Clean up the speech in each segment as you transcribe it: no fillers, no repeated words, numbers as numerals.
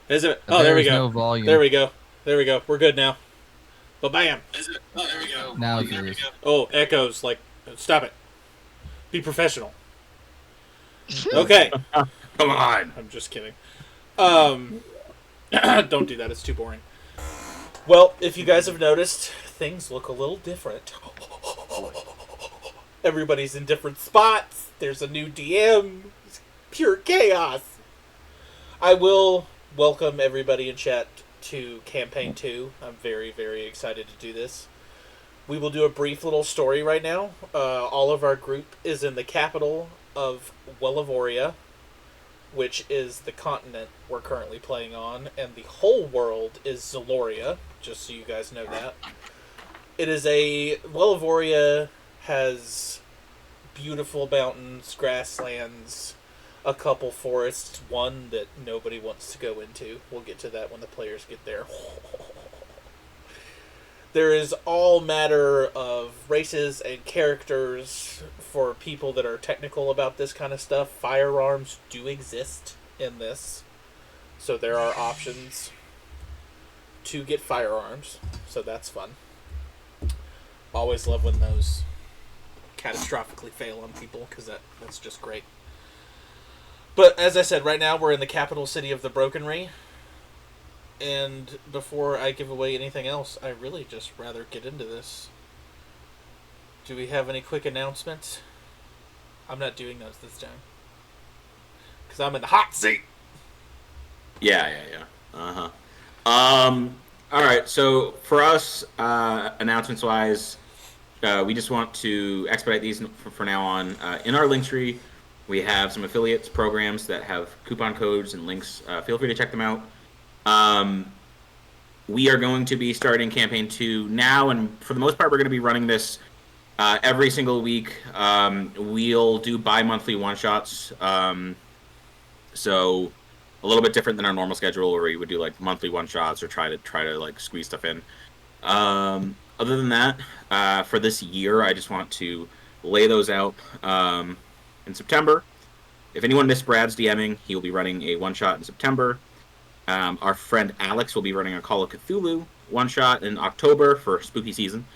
Is it? Oh, there we There's go. no volume. There we go. There we go. We're good now. But bam. Now there is. Oh, echoes. Like, stop it. Be professional. Okay. Come on. I'm just kidding. Um, don't do that. It's too boring. Well, if you guys have noticed, things look a little different. Everybody's in different spots. There's a new DM. It's pure chaos. I will welcome everybody in chat to Campaign 2. I'm very, very excited to do this. We will do a brief little story right now. All of our group is in the capital of Wellavoria, which is the continent we're currently playing on, and the whole world is Zaloria, just so you guys know that. It is Wellavoria has beautiful mountains, grasslands, a couple forests, one that nobody wants to go into. We'll get to that when the players get there. There is all matter of races and characters for people that are technical about this kind of stuff. Firearms do exist in this, so there are options to get firearms, so that's fun. Always love when those catastrophically fail on people, because that's just great. But as I said, right now we're in the capital city of the Brokenry. And before I give away anything else, I really just rather get into this. Do we have any quick announcements? I'm not doing those this time. Because I'm in the hot seat. Yeah. All right. So for us, announcements wise, we just want to expedite these for now on. In our link tree, we have some affiliates programs that have coupon codes and links. Feel free to check them out. We are going to be starting Campaign 2 now, and for the most part, we're going to be running this every single week. We'll do bi-monthly one-shots, so a little bit different than our normal schedule, where we would do like monthly one-shots or try to like squeeze stuff in. Other than that, for this year, I just want to lay those out in September. If anyone missed Brad's DMing, he will be running a one-shot in September. Our friend Alex will be running a Call of Cthulhu one-shot in October for spooky season.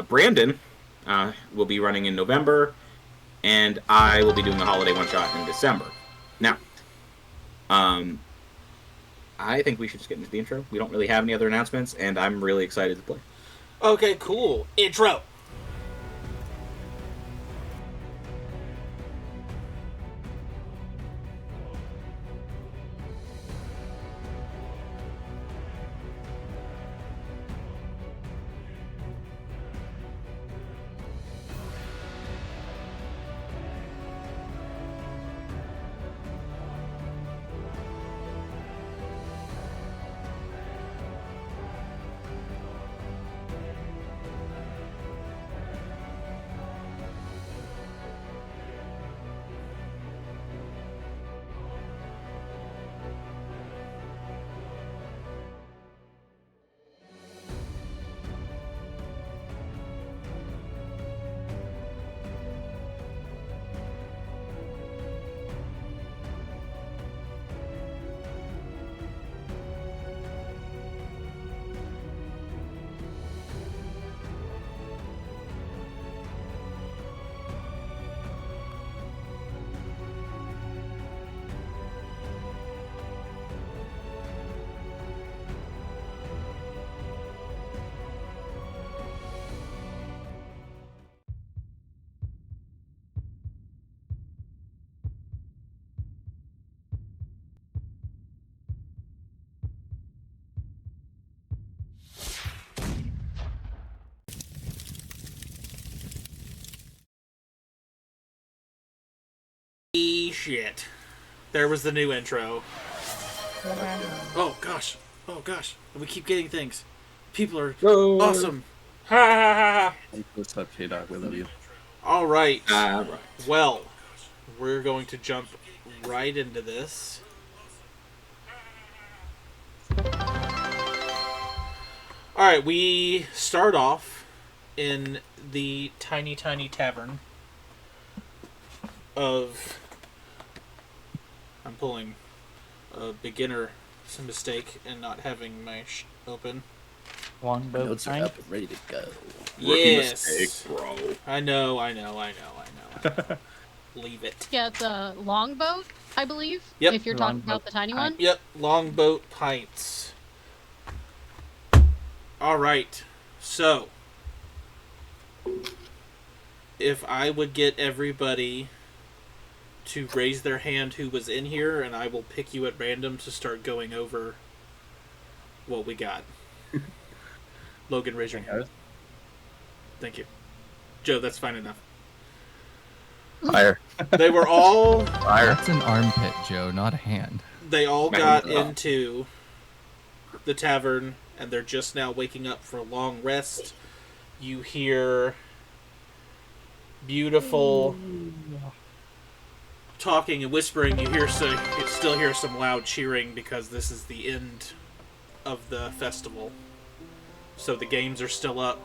Brandon will be running in November, and I will be doing a holiday one-shot in December. Now, I think we should just get into the intro. We don't really have any other announcements, and I'm really excited to play. Okay, cool. Intro. Shit. There was the new intro. Oh gosh. Oh gosh. We keep getting things. People are awesome. Ha ha ha ha. What's up, K-Dot? We love you. All right. Right. Well, we're going to jump right into this. All right, we start off in the tiny, tiny tavern of... I'm pulling a beginner It's a mistake in not having my open. Longbow Notes are up and ready to go. Yes. Mistake, bro. I know. Leave it. Yeah, it's a longboat, I believe. Yep. If you're talking about the tiny one. Yep. Longboat pints. All right. So, if I would get everybody to raise their hand who was in here, and I will pick you at random to start going over what we got. Logan, raise your hand. Thank you. Joe, that's fine enough. Fire. They were all... Fire. That's an armpit, Joe, not a hand. They all got into the tavern, and they're just now waking up for a long rest. You hear beautiful talking and whispering. You still hear some loud cheering because this is the end of the festival. So the games are still up.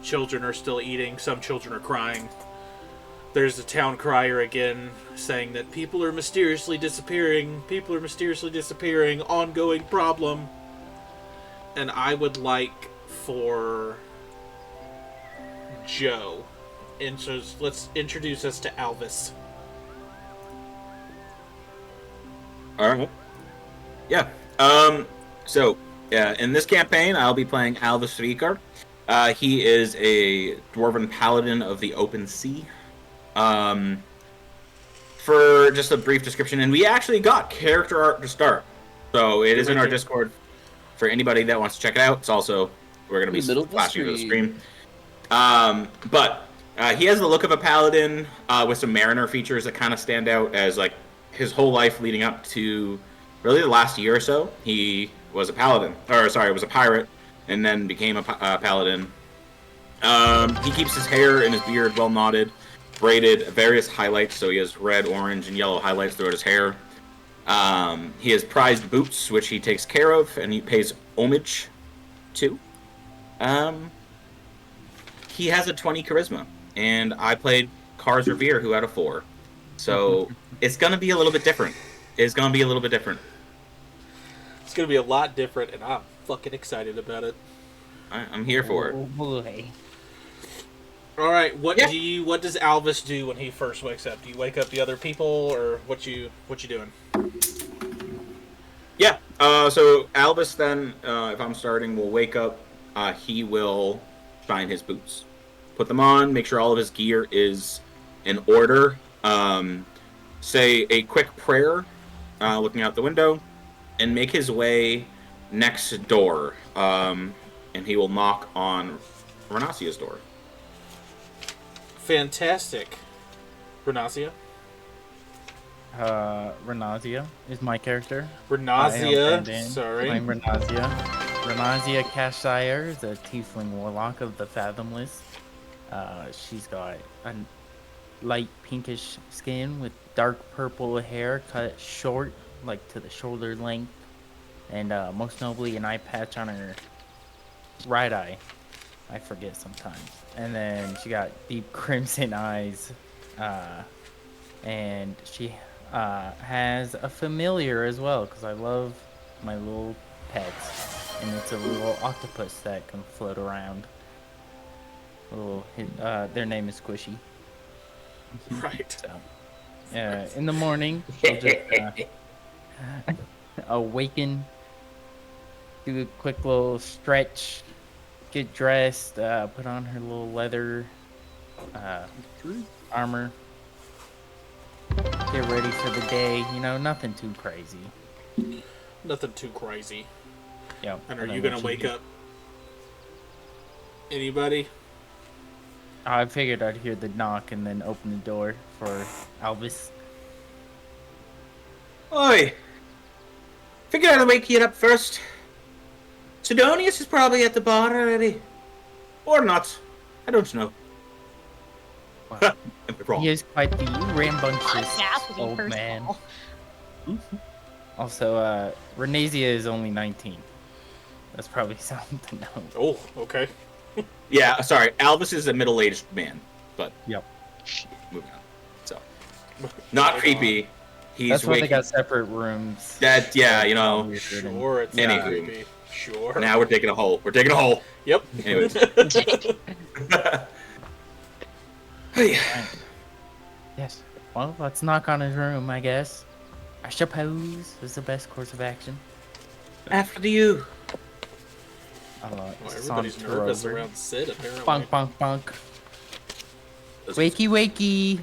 Children are still eating. Some children are crying. There's a town crier again saying that people are mysteriously disappearing. People are mysteriously disappearing. Ongoing problem. And I would like for Joe. And so let's introduce us to Alvis. Alright. Yeah. In this campaign, I'll be playing Alvis Rikar. He is a dwarven paladin of the open sea. For just a brief description, and we actually got character art to start. So it is in our Discord for anybody that wants to check it out. It's also, we're going to be flashing to the screen. But he has the look of a paladin with some mariner features that kind of stand out as like his whole life leading up to really the last year or so. He was a paladin, was a pirate, and then became a paladin. He keeps his hair and his beard well knotted, braided, various highlights, so he has red, orange, and yellow highlights throughout his hair. He has prized boots, which he takes care of, and he pays homage to. He has a 20 charisma, and I played Kars Revere, who had a 4. So it's going to be a little bit different. It's going to be a little bit different. It's going to be a lot different, and I'm fucking excited about it. I'm here for it. Oh boy. All right, what does Alvis do when he first wakes up? Do you wake up the other people, or what you doing? Yeah. So Alvis then, if I'm starting, will wake up. He will shine his boots, put them on, make sure all of his gear is in order. Say a quick prayer, looking out the window, and make his way next door. And he will knock on Renasia's door. Fantastic. Renasia? Renazia is my character. Renasia, sorry. I'm Renazia. Renazia Cashire is a tiefling warlock of the Fathomless. She's got a light pinkish skin with dark purple hair cut short, like to the shoulder length. And most notably an eye patch on her right eye. I forget sometimes. And then she got deep crimson eyes. And she has a familiar as well, because I love my little pets. And it's a little octopus that can float around. Their name is Squishy. Right. So, in the morning, she'll just awaken, do a quick little stretch, get dressed, put on her little leather armor, get ready for the day. Nothing too crazy. Nothing too crazy. Yeah. And are you gonna wake up anybody? I figured I'd hear the knock and then open the door for Alvis. Oi! Figured I'd wake you up first. Sidonius is probably at the bar already. Or not. I don't know. Wow. Wrong. He is quite the rambunctious Audacity, old first of man. all. Also, Renazia is only 19. That's probably something to know. Oh, okay. Yeah, sorry. Alvis is a middle-aged man, but Yep. moving on. So, not creepy. He's That's why they waking. got separate rooms. That you know. Weird and- Sure, it's Any not room. creepy. Sure. Now we're taking a hole. We're taking a hole. Yep. Anyways. Hey. Yes. Well, let's knock on his room, I guess. I suppose is the best course of action. After you. Well, everybody's nervous around Sid, apparently. Bunk, bunk, bunk. Wakey, wakey.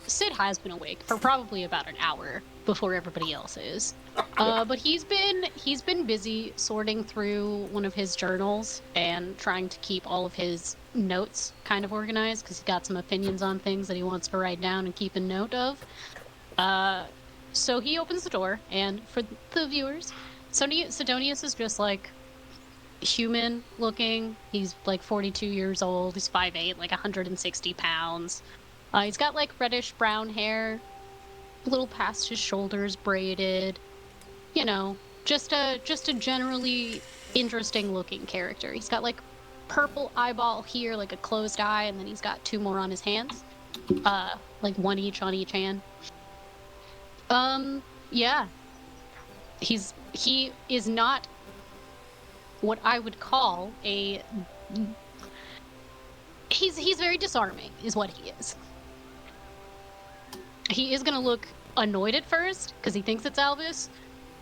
Sid has been awake for probably about an hour before everybody else is. But he's been busy sorting through one of his journals and trying to keep all of his notes kind of organized because he's got some opinions on things that he wants to write down and keep a note of. So he opens the door, and for the viewers, Sidonius is just like human looking. He's like 42 years old. He's 5'8", like 160 pounds. He's got like reddish brown hair, a little past his shoulders, braided. You know, just a generally interesting looking character. He's got like purple eyeball here, like a closed eye, and then he's got 2 more on his hands. Like 1 each on each hand. Yeah. He is not what I would call a... He's very disarming, is what he is. He is gonna look annoyed at first, because he thinks it's Alvis,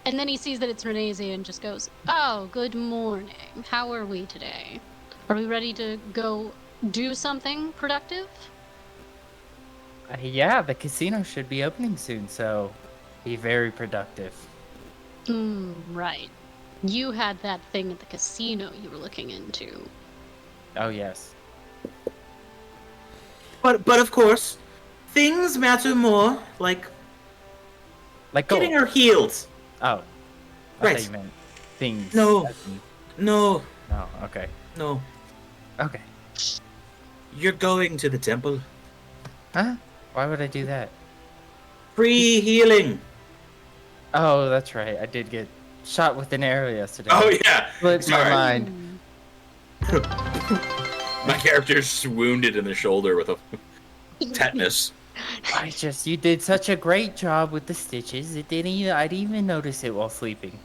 and then he sees that it's Renazia and just goes, "Oh, good morning. How are we today? Are we ready to go do something productive?" Yeah, the casino should be opening soon, so be very productive. Right. You had that thing at the casino you were looking into. Oh, yes. But of course, things matter more, like Like gold. getting her healed. Oh. I Right. thought you meant things. No. as in- No, Oh, okay. no. Okay. You're going to the temple. Huh? Why would I do that? Free healing. Oh, that's right. I did get shot with an arrow yesterday. Oh yeah. Slipped my Sorry. mind. My character's wounded in the shoulder with a tetanus. You did such a great job with the stitches. I didn't even notice it while sleeping.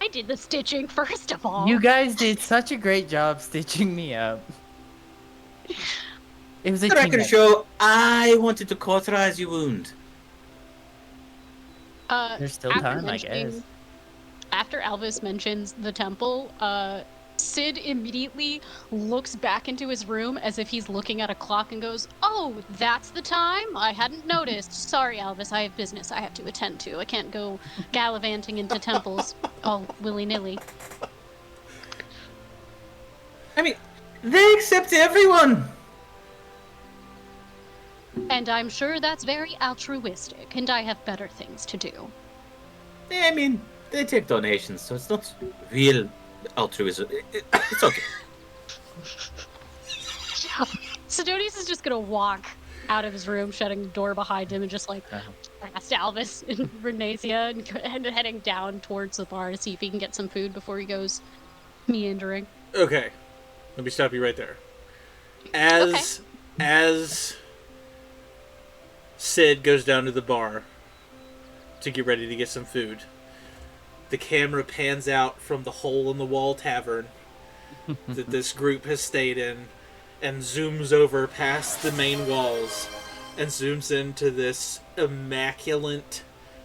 I did the stitching first of all. You guys did such a great job stitching me up. It was a The team record effort. show I wanted to cauterize your wound. There's still after time, I mentioning- guess. After Alvis mentions the temple, Sid immediately looks back into his room as if he's looking at a clock and goes, "Oh, that's the time? I hadn't noticed. Sorry, Alvis, I have business I have to attend to. I can't go gallivanting into temples all willy-nilly." I mean, they accept everyone. And I'm sure that's very altruistic, and I have better things to do. I mean, they take donations, so it's not real altruism. It's okay. Sidonius is just gonna walk out of his room, shutting the door behind him, and just like past Alvis and Renazia and heading down towards the bar to see if he can get some food before he goes meandering. Okay, let me stop you right there. As Sid goes down to the bar to get ready to get some food, the camera pans out from the hole-in-the-wall tavern that this group has stayed in and zooms over past the main walls and zooms into this immaculate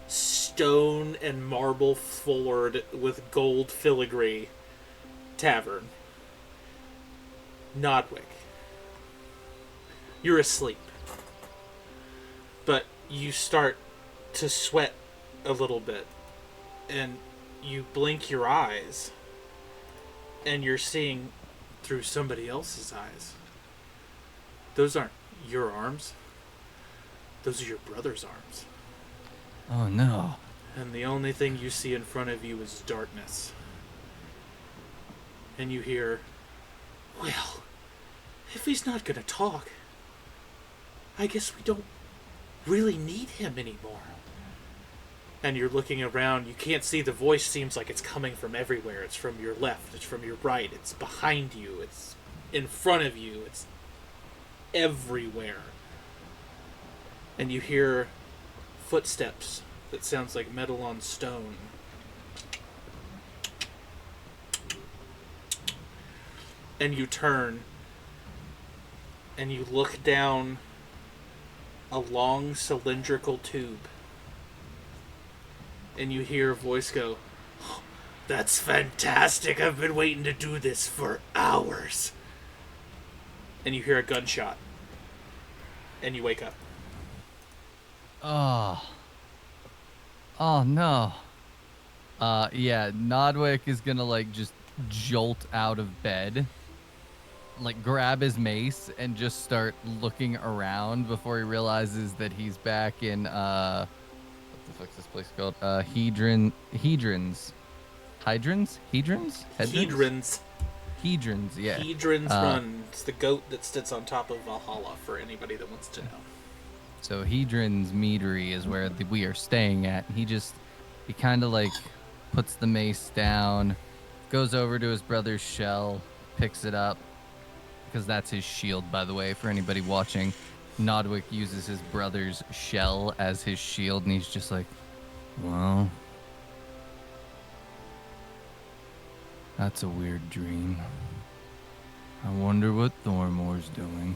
stone and marble floored with gold filigree tavern. Nodwick. You're asleep. But you start to sweat a little bit. And you blink your eyes. And you're seeing through somebody else's eyes. Those aren't your arms. Those are your brother's arms. Oh no. And the only thing you see in front of you is darkness. And you hear, "Well, if he's not gonna talk, I guess we don't really need him anymore." And you're looking around, you can't see, the voice seems like it's coming from everywhere. It's from your left, it's from your right, it's behind you, it's in front of you, it's everywhere. And you hear footsteps that sounds like metal on stone. And you turn and you look down a long cylindrical tube. And you hear a voice go, "Oh, that's fantastic. I've been waiting to do this for hours." And you hear a gunshot. And you wake up. Oh. Oh no. Yeah, Nodwick is gonna like just jolt out of bed, like grab his mace and just start looking around before he realizes that he's back in what the fuck's this place called? Hedrons. Hedrons? Hedrons? Hedrons. Hedrons, yeah. Hedrons Run. It's the goat that sits on top of Valhalla for anybody that wants to know. So Hedron's Meadery is where we are staying at. He kind of like puts the mace down, goes over to his brother's shell, picks it up, because that's his shield, by the way, for anybody watching. Nodwick uses his brother's shell as his shield, and he's just like, well, that's a weird dream. I wonder what Thormore's doing.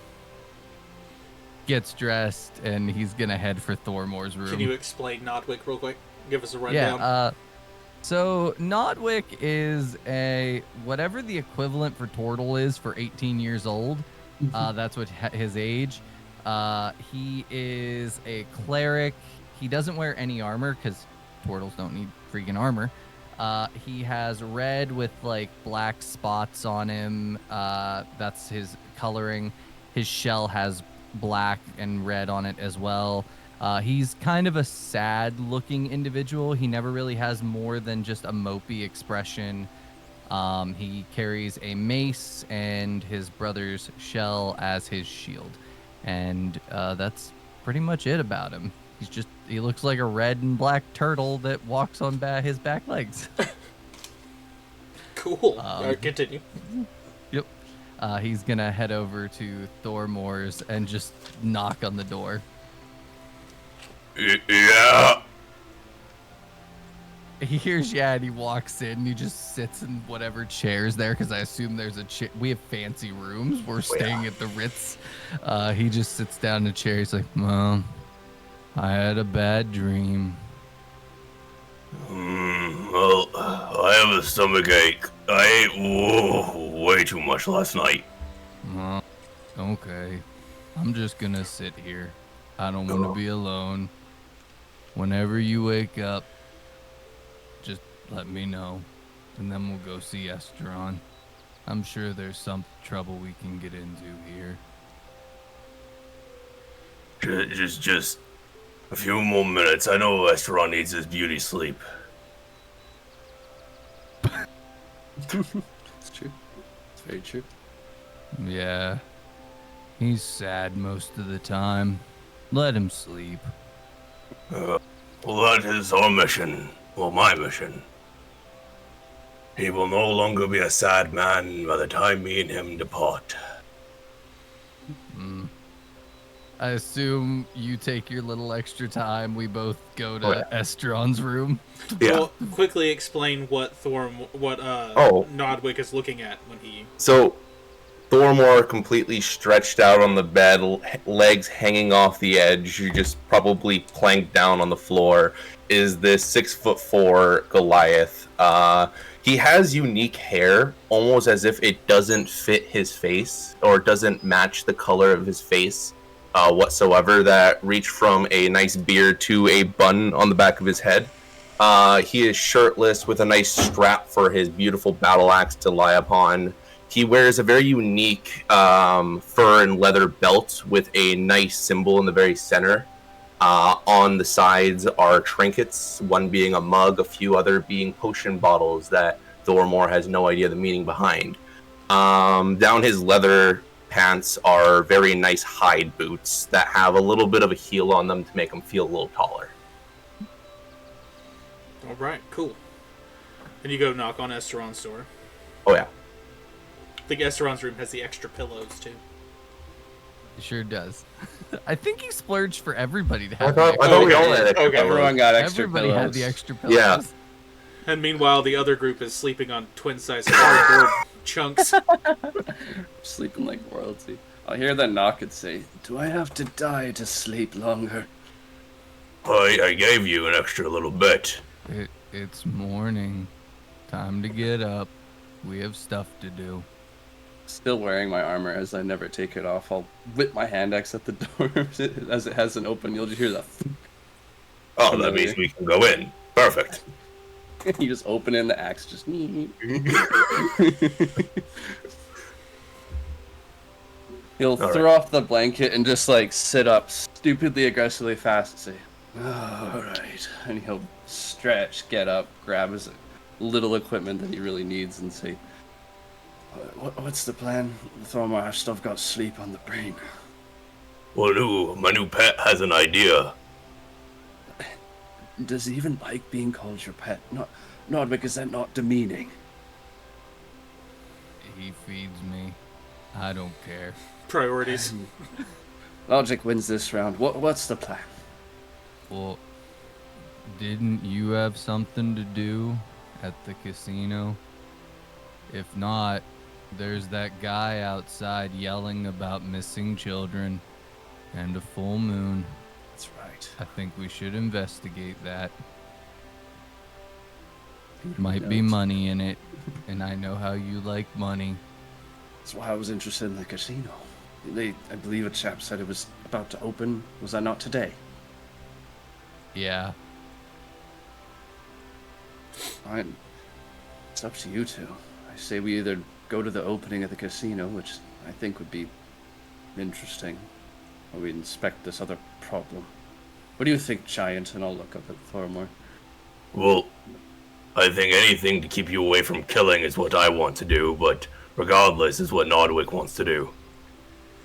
Gets dressed, and he's gonna head for Thormore's room. Can you explain Nodwick real quick? Give us a rundown. Yeah, so Nodwick is whatever the equivalent for Tortle is for 18 years old. That's what his age. He is a cleric. He doesn't wear any armor because Tortles don't need freaking armor. He has red with like black spots on him. That's his coloring. His shell has black and red on it as well. He's kind of a sad looking individual. He never really has more than just a mopey expression. He carries a mace and his brother's shell as his shield. And that's pretty much it about him. He looks like a red and black turtle that walks on his back legs. Cool. Continue. Yep. He's gonna head over to Thormore's and just knock on the door. Yeah. He hears and he walks in. He just sits in whatever chairs there because I assume there's a chair. We have fancy rooms. We're staying at the Ritz. He just sits down in a chair. He's like, Mom, I had a bad dream. Well, I have a stomach ache. I ate way too much last night. Okay. I'm just gonna sit here. I don't want to be alone. Whenever you wake up, just let me know, and then we'll go see Esteron. I'm sure there's some trouble we can get into here. Just a few more minutes. I know Esteron needs his beauty sleep. It's true. It's very true. Yeah. He's sad most of the time. Let him sleep. Well, that is our mission. Well, my mission. He will no longer be a sad man by the time me and him depart. I assume you take your little extra time. We both go to Esteron's room. Yeah. Well, quickly explain what Nodwick is looking at when he... So, Thormore completely stretched out on the bed, legs hanging off the edge, just probably planked down on the floor, is this 6'4" Goliath. He has unique hair, almost as if it doesn't fit his face, or doesn't match the color of his face whatsoever, that reach from a nice beard to a bun on the back of his head. He is shirtless with a nice strap for his beautiful battle axe to lie upon. He wears a very unique fur and leather belt with a nice symbol in the very center. On the sides are trinkets, one being a mug, a few other being potion bottles that Thormore has no idea the meaning behind. Down his leather pants are very nice hide boots that have a little bit of a heel on them to make him feel a little taller. All right, cool. And you go knock on Esteron's door. Oh yeah. I think Esteron's room has the extra pillows, too. It sure does. I think he splurged for everybody to I have. thought, the I extra thought we all Okay, had extra okay. pillows. Everyone got extra Everybody pillows. had the extra pillows. Yeah. And meanwhile, the other group is sleeping on twin-sized cardboard chunks. Sleeping like royalty. I'll hear that knock and say, "Do I have to die to sleep longer?" I gave you an extra little bit. It's morning. Time to get up. We have stuff to do. Still wearing my armor as I never take it off. I'll whip my hand axe at the door as it hasn't opened. You'll just hear that. Oh, that means we can go in. Perfect. You just open it and the axe just. He'll throw off the blanket and just like sit up stupidly aggressively fast and say, "Alright." And he'll stretch, get up, grab his little equipment that he really needs and say, What's the plan? Thormar, I've still got sleep on the brain. Well, my new pet has an idea. Does he even like being called your pet? Not because that not demeaning. He feeds me. I don't care. Priorities. Logic wins this round. What's the plan? Well, didn't you have something to do at the casino? If not, there's that guy outside yelling about missing children and a full moon. That's right. I think we should investigate that. Might be money in it, and I know how you like money. That's why I was interested in the casino. I believe a chap said it was about to open. Was that not today? Yeah. Fine. It's up to you two. I say we either go to the opening of the casino, which I think would be interesting, or we inspect this other problem. What do you think, Giant? And I'll look up at Thormor. Well, I think anything to keep you away from killing is what I want to do, but regardless is what Nodwick wants to do.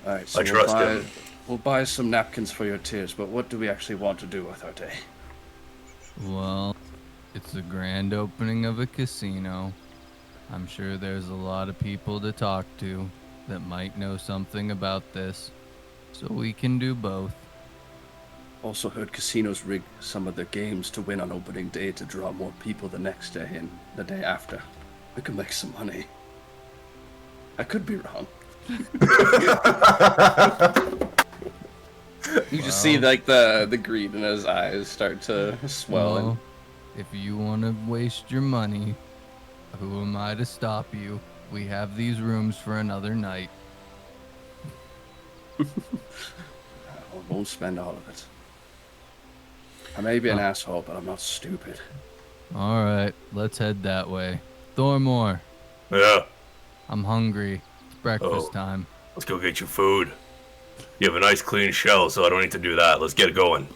Alright, so I trust him. We'll buy some napkins for your tears, but what do we actually want to do with our day? Well, it's the grand opening of a casino. I'm sure there's a lot of people to talk to that might know something about this, so we can do both. Also heard casinos rig some of their games to win on opening day to draw more people the next day and the day after. We could make some money. I could be wrong. You just see like the greed in his eyes start to swell. Well, if you want to waste your money, who am I to stop you? We have these rooms for another night. I won't spend all of it. I may be an asshole, but I'm not stupid. All right, let's head that way. Thormor, Yeah, I'm hungry. It's breakfast Oh. time. let's go get your food. You have a nice clean shell, so I don't need to do that. Let's get going.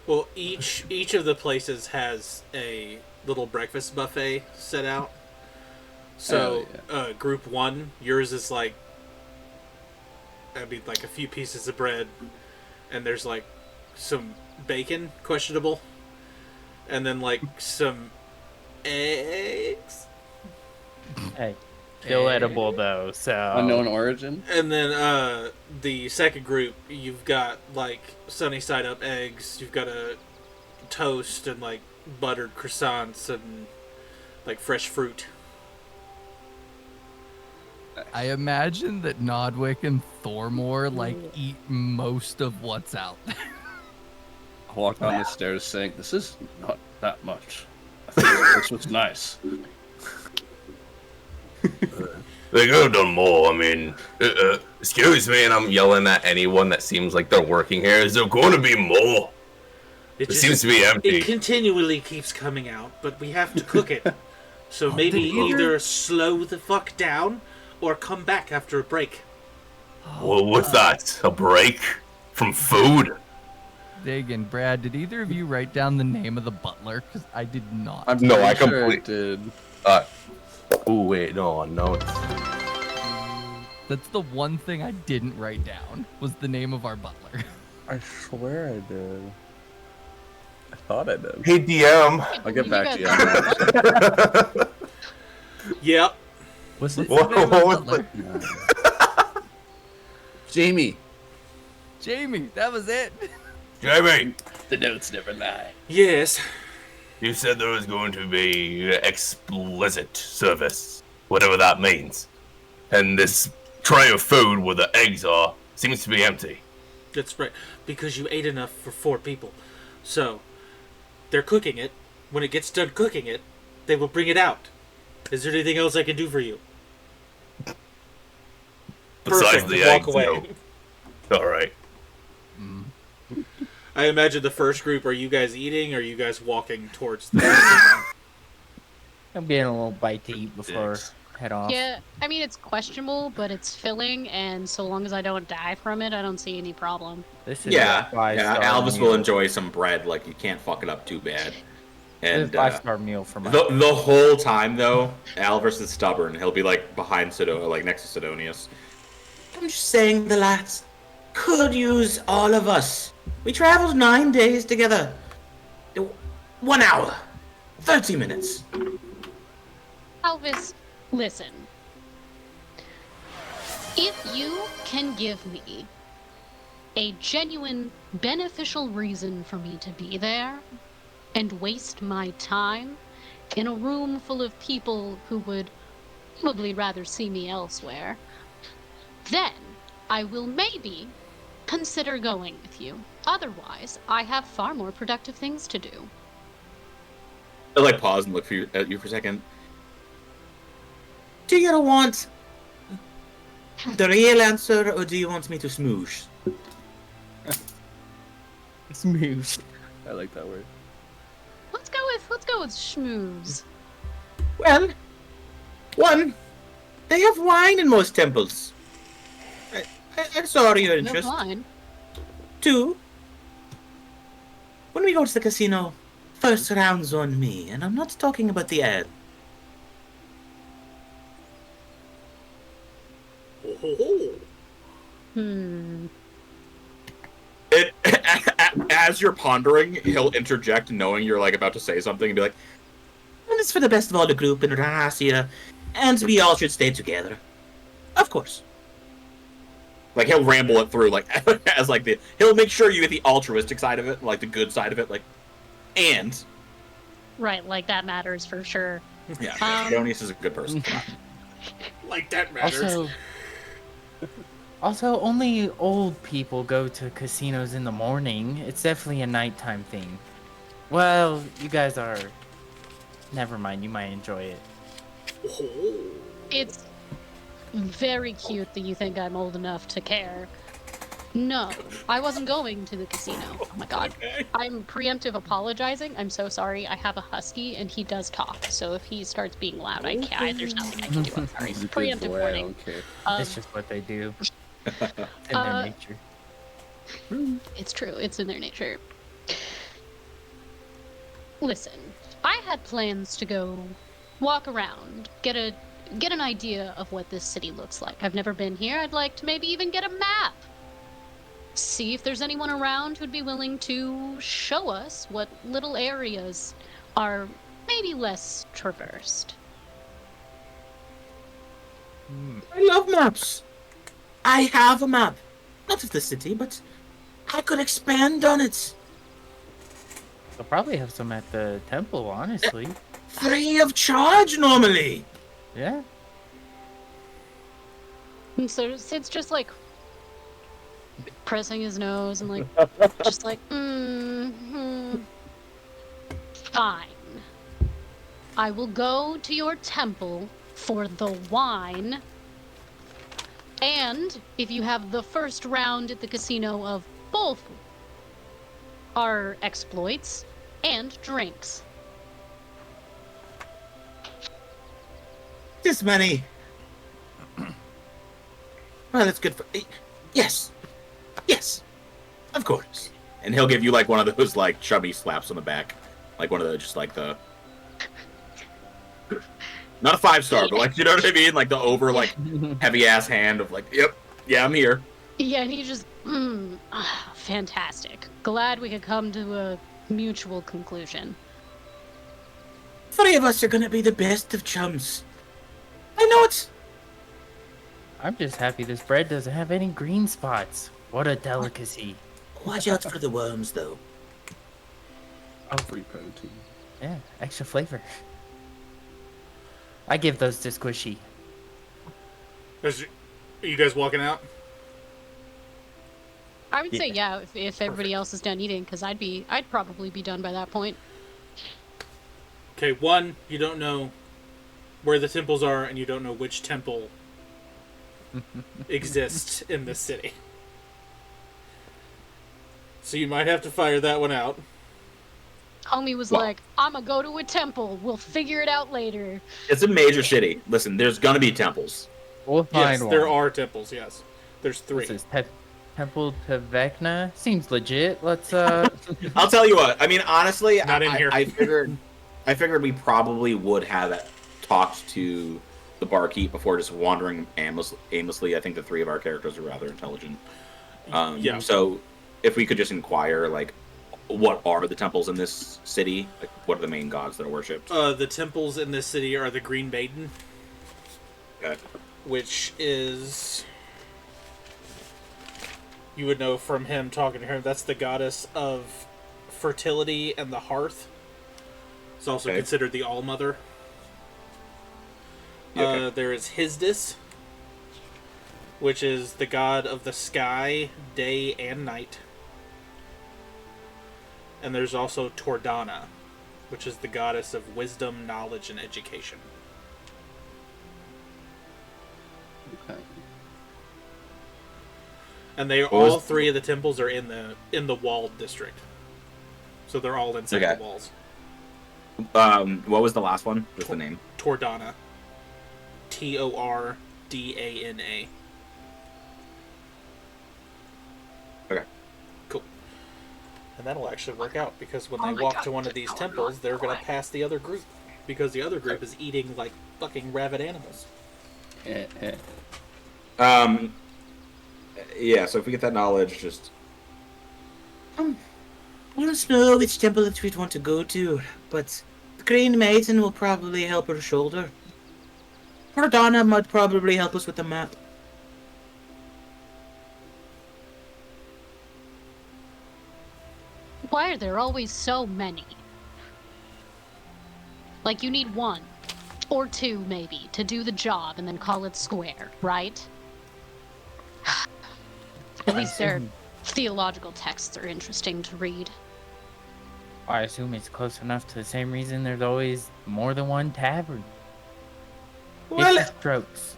Well, each of the places has a little breakfast buffet set out. So, group one, yours is like, I mean, like a few pieces of bread, and there's like some bacon, questionable, and then like some eggs, Hey, still edible though, so. Unknown origin? and then the second group, you've got like sunny side up eggs, you've got a toast and like buttered croissants and like fresh fruit. I imagine that Nodwick and Thormor like eat most of what's out there. I walk down the stairs saying, "This is not that much. I think this was nice." They could have done more. I mean, Excuse me, and I'm yelling at anyone that seems like they're working here. is there going to be more? It It seems to be It empty. continually keeps coming out, but we have to cook it. So maybe either slow the fuck down or come back after a break. Well, what's that? A break from food? Dagan, Brad, did either of you write down the name of the butler? Because I did not. I'm No, I pretty sure complete- it did. Oh wait, no. That's the one thing I didn't write down, was the name of our butler. I swear I did. I thought I did. Hey DM. I'll get back to you. guys Yep. What's it? What was Butler. Jamie. Jamie, that was it. Jamie, The notes never lie. Yes. you said there was going to be explicit service, whatever that means. And this tray of food where the eggs are seems to be empty. That's right, because you ate enough for 4 people. So, they're cooking it. When it gets done cooking it, they will bring it out. Is there anything else I can do for you? Besides Perfect, the walk eggs, away. no. Alright. I imagine the first group, are you guys eating, or are you guys walking towards the... I'm getting a little bite to eat before Dicks. head off. Yeah, I mean, it's questionable, but it's filling, and so long as I don't die from it, I don't see any problem. This is Yeah, a 5-star Alvis meal. will enjoy some bread. Like, you can't fuck it up too bad. This is And a 5-star meal for my. the whole time, though, Alvis is stubborn. He'll be, like, behind Sidonia, like, next to Sidonius. I'm just saying the lads could use all of us. We traveled 9 days together. 1 hour. 30 minutes. Alvis, listen. If you can give me a genuine, beneficial reason for me to be there and waste my time in a room full of people who would probably rather see me elsewhere, then I will maybe consider going with you. Otherwise, I have far more productive things to do. I like pause and look at you for a second. Do you want the real answer, or do you want me to smoosh? Smoosh. I like that word. Let's go with schmooze. Well, 1, they have wine in most temples. I'm sorry your No interest. wine. 2, when we go to the casino, first round's on me, and I'm not talking about the ad. Hmm. As you're pondering, he'll interject, knowing you're like about to say something, and be like, "And it's for the best of all the group in Rahasia, and we all should stay together, of course." Like he'll ramble it through, like as like he'll make sure you get the altruistic side of it, like the good side of it, like, and Right, like that matters for sure. yeah, Sidonius is a good person. like that matters. Also, only old people go to casinos in the morning. It's definitely a nighttime thing. Well, you guys are. Never mind, you might enjoy it. It's very cute that you think I'm old enough to care. No, I wasn't going to the casino. Oh my god. I'm preemptive apologizing. I'm so sorry. I have a husky and he does talk. So if he starts being loud, I can't. There's nothing I can do. I'm sorry. He's a good Preemptive boy, I warning. don't care. It's just what they do. It's in their nature. It's true. It's in their nature. Listen, I had plans to go walk around, get an idea of what this city looks like. I've never been here. I'd like to maybe even get a map. See if there's anyone around who'd be willing to show us what little areas are maybe less traversed. I love maps. I have a map, not of the city, but I could expand on it. They'll probably have some at the temple, honestly. Free of charge normally. Yeah. And so Sid's just like pressing his nose and like just like fine. I will go to your temple for the wine, and if you have the first round at the casino of both our exploits and drinks. This money. Well, it's good for. Yes. Yes. Of course. And he'll give you like one of those like chubby slaps on the back. Like one of the just like the. Not a 5-star, but like, you know what I mean? Like the over like heavy ass hand of like, yep, yeah, I'm here. Yeah, and he just, fantastic. Glad we could come to a mutual conclusion. 3 of us are gonna be the best of chums. I know it. I'm just happy this bread doesn't have any green spots. What a delicacy. Watch out for the worms, though. Free protein. Yeah, extra flavor. I give those to Squishy. Are you guys walking out? I would say yeah, if everybody else is done eating, because I'd probably be done by that point. Okay, one, you don't know where the temples are, and you don't know which temple exists in this city. So you might have to fire that one out. Homie was like, I'ma go to a temple. We'll figure it out later. It's a major city. Listen, there's gonna be temples. We'll find Yes, one. there are temples, yes. There's 3. This is Temple to Vecna. Seems legit. Let's I'll tell you what. I mean, honestly, Not in here. I figured we probably would have talked to the barkeep before just wandering aimlessly. I think the 3 of our characters are rather intelligent. Yeah. So if we could just inquire, like, what are the temples in this city? Like, what are the main gods that are worshipped? The temples in this city are the Green Maiden, Okay. which is... You would know from him talking to her, that's the goddess of fertility and the hearth. It's also Okay. considered the All-Mother. Yeah, okay. There is Hisdis, which is the god of the sky, day, and night. And there's also Tordana, which is the goddess of wisdom, knowledge, and education. Okay. And they all 3 of the temples are in the walled district. So they're all inside Okay. the walls. What was the last one? What's the name? Tordana. Tordana. Okay. Cool. And that'll actually work out, because when they my walk God, to one of these temples, they're going to pass the other group. Because the other group is eating like fucking rabid animals. Yeah, so if we get that knowledge, just... I don't know which temple that we'd want to go to, but the Green Maiden will probably help her shoulder. Tordana might probably help us with the map. Why are there always so many? Like, you need 1 or 2 maybe to do the job and then call it square, right? At least their theological texts are interesting to read. I assume it's close enough to the same reason there's always more than one tavern. Well, It's strokes.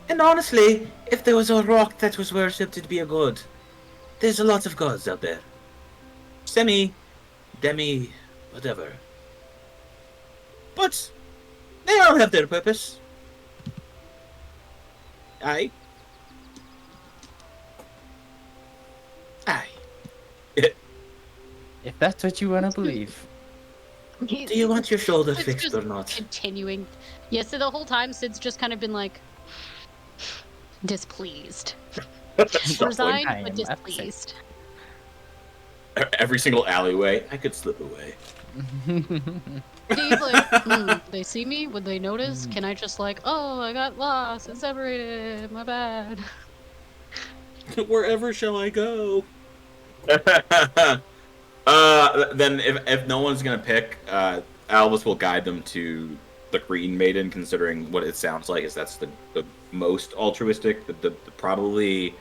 and honestly, if there was a rock that was worshipped, it'd be a god. There's a lot of gods out there. Semi, demi, whatever. But they all have their purpose. Aye. Aye. If that's what you want to believe. Do you want your shoulder It's fixed just or not? Continuing. Yeah, so the whole time Sid's just kind of been like displeased. Resigned I but am displeased. Every single alleyway, I could slip away. He's like, they see me? Would they notice? Can I just like, oh, I got lost and separated, my bad. Wherever shall I go? Then if no one's gonna pick, Albus will guide them to the Green Maiden, considering what it sounds like is that's the most altruistic, the probably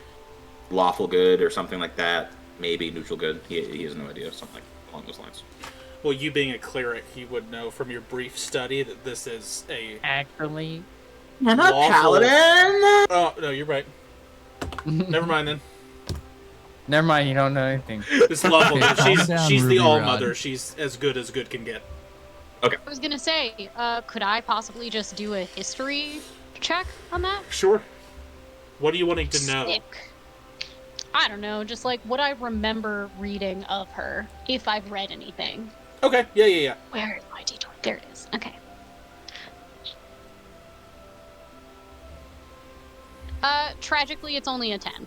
lawful good or something like that. Maybe neutral good. He has no idea. Something along those lines. Well, you being a cleric, you would know from your brief study that this is a... Actually, I'm a Lawful. paladin. Oh, no, you're right. Never mind then. never mind, you don't know anything. This is lawful. Okay, calm down, She's the Ruby all-mother. Rod. She's as good can get. I was gonna say, could I possibly just do a history check on that? Sure. What are you wanting to know? Sick. I don't know, just like what I remember reading of her, if I've read anything. Okay, yeah. Where is my D20? There it is. Okay. Tragically, it's only a 10.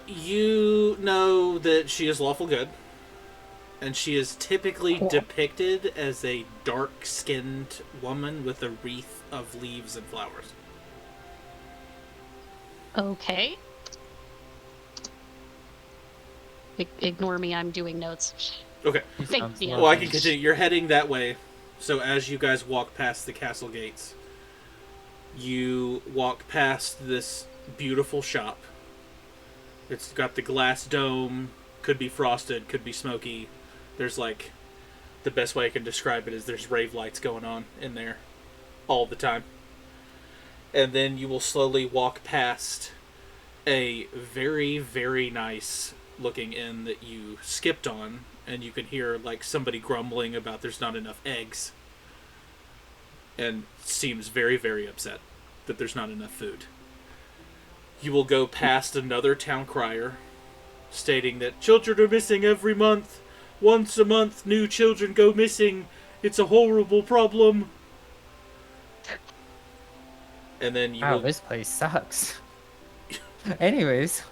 You know that she is lawful good. And she is typically depicted as a dark-skinned woman with a wreath of leaves and flowers. Okay. Ignore me, I'm doing notes. Okay. Thank you. Well, I can continue. You're heading that way. So as you guys walk past the castle gates, you walk past this beautiful shop. It's got the glass dome, could be frosted, could be smoky. There's like, the best way I can describe it is there's rave lights going on in there all the time. And then you will slowly walk past a very, very nice looking inn that you skipped on, and you can hear like somebody grumbling about there's not enough eggs, and seems very, very upset that there's not enough food. You will go past another town crier stating that children are missing every month. Once a month, new children go missing. It's a horrible problem. And then you Wow, will, this place sucks. Anyways.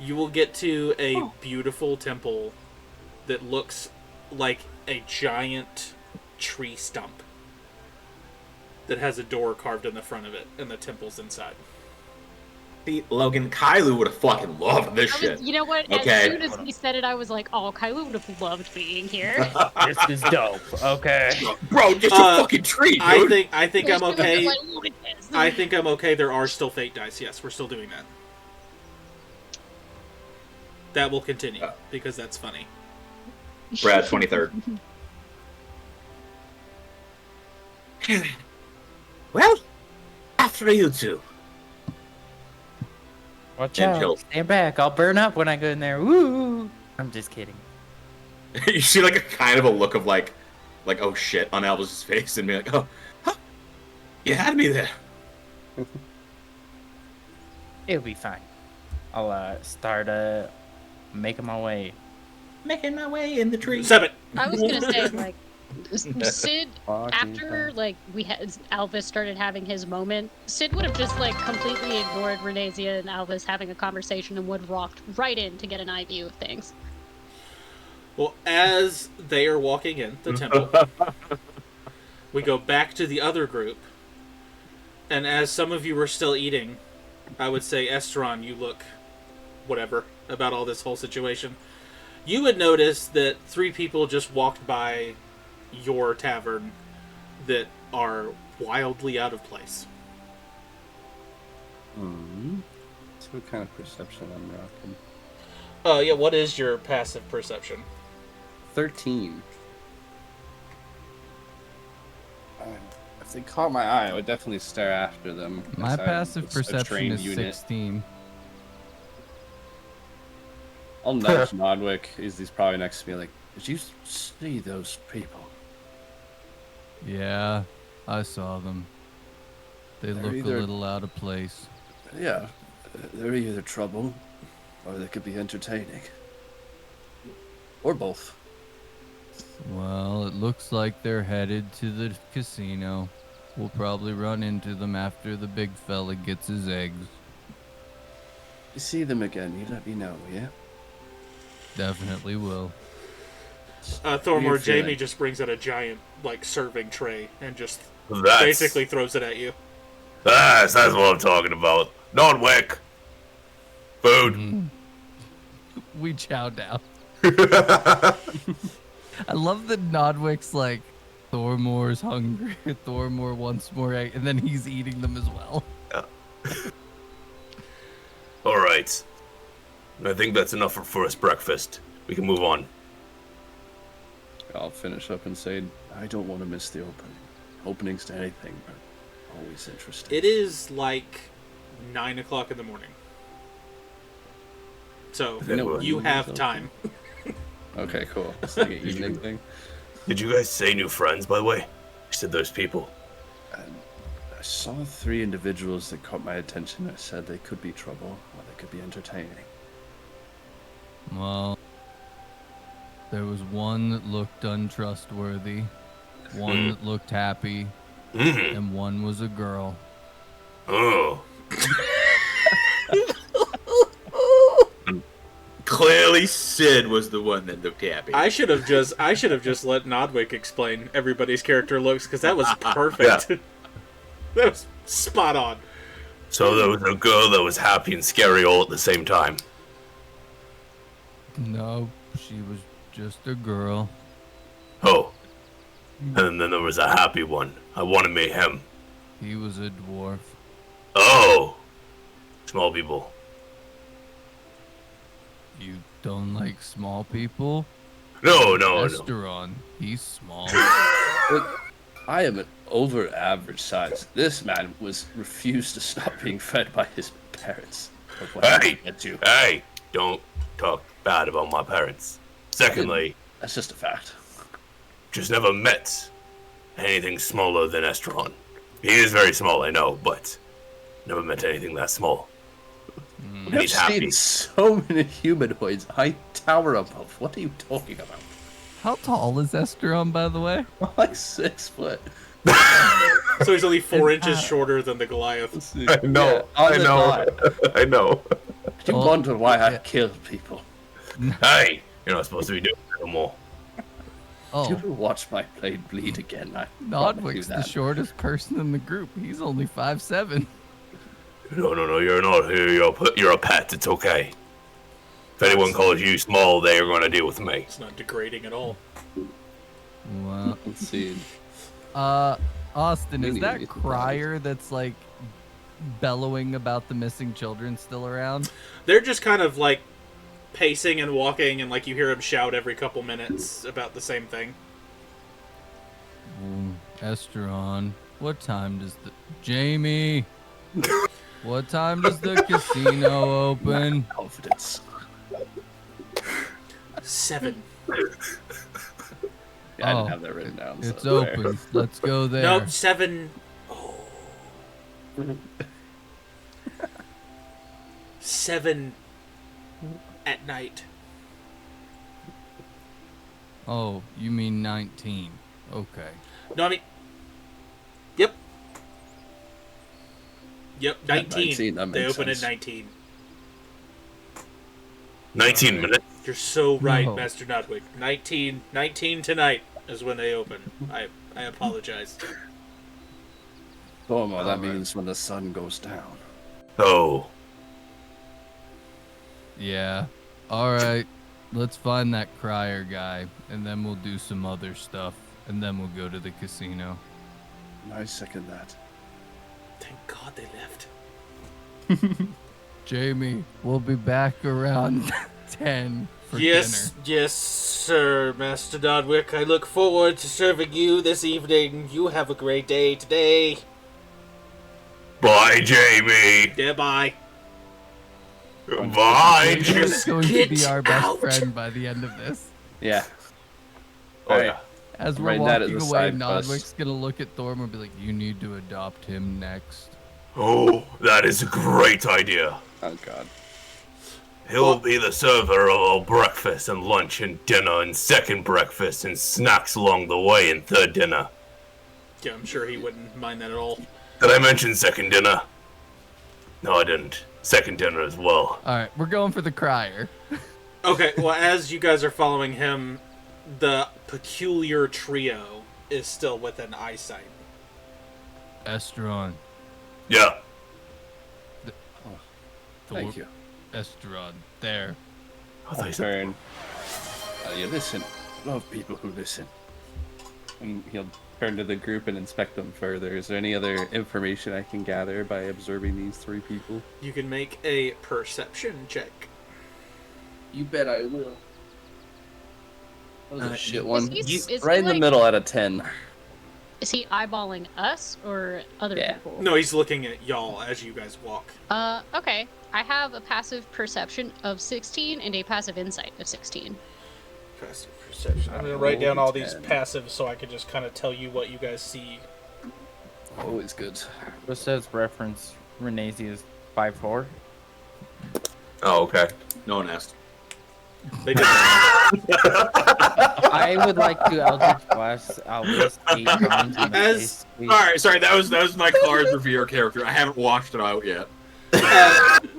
you will get to a beautiful temple that looks like a giant tree stump that has a door carved in the front of it, and the temple's inside. See, Logan, Kylo would have fucking loved this shit. You know what? Okay. As soon as he said it, I was like, "Oh, Kylo would have loved being here." This is dope. Okay. Bro, just a fucking tree, dude. I think I'm okay. Like, look at this. I think I'm okay. There are still fate dice. Yes, we're still doing that. That will continue because that's funny. Brad, 23rd. Well, after you two. Watch And out. he'll- Stand back. I'll burn up when I go in there. Woo! I'm just kidding. You see like a kind of a look of like oh shit on Albus' face, and be like, oh, huh, you had me there. It'll be fine. I'll start making my way. Making my way in the tree. 7. I was gonna say, like, Sid, Fuck after, like, Alvis started having his moment, Sid would have just, like, completely ignored Renazia and Alvis having a conversation and would have walked right in to get an eye view of things. Well, as they are walking in the temple, we go back to the other group, and as some of you are still eating, I would say, Esteron, you look whatever about all this whole situation. You would notice that 3 people just walked by your tavern that are wildly out of place. So what kind of perception I'm rocking? Yeah, what is your passive perception? 13. If they caught my eye, I would definitely stare after them. My As I'm passive a perception trained is unit. 16. I'll nudge Nodwick. He's probably next to me. Like, did you see those people? Yeah, I saw them. They They're look either- a little out of place. Yeah, they're either trouble, or they could be entertaining, or both. Well, it looks like they're headed to the casino. We'll probably run into them after the big fella gets his eggs. You see them again, you let me know, yeah? Definitely will. Thormor, feeling? Jamie just brings out a giant, like, serving tray and just That's, basically throws it at you. that's what I'm talking about. Nodwick. Food. We chow down. I love that Nodwick's like, Thormor's hungry. Thormor wants more egg, and then he's eating them as well. All right. I think that's enough for first breakfast. We can move on. I'll finish up and say, I don't want to miss the opening. Openings to anything, but always interesting. It is like 9 o'clock in the morning. So, You know what you means have open. time. Okay, cool. It's like an evening thing. Did you guys say new friends, by the way? You said those people. I saw 3 individuals that caught my attention. I said they could be trouble, or they could be entertaining. Well, there was one that looked untrustworthy, one that looked happy, and one was a girl. Oh. Clearly, Sid was the one that looked happy. I should have just let Nodwick explain everybody's character looks, because that was perfect. That was spot on. So there was a girl that was happy and scary all at the same time. No, she was just a girl. Oh. And then there was a happy one. I want to meet him. He was a dwarf. Oh. Small people. You don't like small people? No. Esteron, he's small. Look, I am an over average size. This man refused to stop being fed by his parents. Hey, don't talk bad about my parents. Secondly, that's just a fact. Just never met anything smaller than Esteron. He is very small, I know, but never met anything that small. And he's I've happy. seen so many humanoids. I tower above. What are you talking about? How tall is Esteron, by the way? Like 6 foot. So he's only 4 inches shorter than the Goliath. I know. I know. You wonder why I kill people. Hey, you're not supposed to be doing that no more. Oh. You will watch my blade bleed again. Nodwick's the shortest person in the group. He's only 5'7". No, you're not. You're a pet. It's okay. If anyone calls you small, they are going to deal with me. It's not degrading at all. Well, let's see. Austin, is that crier that's like bellowing about the missing children still around? They're just kind of like pacing and walking, and like you hear him shout every couple minutes about the same thing. Esteron, what time does the Jamie? What time does the casino open? Confidence. 7. Yeah, I didn't have that written down. It's so open. Let's go there. Nope, 7. 7 at night. Oh, you mean 19. Okay. No, I mean... Yep. Yep, 19. 19, that They makes open sense. at 19. 19 minutes? You're so right, No. Master Nodwick. 19 tonight is when they open. I apologize. Oh, that means when the sun goes down. Oh. Yeah. Alright. Let's find that crier guy, and then we'll do some other stuff, and then we'll go to the casino. I second that. Thank God they left. Jamie, we'll be back around 10 for Yes, sir, Master Nodwick. I look forward to serving you this evening. You have a great day today. Bye, Jamie. Yeah, bye. Bye, dinner. Jamie. He's going to be our best friend by the end of this. Yeah. Oh, yeah. As we're Write that as walking a away, side quest. Nodwick's gonna look at Thorm and be like, "You need to adopt him next." Oh, that is a great idea. Oh, God. He'll be the server of all breakfast and lunch and dinner and second breakfast and snacks along the way and third dinner. Yeah, I'm sure he wouldn't mind that at all. Did I mention second dinner? No, I didn't. Second dinner as well. All right, we're going for the crier. Okay, well, as you guys are following him, the peculiar trio is still within eyesight. Esteron. Yeah. Thank you. Esteron. There. I'll turn. You listen. Love people who listen. And he'll turn to the group and inspect them further. Is there any other information I can gather by observing these 3 people? You can make a perception check. You bet I will. That was a shit one. is Right he in the like- middle out of 10. Is he eyeballing us or other Yeah. people? No, he's looking at y'all as you guys walk. Okay. I have a passive perception of 16 and a passive insight of 16. Passive perception. I'm gonna write down all these passives so I can just kind of tell you what you guys see. Always good. Just says reference Renazia's 5'4". Oh, okay. No one asked. They did. I would like to Eldritch Blast Albus 8 times in the As face, all please. right, sorry, that was my cards for your character. I haven't washed it out yet.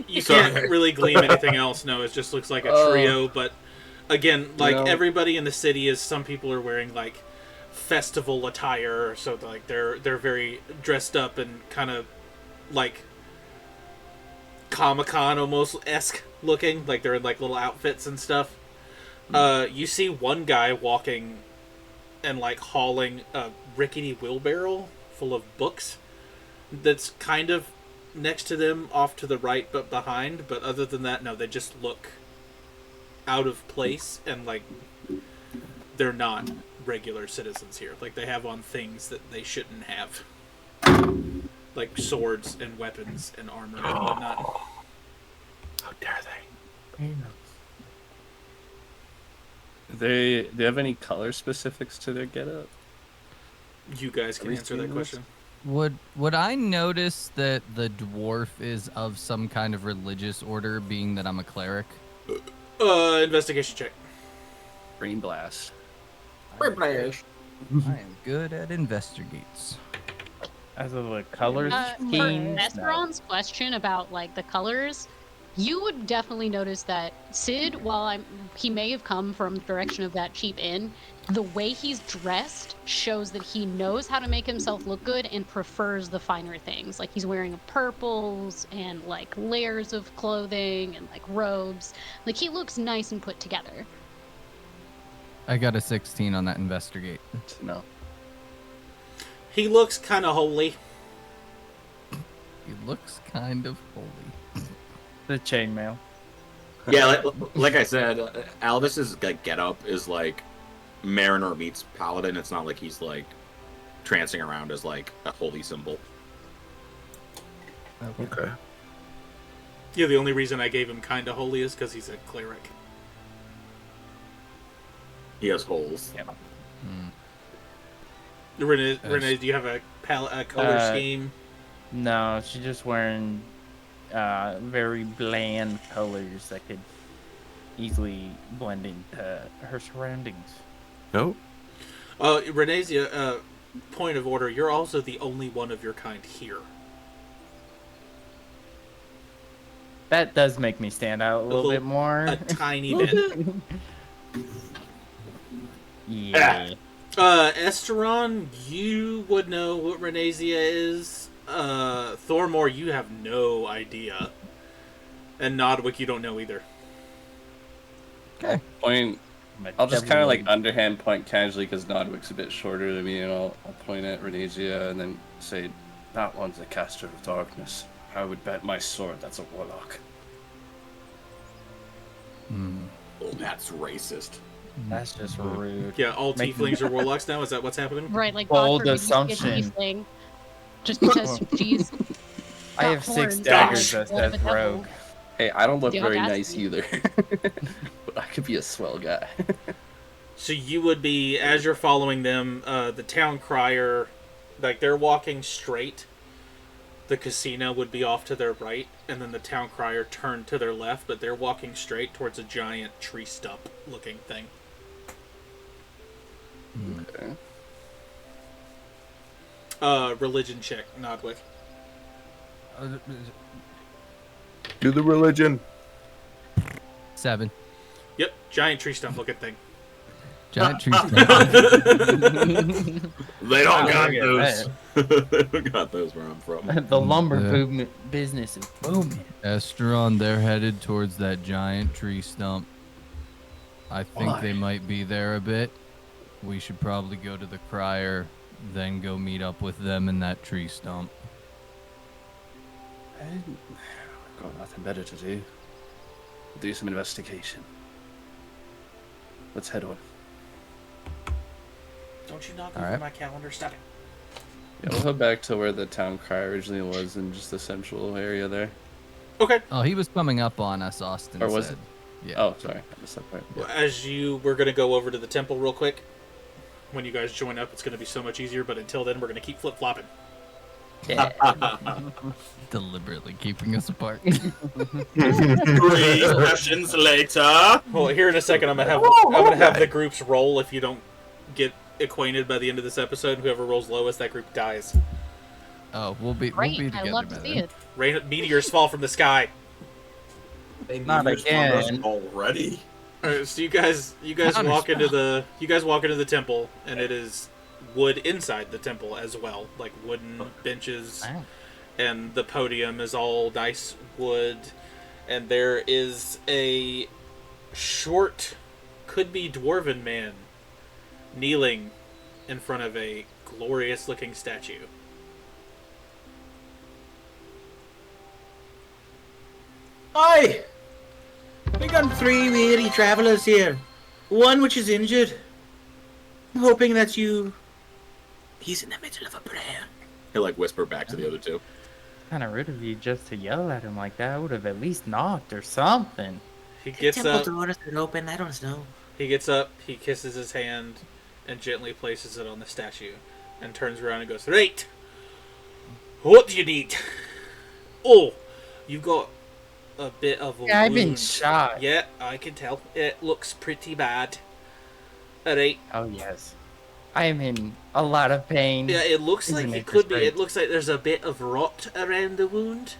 You Sorry. can't really glean anything else. No, it just looks like a trio. But again, like everybody in the city is. Some people are wearing like festival attire, so like they're very dressed up and kind of like Comic-Con almost esque looking. Like they're in like little outfits and stuff. You see one guy walking and like hauling a rickety wheelbarrow full of books that's kind of next to them off to the right but behind, but other than that, no, they just look out of place and like they're not regular citizens here. Like they have on things that they shouldn't have. Like swords and weapons and armor and whatnot. How dare they? Do they have any color specifics to their getup? You guys can Are we answer that seeing question. Would I notice that the dwarf is of some kind of religious order, being that I'm a cleric? Investigation check. Green blast. I am good at investigates. As of the color For scheme, Esperon's question about like the colors, you would definitely notice that Sid, while he may have come from the direction of that cheap inn, the way he's dressed shows that he knows how to make himself look good and prefers the finer things. Like he's wearing purples and like layers of clothing and like robes. Like he looks nice and put together. I got a 16 on that investigate. No. He looks kind of holy. He looks kind of holy. the chainmail. Yeah, like I said, Alvis's like getup is like Mariner meets Paladin. It's not like he's like trancing around as like a holy symbol. Okay. Yeah, the only reason I gave him kind of holy is because he's a cleric. He has holes. Yep. Renee, do you have a color scheme? No, she's just wearing very bland colors that could easily blend into her surroundings. No. Renee's point of order. You're also the only one of your kind here. That does make me stand out a little bit more. A tiny bit. Yeah. Esteron, you would know what Renazia is. Thormore, you have no idea. And Nodwick, you don't know either. Okay. Point. I'll just kind of like underhand point casually because Nodwick's a bit shorter than me, and I'll point at Renazia and then say, "That one's a caster of darkness. I would bet my sword that's a warlock." Oh, that's racist. That's just rude. Yeah, all tieflings are warlocks now? Is that what's happening? Right, like Bold God forbid you get assumption. tiefling, just because she's I got have 6 horns, daggers like that one of says a devil. rogue. Hey, I don't look The very audacity. nice either, but I could be a swell guy. So you would be, as you're following them, the town crier, like they're walking straight. The casino would be off to their right, and then the town crier turned to their left, but they're walking straight towards a giant tree stump looking thing. Okay. Religion check, Nodwick. Do the religion. 7. Yep, giant tree stump looking thing. Giant tree. They don't got look at those. They don't got those where I'm from. The lumber Yeah. business is booming. Esteron, they're headed towards that giant tree stump. I think Why? they might be there a bit. We should probably go to the crier, then go meet up with them in that tree stump. I've got nothing better to do. Do some investigation. Let's head on. Don't you knock All over right. my calendar? Stop it. Yeah, we'll head back to where the town crier originally was in just the central area there. Okay. Oh, he was coming up on us, Austin Or was said. Yeah. Oh, sorry. I missed that part. As we're going to go over to the temple real quick. When you guys join up, it's going to be so much easier, but until then, we're going to keep flip-flopping. Yeah. Deliberately keeping us apart. 3 sessions later. Well, here in a second, I'm gonna have the groups roll. If you don't get acquainted by the end of this episode, whoever rolls lowest, that group dies. Oh, we'll be Great, together. I love to by see then. it. Meteors fall from the sky. Not again. Already. Alright, so you guys walk into the temple, and it is wood inside the temple as well, like wooden benches, Wow. and the podium is all nice wood, and there is a short could be dwarven man kneeling in front of a glorious-looking statue. Aye! We got 3 weary travelers here. One which is injured. I'm hoping that you... He's in the middle of a prayer. He'll like whisper back to the other 2. Kind of rude of you just to yell at him like that. I would have at least knocked or something. He gets up. doors are open. I don't know. He gets up. He kisses his hand, and gently places it on the statue, and turns around and goes, "Right. What do you need? Oh, you got a bit of a Yeah, I've been wound." shot. Yeah, I can tell. It looks pretty bad. Alright. Oh, yes. I am in a lot of pain. Yeah, it looks like Isn't it it could just be. great? It looks like there's a bit of rot around the wound.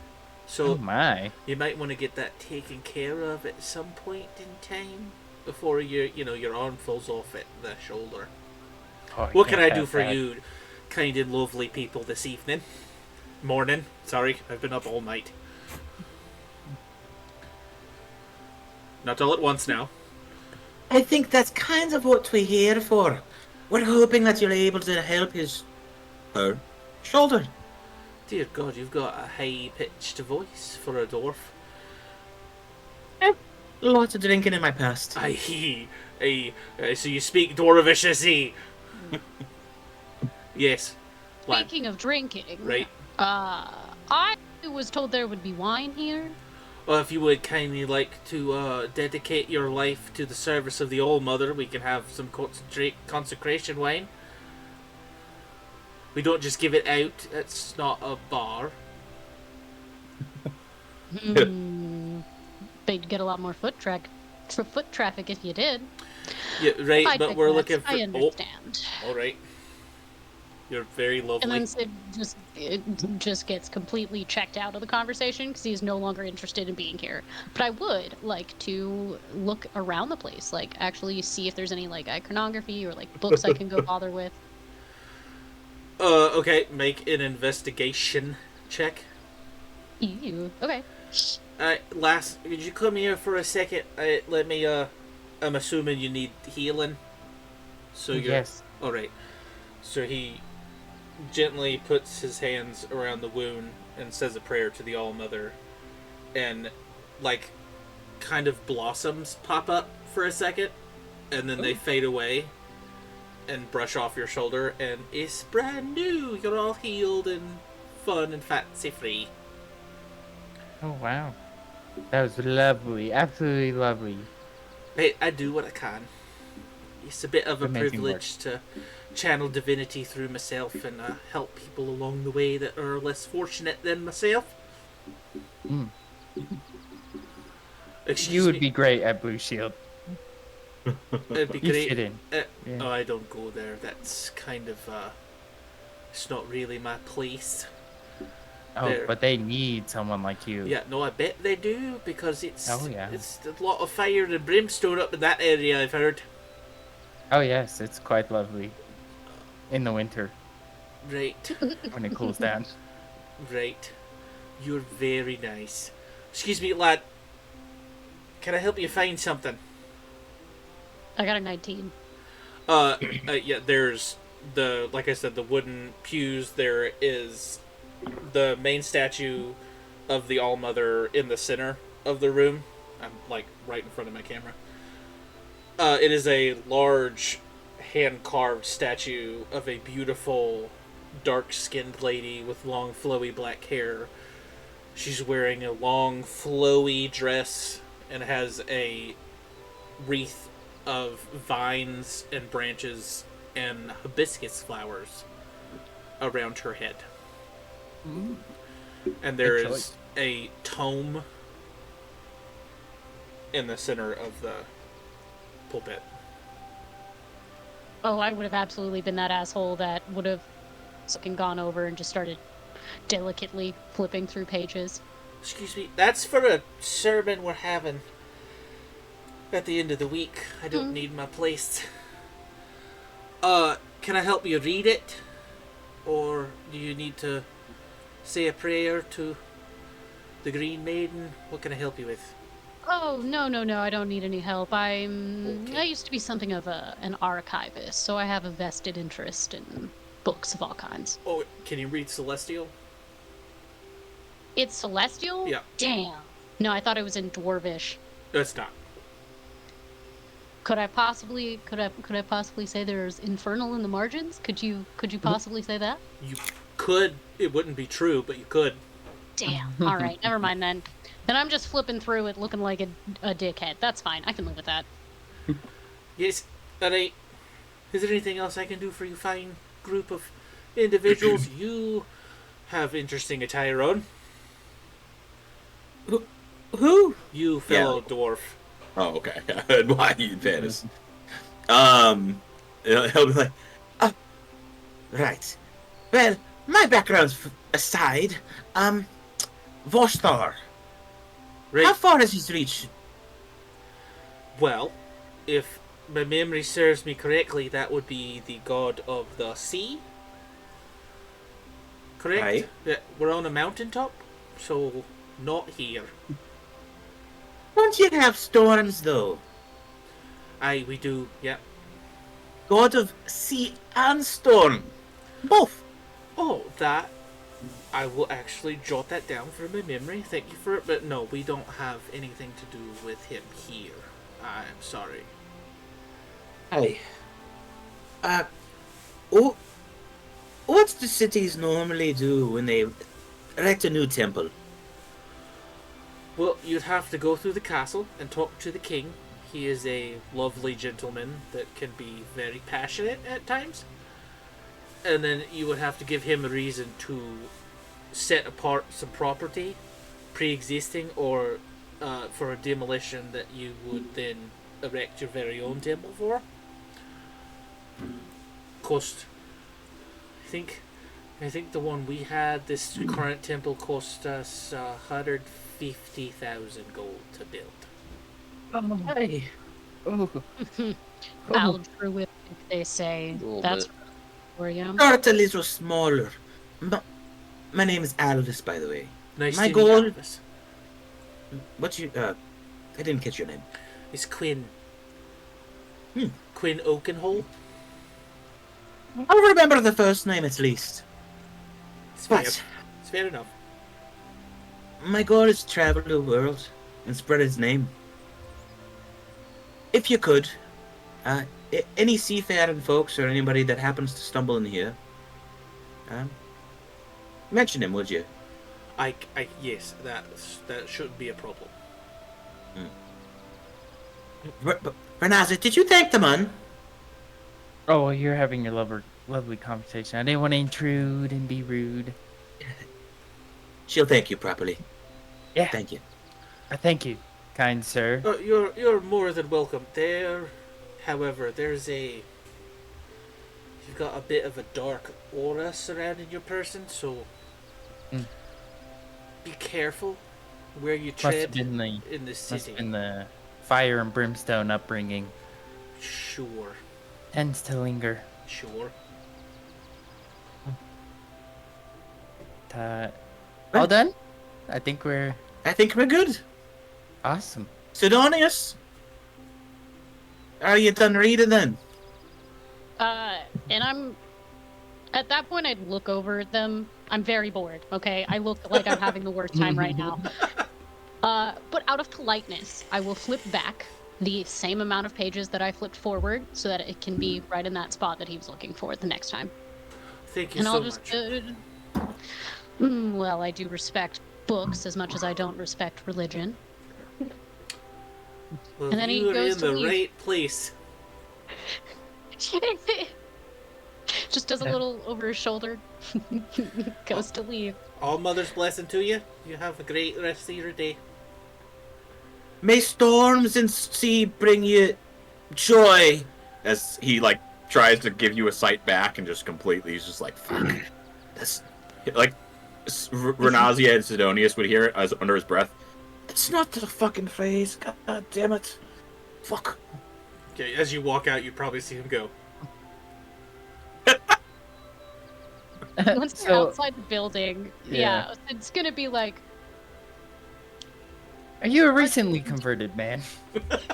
So Oh, my. you might want to get that taken care of at some point in time before your arm falls off at the shoulder. Oh, What can can't I do have for that. you, kind and lovely people, this evening? Morning. Sorry, I've been up all night. Not all at once now. I think that's kind of what we're here for. We're hoping that you're able to help his... her shoulder. Dear God, you've got a high-pitched voice for a dwarf. Lots of drinking in my past. So you speak Dwarvish, I see. Yes. Lad. Speaking of drinking, Right. I was told there would be wine here. Well, if you would kindly like to dedicate your life to the service of the All-Mother, we can have some consecration wine. We don't just give it out. It's not a bar. But you'd get a lot more foot traffic if you did. Yeah, right, I but we're digress. looking for... I understand. Oh, all right. You're very lovely. And then Sid just gets completely checked out of the conversation because he's no longer interested in being here. But I would like to look around the place, like actually see if there's any like iconography or like books I can go bother with. Okay, make an investigation check. Ew. Okay. Lass, could you come here for a second? Let me, I'm assuming you need healing. So you're... Yes. Alright. So he gently puts his hands around the wound and says a prayer to the All-Mother. And, like, kind of blossoms pop up for a second. And then they fade away and brush off your shoulder. And it's brand new! You're all healed and fun and fancy-free. Oh, wow. That was lovely. Absolutely lovely. Hey, I do what I can. It's a bit of a Amazing privilege to channel divinity through myself and help people along the way that are less fortunate than myself. Mm. Excuse You would me. be great at Blue Shield. It'd be You great. shouldn't. Yeah. Oh, I don't go there. That's kind of it's not really my place. Oh, There. but they need someone like you. Yeah, no, I bet they do because it's Oh, yeah. it's a lot of fire and brimstone up in that area. I've heard. Oh, yes. It's quite lovely. In the winter, Right. when it cools down. Right. You're very nice. Excuse me, lad. Can I help you find something? I got a 19. Yeah, there's like I said, the wooden pews. There is the main statue of the All-Mother in the center of the room. I'm, like, right in front of my camera. It is a large, hand-carved statue of a beautiful, dark-skinned lady with long, flowy black hair. She's wearing a long, flowy dress and has a wreath of vines and branches and hibiscus flowers around her head. And there Good is a tome in the center of the pulpit. Oh, I would have absolutely been that asshole that would have fucking gone over and just started delicately flipping through pages. Excuse me, that's for a sermon we're having at the end of the week. I don't need my place. Can I help you read it? Or do you need to say a prayer to the Green Maiden? What can I help you with? Oh, no, I don't need any help. I used to be something of an archivist, so I have a vested interest in books of all kinds. Oh, can you read Celestial? It's Celestial? Yeah. Damn. No, I thought it was in Dwarvish. It's not. Could I possibly say there's infernal in the margins? Could you possibly say that? You could. It wouldn't be true, but you could. Damn. All right, never mind then. Then I'm just flipping through it looking like a dickhead. That's fine. I can live with that. Yes, alright. Is there anything else I can do for you fine group of individuals? You have interesting attire on. Who? You fellow dwarf. Oh, okay. Why you Venice? He'll be like, right. Well, my background aside, Vostar. Right. How far has his reach? Well, if my memory serves me correctly, that would be the god of the sea. Correct? Right. Yeah, we're on a mountaintop, so not here. Don't you have storms, though? Aye, we do, yeah. God of sea and storm. Both. Oh, that... I will actually jot that down for my memory. Thank you for it. But no, we don't have anything to do with him here. I'm sorry. Aye. What do cities normally do when they erect a new temple? Well, you'd have to go through the castle and talk to the king. He is a lovely gentleman that can be very passionate at times. And then you would have to give him a reason to set apart some property, pre-existing or for a demolition that you would then erect your very own temple for. Cost, I think the one we had, this current temple cost us 150,000 gold to build. Hey. Oh. Altruistic, they say. That's Bit. for you. Start a little smaller. My name is Aldous, by the way. Nice My to goal- meet Albus. What's your, I didn't catch your name. It's Quinn. Hmm. Quinn Oakenhole. I'll remember the first name at least. It's fair. But It's fair enough. my goal is to travel the world and spread his name. If you could, any seafaring folks or anybody that happens to stumble in here, mention him, would you? Yes, that shouldn't be a problem. Renaza, did you thank the man? Oh, well, you're having your lovely conversation. I didn't want to intrude and be rude. She'll thank you properly. Yeah. Thank you. Thank you, kind sir. You're more than welcome. However, you've got a bit of a dark aura surrounding your person, so be careful where you Must have tread been the in the must have city. been the fire and brimstone upbringing. Sure. Tends to linger. Sure. All done? I think we're good. awesome. Sidonius, are you done reading then? And I'm at that point I'd look over at them. I'm very bored, okay? I look like I'm having the worst time right now. But out of politeness, I will flip back the same amount of pages that I flipped forward so that it can be right in that spot that he was looking for the next time. Thank you And so I'll just much. well, I do respect books as much as I don't respect religion. Well, and then he you are goes in to the leave. right place. Just does a little over his shoulder. Goes to leave. All Mother's blessing to you. You have a great rest of your day. May storms and sea bring you joy. As he tries to give you a sight back and just completely, he's just like, fuck. That's Renazia and Sidonius would hear it as under his breath. That's not the fucking phrase. God damn it. Fuck. Okay, as you walk out, you probably see him go. Once they're outside the building, Yeah. it's gonna be like, Are you a recently converted man?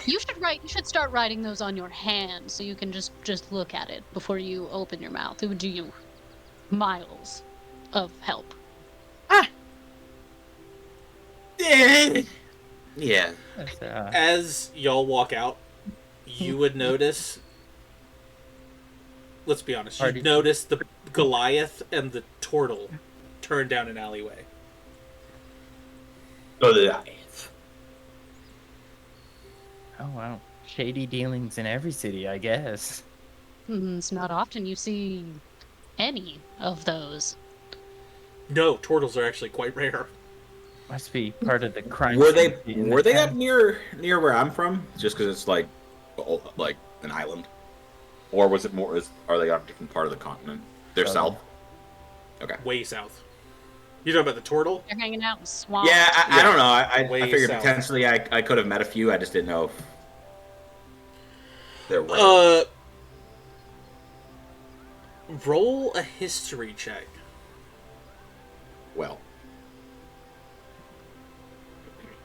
You should start writing those on your hand so you can just look at it before you open your mouth. It would do you miles of help. Yeah. As y'all walk out, you would notice. Let's be honest. You'd notice the Goliath and the turtle turn down an alleyway. Goliath. Oh wow, shady dealings in every city, I guess. It's not often you see any of those. No, turtles are actually quite rare. Must be part of the crime. Were they up near where I'm from? Just because it's like an island, or was it more? Are they on a different part of the continent? They're south. Okay. Way south. You talking about the turtle? They're hanging out in swamps. Yeah, I don't know. I Way figured south. potentially I could have met a few. I just didn't know if there were. Roll a history check. Well,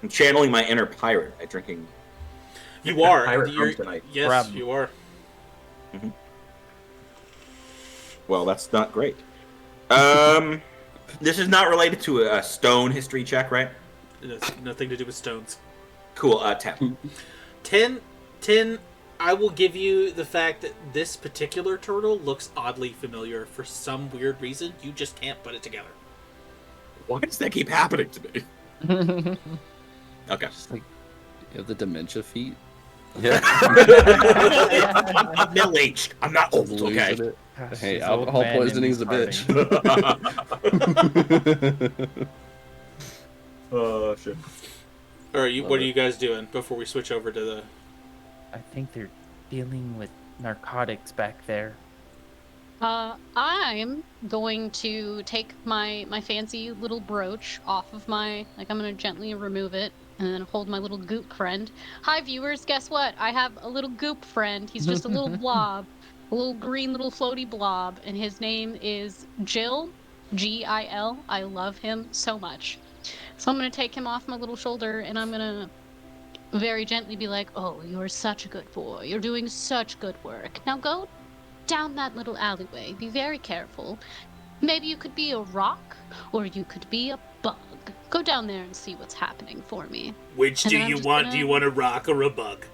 I'm channeling my inner pirate by drinking. You are. Pirate rum tonight. Yes, you are. Mm-hmm. Well, that's not great. This is not related to a stone history check, right? It has nothing to do with stones. Cool. 10. 10. I will give you the fact that this particular turtle looks oddly familiar for some weird reason. You just can't put it together. Why does that keep happening to me? Okay. Just like you have the dementia feet. Yeah. I'm middle-aged. I'm not old, Losing okay? it. Gosh, Hey, this old alcohol man poisoning's a in bitch. Oh, shit. Alright, what are you guys doing before we switch over to the... I think they're dealing with narcotics back there. I'm going to take my fancy little brooch off of my, I'm gonna gently remove it and then hold my little goop friend. Hi viewers, guess what? I have a little goop friend. He's just a little blob, a little green little floaty blob, and his name is Jill, Gil. I love him so much. So I'm gonna take him off my little shoulder and I'm gonna very gently be like, oh, you're such a good boy. You're doing such good work. Now go down that little alleyway. Be very careful. Maybe you could be a rock, or you could be a bug. Go down there and see what's happening for me. Which And do then I'm you just want? gonna- Do you want a rock or a bug?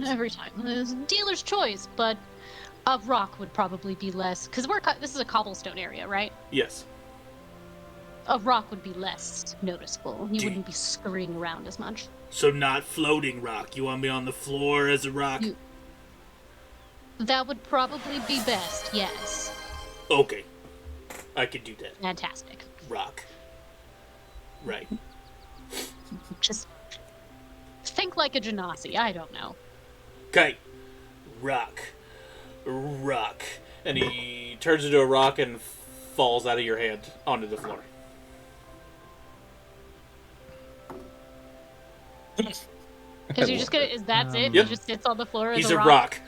Every time. It's dealer's choice, but a rock would probably be less, because this is a cobblestone area, right? Yes. A rock would be less noticeable. You wouldn't be scurrying around as much. So not floating rock. You want me on the floor as a rock? That would probably be best, yes. Okay. I could do that. Fantastic. Rock. Right. Just think like a Genasi, I don't know. Okay. Rock. Rock. And he turns into a rock and falls out of your hand onto the floor. Because you just get is that's it? Yep. He just sits on the floor as He's a a rock.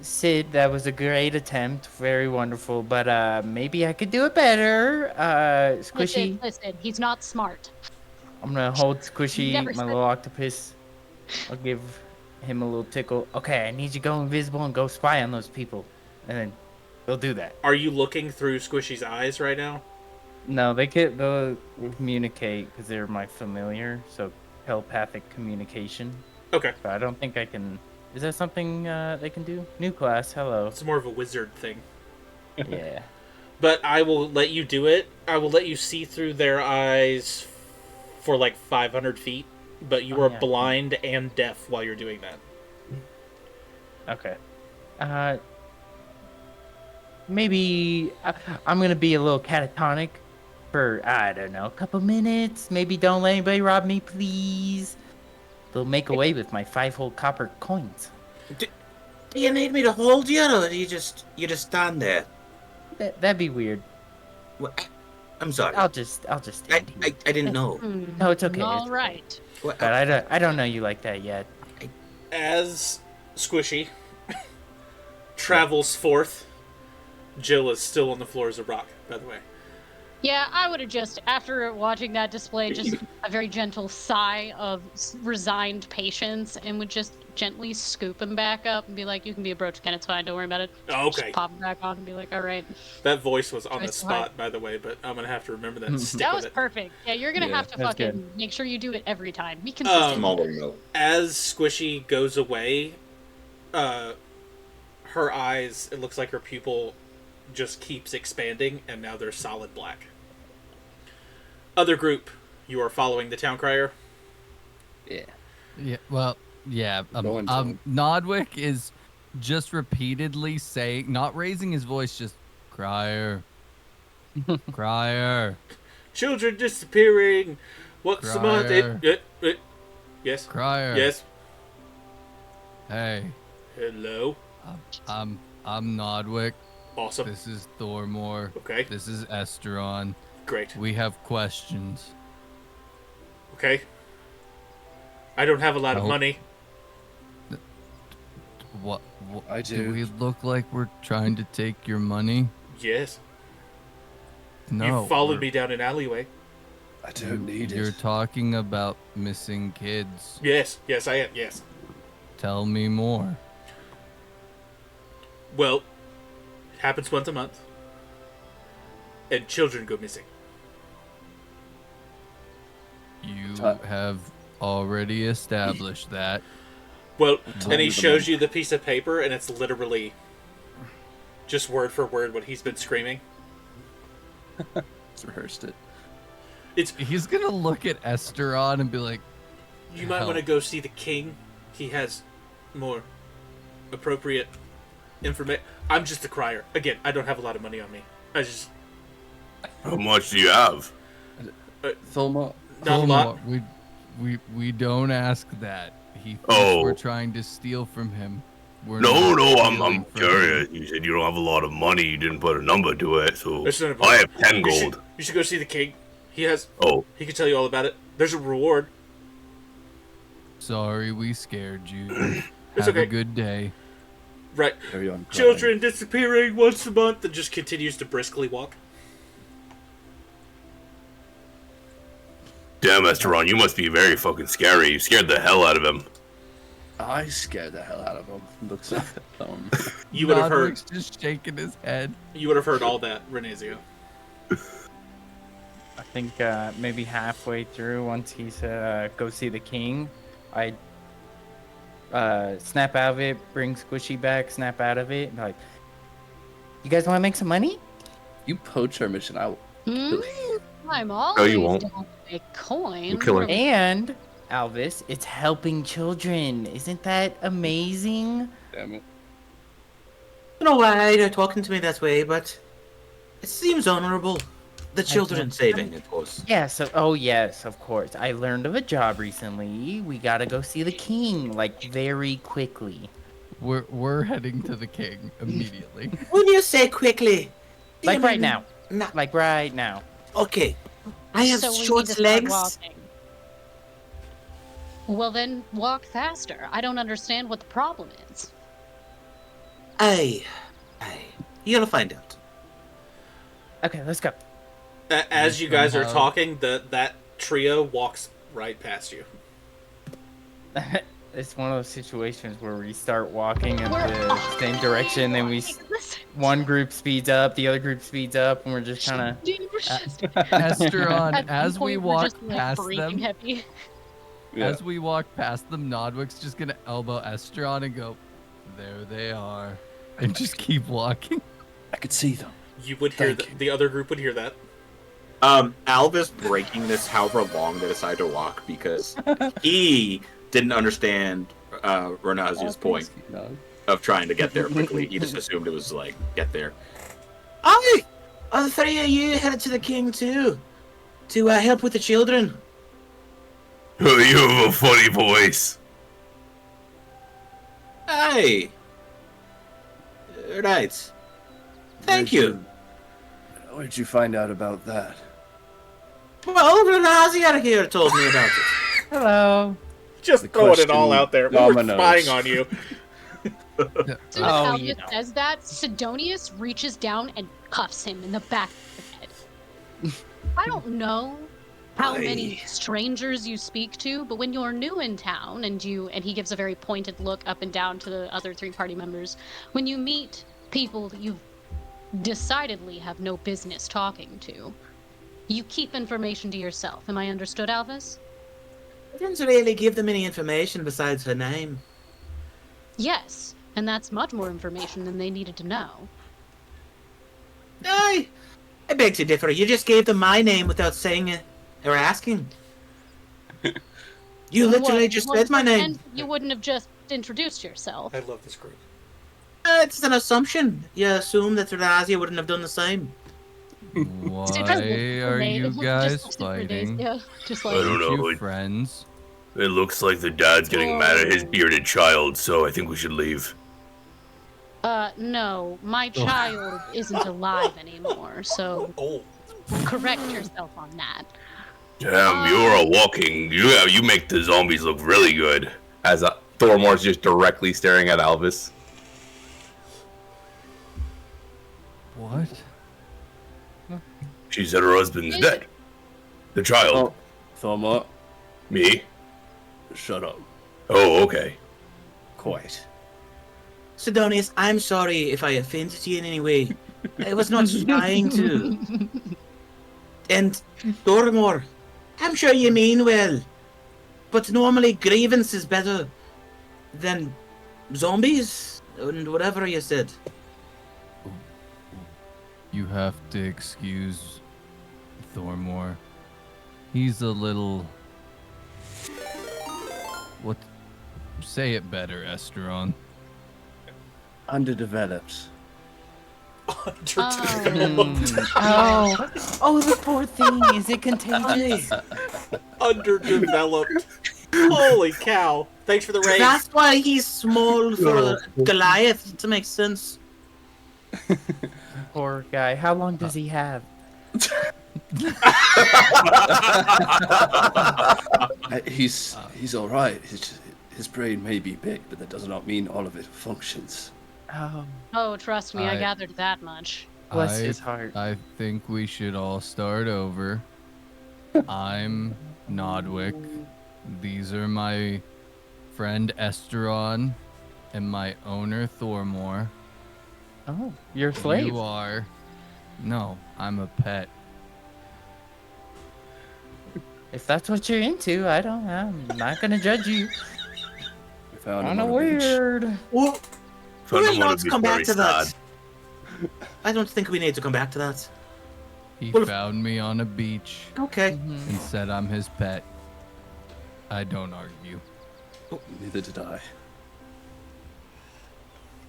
Sid, that was a great attempt. Very wonderful. But maybe I could do it better. Squishy. Listen, he's not smart. I'm going to hold Squishy, Never my said- little octopus. I'll give him a little tickle. Okay, I need you to go invisible and go spy on those people. And then they'll do that. Are you looking through Squishy's eyes right now? No, they'll communicate because they're my familiar. So telepathic communication. Okay. But I don't think I can... Is that something they can do? New class, hello. It's more of a wizard thing. Yeah. But I will let you do it. I will let you see through their eyes for like 500 feet. But you are yeah. blind and deaf while you're doing that. Okay. Maybe I'm gonna be a little catatonic for, I don't know, a couple minutes. Maybe don't let anybody rob me, please. They'll make away with my 5 whole copper coins. Do you need me to hold you, or do you just stand there? That'd be weird. What? I'm sorry. I'll just stand here. I didn't know. No, it's okay. All right. What? But I don't know you like that yet. As Squishy travels forth, Jill is still on the floor as a rock, by the way. Yeah, I would have just, after watching that display, just a very gentle sigh of resigned patience, and would just gently scoop him back up and be like, "You can be a brooch again. It's fine. Don't worry about it." Oh, okay. Just pop him back on and be like, "All right." That voice was on the That's fine. spot, by the way, but I'm gonna have to remember that and stick That with was it. perfect. Yeah, you're gonna have to that's fucking good. make sure you do it every time. Be consistent. Small little note. As Squishy goes away, her eyes, it looks like her pupil just keeps expanding, and now they're solid black. Other group, you are following the town crier. Yeah. Yeah, well, yeah. Going to. Nodwick is just repeatedly saying, not raising his voice, just crier, crier, Children disappearing. What's the month? Yes. crier. Yes. Hey, Hello. I'm Nodwick. Awesome. This is Thormore. Okay. This is Esteron. Great. We have questions. Okay. I don't have a lot of Oh. money. What I do do. we look like we're trying to take your money? Yes. No. You followed we're- me down an alleyway. I don't need You're it. talking about missing kids. Yes. Yes, I am. Yes. Tell me more. Well, it happens once a month. And children go missing. You Uh, have already established that. Well, Tell and me he the shows you the piece of paper, and it's literally just word for word what he's been screaming. Let's rehearsed it. He's gonna look at Esteron and be like, You might Hell. want to go see the king. He has more appropriate information. I'm just a crier. Again, I don't have a lot of money on me. I just How much do you have? Thulma, not a lot. we don't ask that. He thinks Oh. we're trying to steal from him. We're No, not no, I'm stealing from curious. him. You said you don't have a lot of money. You didn't put a number to it, so That's not I have important. 10 You gold. should go see the king. He has. Oh, He can tell you all about it. There's a reward. Sorry, we scared you. It's Have okay. a good day. Right. carry on. crying. Children disappearing once a month, and just continues to briskly walk. damn, Esteron, you must be very fucking scary. You scared the hell out of him. I scared the hell out of him. Looks like You would have heard. Nodwick's just shaking his head. You would have heard all that, Renazio. I think maybe halfway through, once he said go see the king, I snap out of it, bring Squishy back, snap out of it, and be like, "You guys want to make some money?" you poach our mission. I will. I'm always you won't. down to make coin. You'll kill her. And Alvis, it's helping children. Isn't that amazing? Damn it. I don't know why you're talking to me that way, but it seems honorable. The children saving, of course. Yeah, so, yes, of course. I learned of a job recently. We gotta go see the king, like, very quickly. We're heading to the king immediately. When you say quickly, do Like you right mean- now. No. Like right now. Okay. I have So we need short to start legs. walking. Well, then walk faster. I don't understand what the problem is. Aye. You'll find out. Okay, let's go. As you guys are Somehow- talking, that trio walks right past you. It's one of those situations where we start walking in the same direction, then one group speeds up, the other group speeds up, and we're just kind of. Esteron, At as some we point, we're walk just, like, past breathing them, heavy. as we walk past them, Nodwick's just gonna elbow Esteron and go, "There they are," and just keep walking. I could see them. You would hear Thank you. the other group would hear that. Alvis breaking this however long they decide to walk because he didn't understand Ronazio's point of trying to get there quickly. He just assumed it was like, get there. Aye! All three of you headed to the king too. To help with the children. You have a funny voice. Aye. Right. Thank you. Where'd you find out about that? Well, Renazia here told me about it. Hello. Just The throwing it all question out there. We were dominoes. spying on you. As soon as Oh, Albus you know. says that, Sidonius reaches down and cuffs him in the back of the head. I don't know how many strangers you speak to, but when you're new in town and he gives a very pointed look up and down to the other 3 party members, when you meet people that you decidedly have no business talking to, you keep information to yourself. Am I understood, Alvis? I didn't really give them any information besides her name. Yes, and that's much more information than they needed to know. I beg to differ. You just gave them my name without saying it or asking. You literally just said my name. And you wouldn't have just introduced yourself. I love this group. It's an assumption. You assume that Renazia wouldn't have done the same. Why are you guys fighting? Yeah, just I like don't know. You friends? It looks like the dad's getting mad at his bearded child, so I think we should leave. No, my child isn't alive anymore, so correct yourself on that. Damn, you're a walking. You make the zombies look really good. As Thormore's just directly staring at Alvis. What? She said her husband's dead. The child. Thormore. Me? Shut up. Oh, okay. Quiet. Sidonius, I'm sorry if I offended you in any way. I was not trying to. And Thormore, I'm sure you mean well, but normally grievance is better than zombies and whatever you said. You have to excuse Thormore. He's a little... What? Say it better, Esteron. Underdeveloped. Oh, the poor thing. Is it contagious? Underdeveloped. Holy cow. Thanks for the raise. That's why he's small for Goliath. That makes sense. Poor guy. How long does he have? He's all right. His brain may be big, but that does not mean all of it functions. Oh, trust me, I gathered that much. Bless his heart. I think we should all start over. I'm Nodwick. These are my friend Esteron and my owner Thormore. Oh, you're a slave? You are. No, I'm a pet. If that's what you're into, I'm not gonna judge you. Found Kinda weird. Well, we'll not come back to sad. that. I don't think we need to come back to that. He Well, found me on a beach Okay. and said I'm his pet. I don't argue. Neither did I.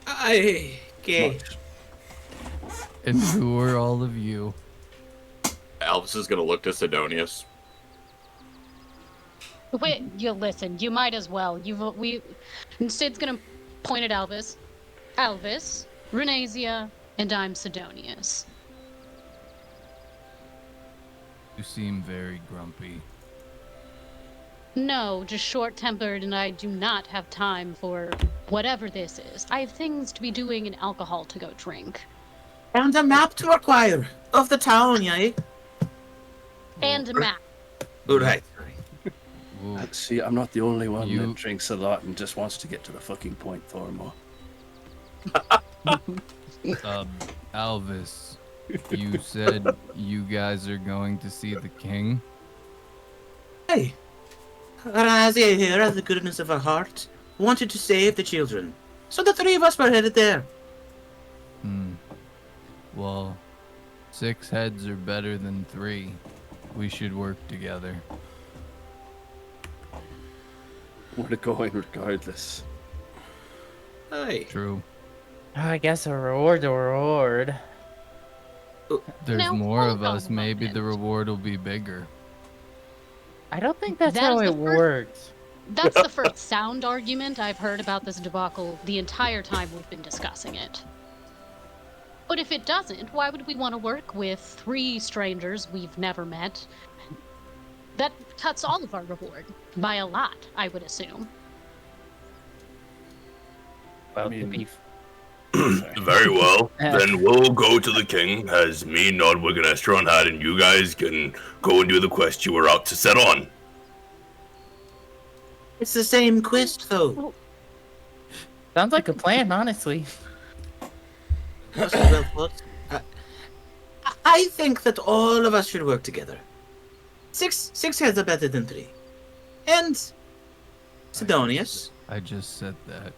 Okay. And who are all of you? Alvis is gonna look to Sidonius. Wait, you listen. You might as well. And Sid's gonna point at Alvis. Alvis, Renazia, and I'm Sidonius. You seem very grumpy. No, just short-tempered, and I do not have time for whatever this is. I have things to be doing and alcohol to go drink. And a map to acquire of the town, yeah? And a map. All right. See, I'm not the only one You- that drinks a lot and just wants to get to the fucking point, Thormore. Alvis, you said you guys are going to see the king? Hey. Razia here, out of the goodness of her heart, wanted to save the children. So the 3 of us were headed there. Well, 6 heads are better than 3. We should work together. We're going regardless. Hey. True. I guess a reward. There's Now, more hold of on us. a Maybe the moment. reward will be bigger. I don't think that's That how is it the first- works. That's the first sound argument I've heard about this debacle the entire time we've been discussing it. But if it doesn't, why would we want to work with 3 strangers we've never met? That cuts all of our reward. By a lot, I would assume. Well, I mean, Very well. Then we'll go to the king, as me, Nodwig, and Estron had, and you guys can go and do the quest you were out to set on. It's the same quest, though. Sounds like a plan, honestly. That's well thought. I think that all of us should work together. Six heads are better than 3. And Sidonius. I just said that.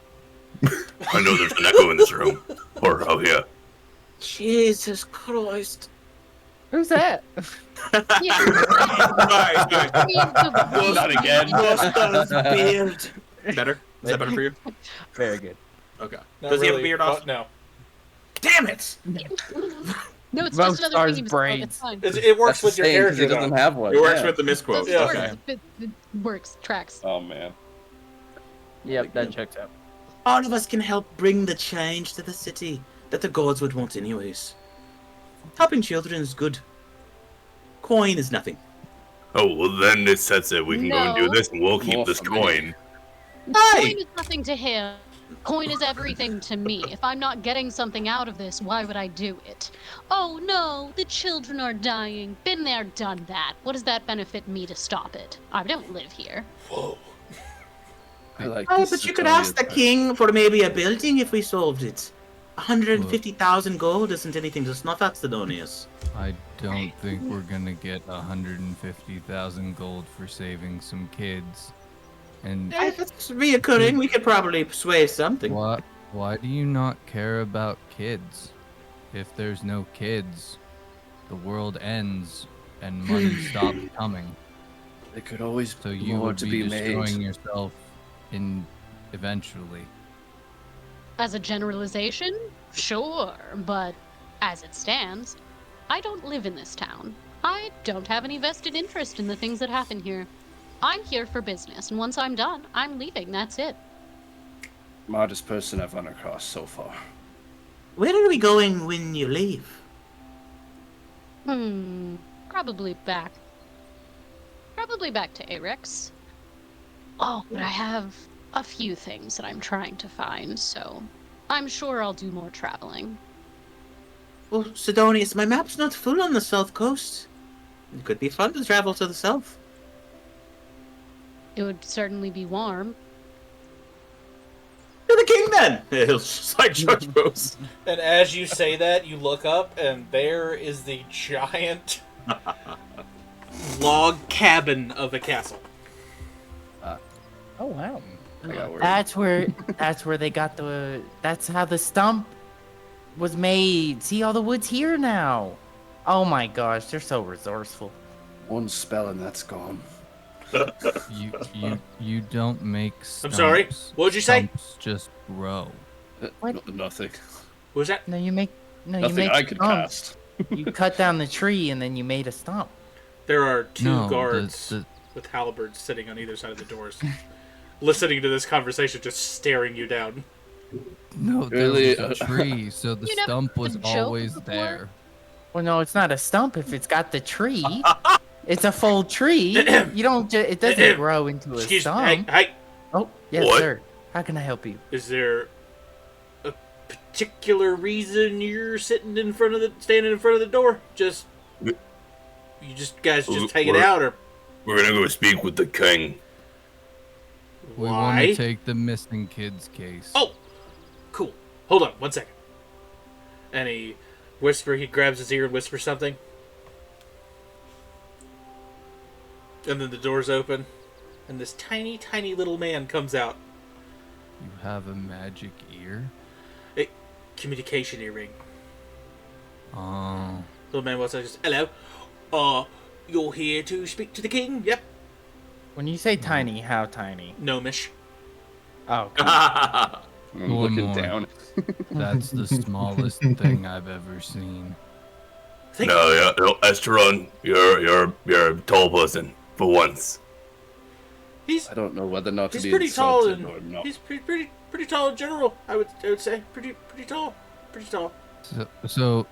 I know there's an echo in this room. Or out here. Jesus Christ. Who's that? Yeah. Not again. Rostar's beard. Better? Is that better for you? Very good. Okay. Not Does he have a really, beard but off? No. Damn it! No, it's just another Rostar's thing. brains. It's fine. It works That's with your the same, 'cause character, he doesn't though. have one. It works yeah. with the misquote. It Okay. works. It works. Tracks. Oh man. Yep, that checks out. All of us can help bring the change to the city that the gods would want anyways. Helping children is good. Coin is nothing. Oh, well then it sets it. We can go and do No. this, and we'll keep More this for me. coin. Coin is nothing to him. Coin is everything to me. If I'm not getting something out of this, why would I do it? Oh no, the children are dying. Been there, done that. What does that benefit me to stop it? I don't live here. Whoa. I like Oh, this but you could Sidonius ask the part. king for maybe a building if we solved it. 150,000 gold isn't anything to snuff at, Sidonius. I don't think we're gonna get 150,000 gold for saving some kids. And Yeah, if it's reoccurring, we could probably persuade something. why do you not care about kids? If there's no kids, the world ends and money stops coming. There could always So be you more would to be be destroying made. yourself in eventually. As a generalization, sure, but as it stands, I don't live in this town. I don't have any vested interest in the things that happen here. I'm here for business, and once I'm done, I'm leaving. That's it. Smartest person I've run across so far. Where are we going when you leave? Probably back. Probably back to Arex. Oh, but I have a few things that I'm trying to find, so I'm sure I'll do more traveling. Well, Sidonius, my map's not full on the south coast. It could be fun to travel to the south. It would certainly be warm. To the king, then! It's like Judge Bose. And as you say that, you look up, and there is the giant Log cabin of a castle. Oh wow. I got worried. That's where they got the. That's how the stump was made. See, all the wood's here now. Oh my gosh, they're so resourceful. One spell and that's gone. You don't make stumps. I'm sorry, what would you say? Stumps just grow. Nothing. What was that? No, you make. No, you Nothing make I could stumps. cast. You cut down the tree and then you made a stump. There are two No, guards with halberds sitting on either side of the doors, listening to this conversation, just staring you down. No, there Really, was a tree, so the You never stump was had a joke always before? there. Well, no, it's not a stump if it's got the tree. It's a full tree. You don't. It doesn't grow into a Excuse me. stump. Hey, Oh, yes, What? sir. How can I help you? is there a particular reason you're standing in front of the door? Just you guys just hanging We're- out, or We're gonna go speak with the king. We want why? to take the missing kids case. Oh, cool. Hold on, 1 second. And he grabs his ear and whispers something. And then the doors open, and this tiny, tiny little man comes out. You have a magic ear? Communication earring. Oh. Little man walks out and says, "Hello. You're here to speak to the king?" Yep. When you say tiny, how tiny? Gnomish. Oh, I'm One looking more. down. That's the smallest thing I've ever seen. No, Esteron, you're a tall person for once. He's I don't know whether or not to he's be pretty tall insulted and or not. he's pretty tall in general. I would say pretty tall. So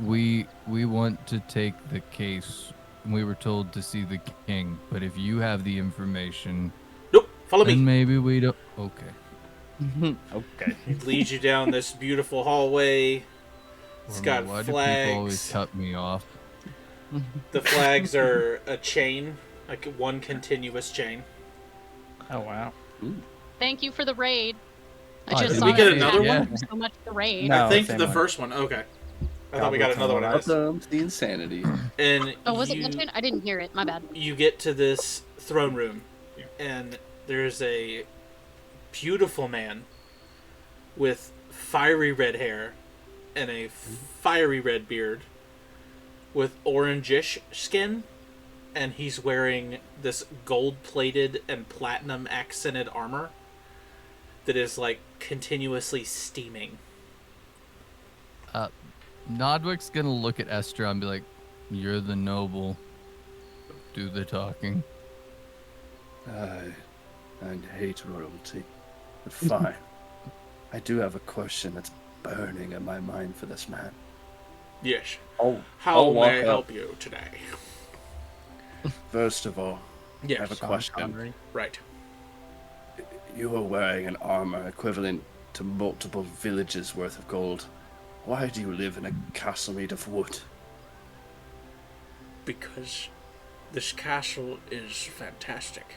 we want to take the case. We were told to see the king, but if you have the information, Nope. Follow me. then maybe we don't. Okay. Okay. He leads you down this beautiful hallway. It's got Why do people always flags. cut me off? The flags are a chain, like one continuous chain. Oh wow. Thank you for the raid. I Oh, just did saw we get that. another Thank one? you so much for the raid. No. I think same the one. first one. Okay. I thought we got another one of this. Welcome to the insanity. And Oh, was it mentioned? I didn't hear it. My bad. you get to this throne room, and there's a beautiful man with fiery red hair and a fiery red beard with orangish skin, and he's wearing this gold-plated and platinum-accented armor that is, like, continuously steaming. Nodwick's gonna look at Estra and be like, "You're the noble. Do the talking." I hate royalty, but fine. I do have a question that's burning in my mind for this man. Yes. Oh, How I'll walk may I up. help you today? First of all, Yes. I have a question. Right. You are wearing an armor equivalent to multiple villages worth of gold. Why do you live in a castle made of wood? Because this castle is fantastic,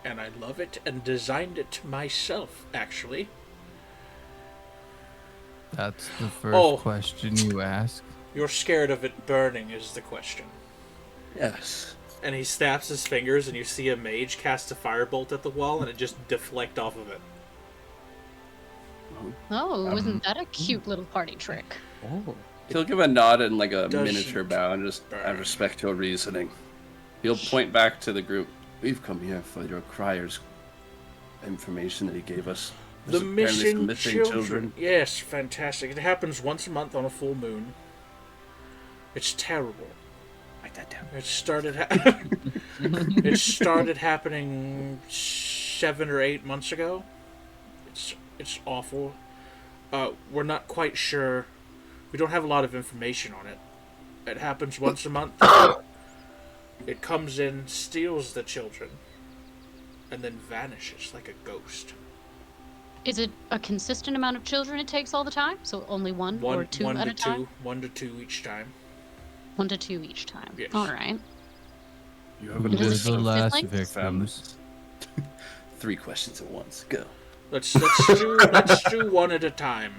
and I love it and designed it myself, actually. That's the first Oh. question you ask. You're scared of it burning is the question. Yes. And he snaps his fingers, and you see a mage cast a firebolt at the wall, and it just deflect off of it. Oh, isn't that a cute little party trick? Oh. He'll give a nod and like a Doesn't miniature bow and just, I burn. respect your reasoning. He'll point back to the group. We've come here for your crier's information that he gave us. The There's apparently some missing children. Yes, fantastic. It happens once a month on a full moon. It's terrible. Write that down. It started. It started happening 7 or 8 months ago. It's awful. We're not quite sure. We don't have a lot of information on it. It happens once a month. It comes in, steals the children, and then vanishes like a ghost. Is it a consistent amount of children it takes all the time? So only one or two one at to a time? 1 to 2 each time. 1 to 2 each time. Yes. All right. You Who have Does it was the take last siblings? victims? families. 3 questions at once. Go. Let's do one at a time.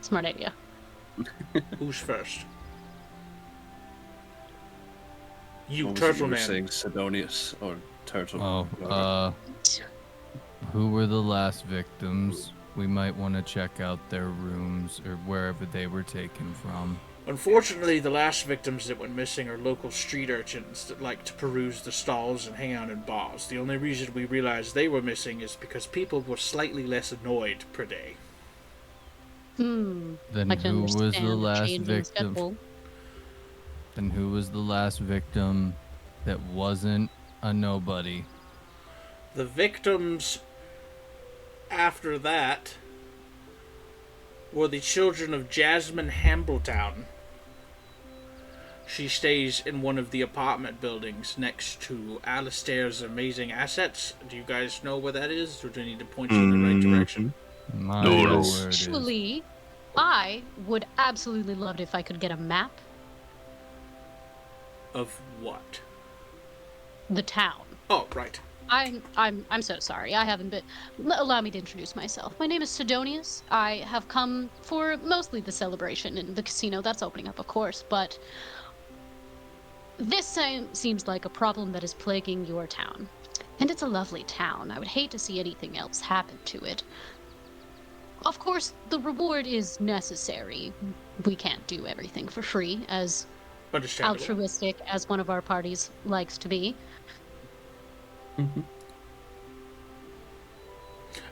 Smart idea. Who's first? You, What was it Turtle you were Man. saying, Sidonius or Turtle? Oh, who were the last victims? We might want to check out their rooms or wherever they were taken from. Unfortunately, the last victims that went missing are local street urchins that like to peruse the stalls and hang out in bars. The only reason we realized they were missing is because people were slightly less annoyed per day. Hmm. Then I can who was the understand the last change in victim? schedule. Then who was the last victim that wasn't a nobody? The victims after that were the children of Jasmine Hambletown. She stays in one of the apartment buildings next to Alistair's amazing assets. Do you guys know where that is, or do I need to point you in the right direction? My No, word no. is- Actually, I would absolutely love it if I could get a map. Of what? The town. Oh, right. I'm so sorry. I haven't been. Allow me to introduce myself. My name is Sidonius. I have come for mostly the celebration in the casino that's opening up, of course, but this seems like a problem that is plaguing your town. And it's a lovely town. I would hate to see anything else happen to it. Of course, the reward is necessary. We can't do everything for free, as Understandable. altruistic as one of our parties likes to be.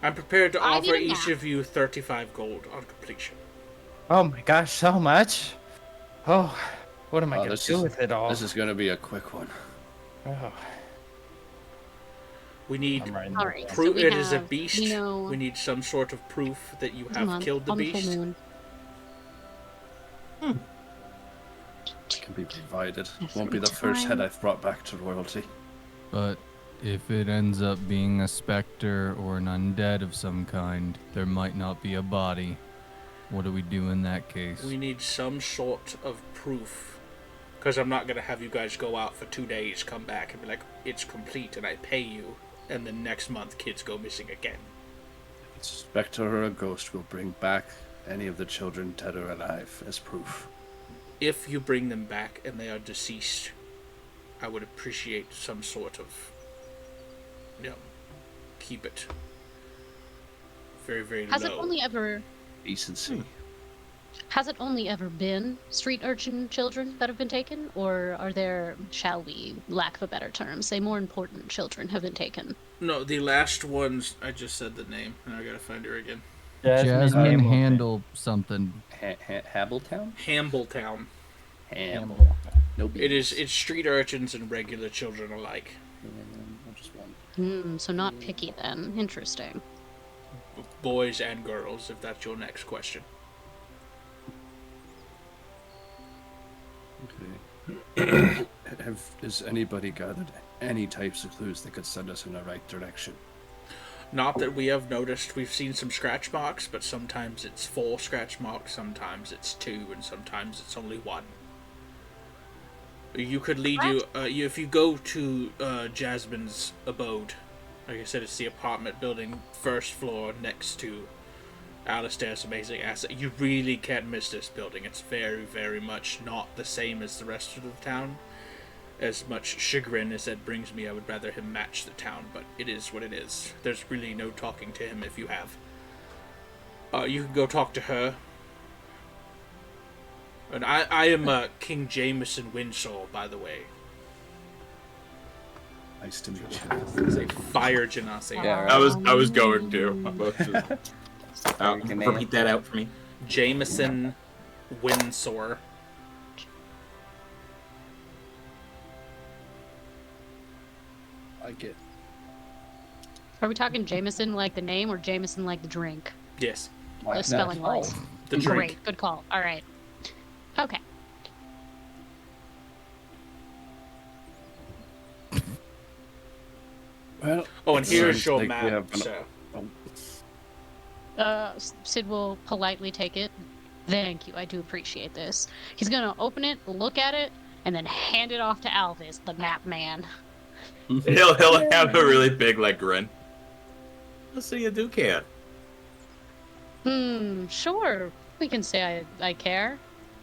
I'm prepared to I offer need a each map. of you 35 gold on completion. Oh my gosh, so much. Oh, what am I gonna this do is- with it all? This is going to be a quick one. Oh, We need I'm writing All this right. down. So proof we it is a have, beast. you know, We need some sort of proof that you have month killed the on the full beast. moon. Can be provided. Every Won't be the first head time. I've brought back to royalty. But If it ends up being a specter or an undead of some kind, there might not be a body. What do we do in that case? We need some sort of proof. Because I'm not going to have you guys go out for 2 days, come back, and be like, it's complete, and I pay you. And then next month, kids go missing again. A specter or a ghost will bring back any of the children dead or alive as proof. If you bring them back and they are deceased, I would appreciate some sort of, keep it very, very Has low. it only ever Decency. Has it only ever been street urchin children that have been taken, or are there, shall we, lack of a better term, say more important children have been taken? No, the last ones, I just said the name, and I gotta find her again. Jasmine Handle something. Habbletown? Hambletown. Hamble. No beans. It's street urchins and regular children alike. Just one. So not picky then. Interesting. Boys and girls, if that's your next question. Okay. Has anybody gathered any types of clues that could send us in the right direction? Not that we have noticed. We've seen some scratch marks, but sometimes it's 4 scratch marks, sometimes it's 2, and sometimes it's only 1. You could lead if you go to Jasmine's abode. Like I said, it's the apartment building, first floor next to Alistair's amazing asset. You really can't miss this building. It's very, very much not the same as the rest of the town. As much chagrin as that brings me, I would rather him match the town, but it is what it is. There's really no talking to him if you have. You can go talk to her. And I am King Jameson Windsor, by the way. Nice to meet you. It's a fire genasi. Yeah, right. I was going to. Repeat that out for me. Jameson Windsor. I get. Are we talking Jameson like the name, or Jameson like the drink? Yes. Spelling wise. The drink. Great, good call. All right. Okay. Well. Oh, and here's your like map. Sid will politely take it. Thank you. I do appreciate this. He's gonna open it, look at it, and then hand it off to Alvis, the map man. He'll have a really big grin. So you do care. Sure. We can say I care.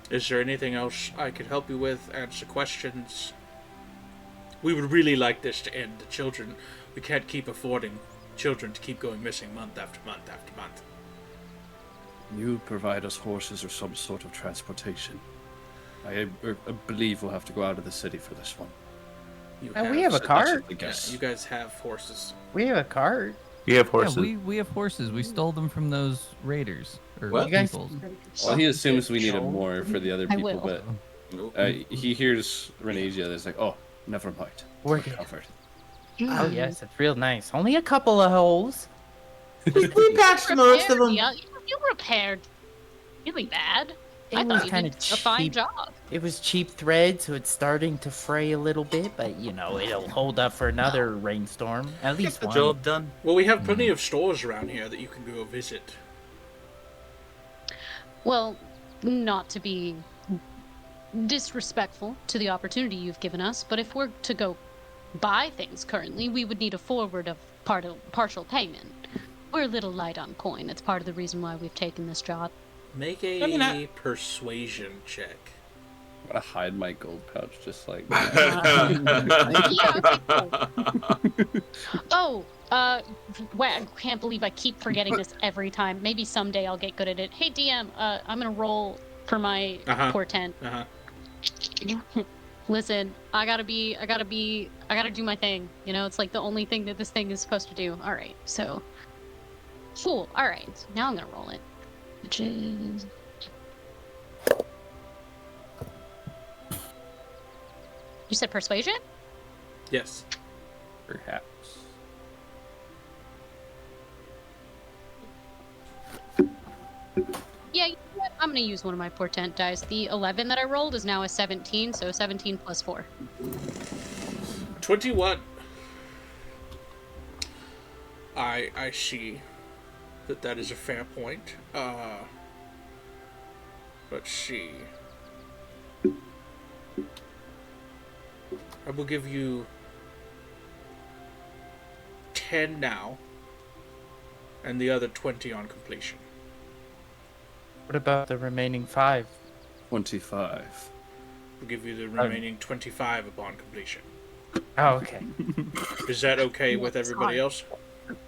Is there anything else I could help you with? Answer questions. We would really like this to end. The children, we can't keep affording children to keep going missing month after month after month. You provide us horses or some sort of transportation. I believe we'll have to go out of the city for this one. We have a cart. Yeah, you guys have horses. We have a cart. You have horses. Yeah, we have horses. We stole them from those raiders or What? You guys- people. Well, he assumes we needed more for the other I people, will. but he hears Renesia. That's like, oh, never mind. We're We're covered. Oh yes, it's real nice. Only a couple of holes. We patched most of them. You repaired really bad. It I was thought you kind did of a fine cheap. job. It was cheap thread, so it's starting to fray a little bit, but it'll hold up for another rainstorm. At least the one. job done. Well, we have plenty of stores around here that you can go visit. Well, not to be disrespectful to the opportunity you've given us, but if we're to go buy things currently, we would need a forward of partial payment. We're a little light on coin. That's part of the reason why we've taken this job. Make a persuasion check. I'm gonna hide my gold pouch, just like. Oh, wow, I can't believe I keep forgetting this every time. Maybe someday I'll get good at it. Hey, DM, I'm gonna roll for my portent. Listen, I gotta do my thing. It's like the only thing that this thing is supposed to do. Alright, so. Cool, alright. Now I'm gonna roll it. Which is. You said persuasion? Yes. Perhaps. Yeah, you know what? I'm gonna use one of my portent dice. The 11 that I rolled is now a 17, so 17 plus 4. 21. I see that is a fair point. Let's see. I will give you 10 now, and the other 20 on completion. What about the remaining 5? 25. We'll give you the remaining 25 upon completion. Oh, okay. Is that okay with everybody else?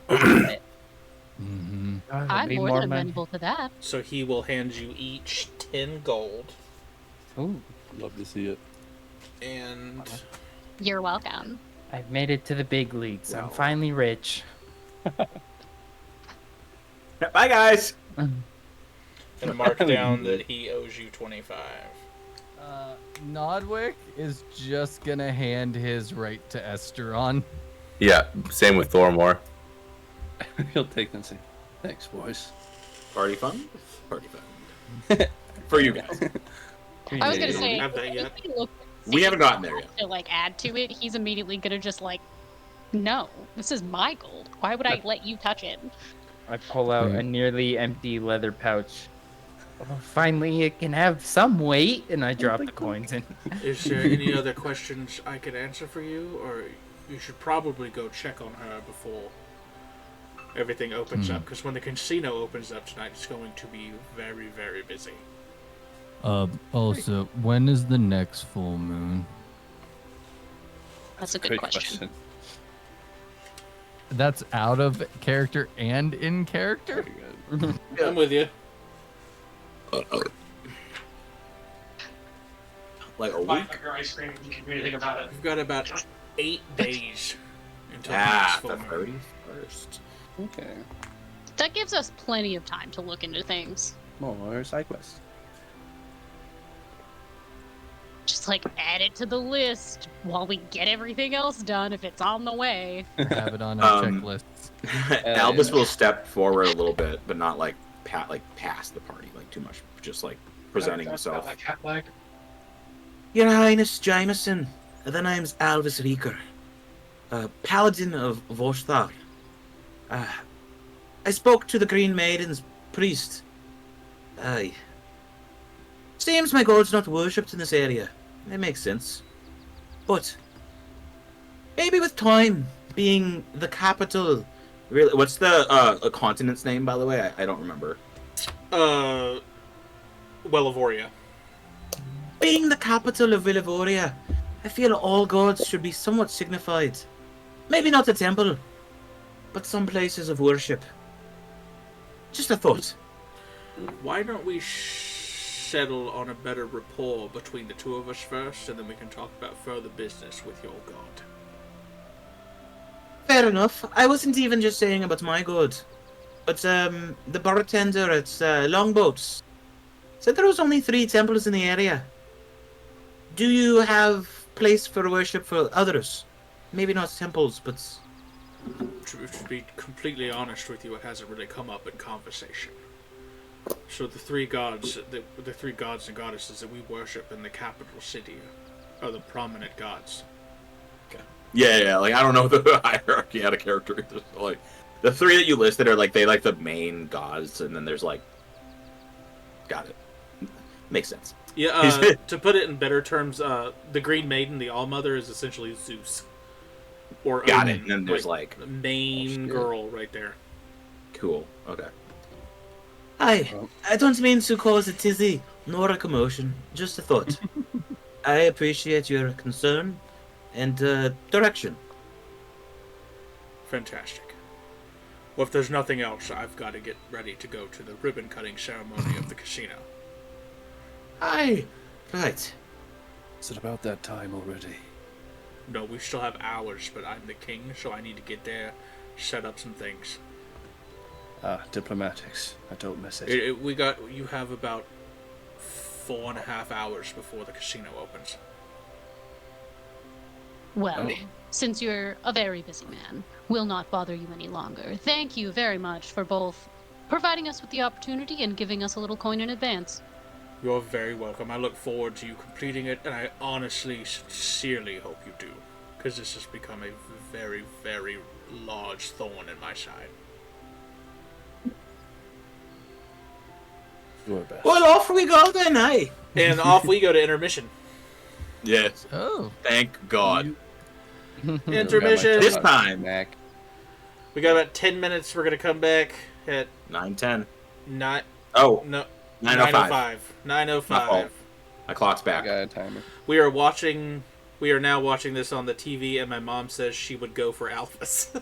Mm-hmm. I'm more than amenable to that. So he will hand you each 10 gold. Ooh, love to see it. And You're welcome. I've made it to the big leagues. Wow. I'm finally rich. Bye, guys. and mark down that he owes you 25. Nodwick is just gonna hand his right to Esteron. Yeah, same with Thormore. He'll take them and say, thanks, boys. Party fun? Party fun. For you guys. I was gonna say, have that yet. We haven't gotten there yet. To like add to it, he's immediately gonna just like, no, this is my gold. Why would I let you touch it? I pull out a nearly empty leather pouch. Oh, finally, it can have some weight, and I drop the coins in. Is there any other questions I can answer for you, or you should probably go check on her before everything opens up? Because when the casino opens up tonight, it's going to be very, very busy. Also, when is the next full moon? That's a good Great question. That's out of character and in character? I'm with you. Like a week? We've got about 8 days until the next The full moon. 31st. Okay. That gives us plenty of time to look into things. More side quests. Just like add it to the list while we get everything else done if it's on the way. Have it on our Um, checklist. Albus will step forward a little bit, but not like past the party, like too much. Just like presenting himself. Your Highness Jameson, the name's Alvis Reeker, Paladin of Voshthar. I spoke to the Green Maiden's priest. Seems my god's not worshipped in this area. It makes sense. But maybe with time, being the capital. Really, what's the continent's name, by the way? I don't remember. Wellivoria. Being the capital of Villavoria, I feel all gods should be somewhat signified. Maybe not a temple, but some places of worship. Just a thought. Why don't we settle on a better rapport between the two of us first, and then we can talk about further business with your god. Fair enough. I wasn't even just saying about my god. But, the bartender at Longboats said there was only 3 temples in the area. Do you have place for worship for others? Maybe not temples, but... To be completely honest with you, it hasn't really come up in conversation. So the 3 gods, the 3 gods and goddesses that we worship in the capital city are the prominent gods. Yeah. Like I don't know the hierarchy out of character. Like the 3 that you listed are like they like the main gods, and then there's like. Got it. Makes sense. Yeah. To put it in better terms, the Green Maiden, the All-Mother, is essentially Zeus. Or Got Odin, it. And then there's like the main girl right there. Cool. Okay. I don't mean to cause a tizzy nor a commotion. Just a thought. I appreciate your concern and direction. Fantastic. Well, if there's nothing else, I've got to get ready to go to the ribbon-cutting ceremony of the casino. Aye. Right. Is it about that time already? No, we still have hours, but I'm the king, so I need to get there, set up some things. Diplomatics. I don't miss it. You have about 4.5 hours before the casino opens. Well, since you're a very busy man, we'll not bother you any longer. Thank you very much for both providing us with the opportunity and giving us a little coin in advance. You're very welcome. I look forward to you completing it, and I honestly, sincerely hope you do. because it's just become a very, very large thorn in my side. Do our best. Well, off we go then, aye. And off we go to intermission. Yes. Oh. Thank God. Intermission. This time. Mac. We got about 10 minutes. We're gonna come back at 9:10. not. Oh, No. 9:05. 9:05. My clock's I back. got a timer. We are watching. We are now watching this on the TV, and my mom says she would go for Alphas.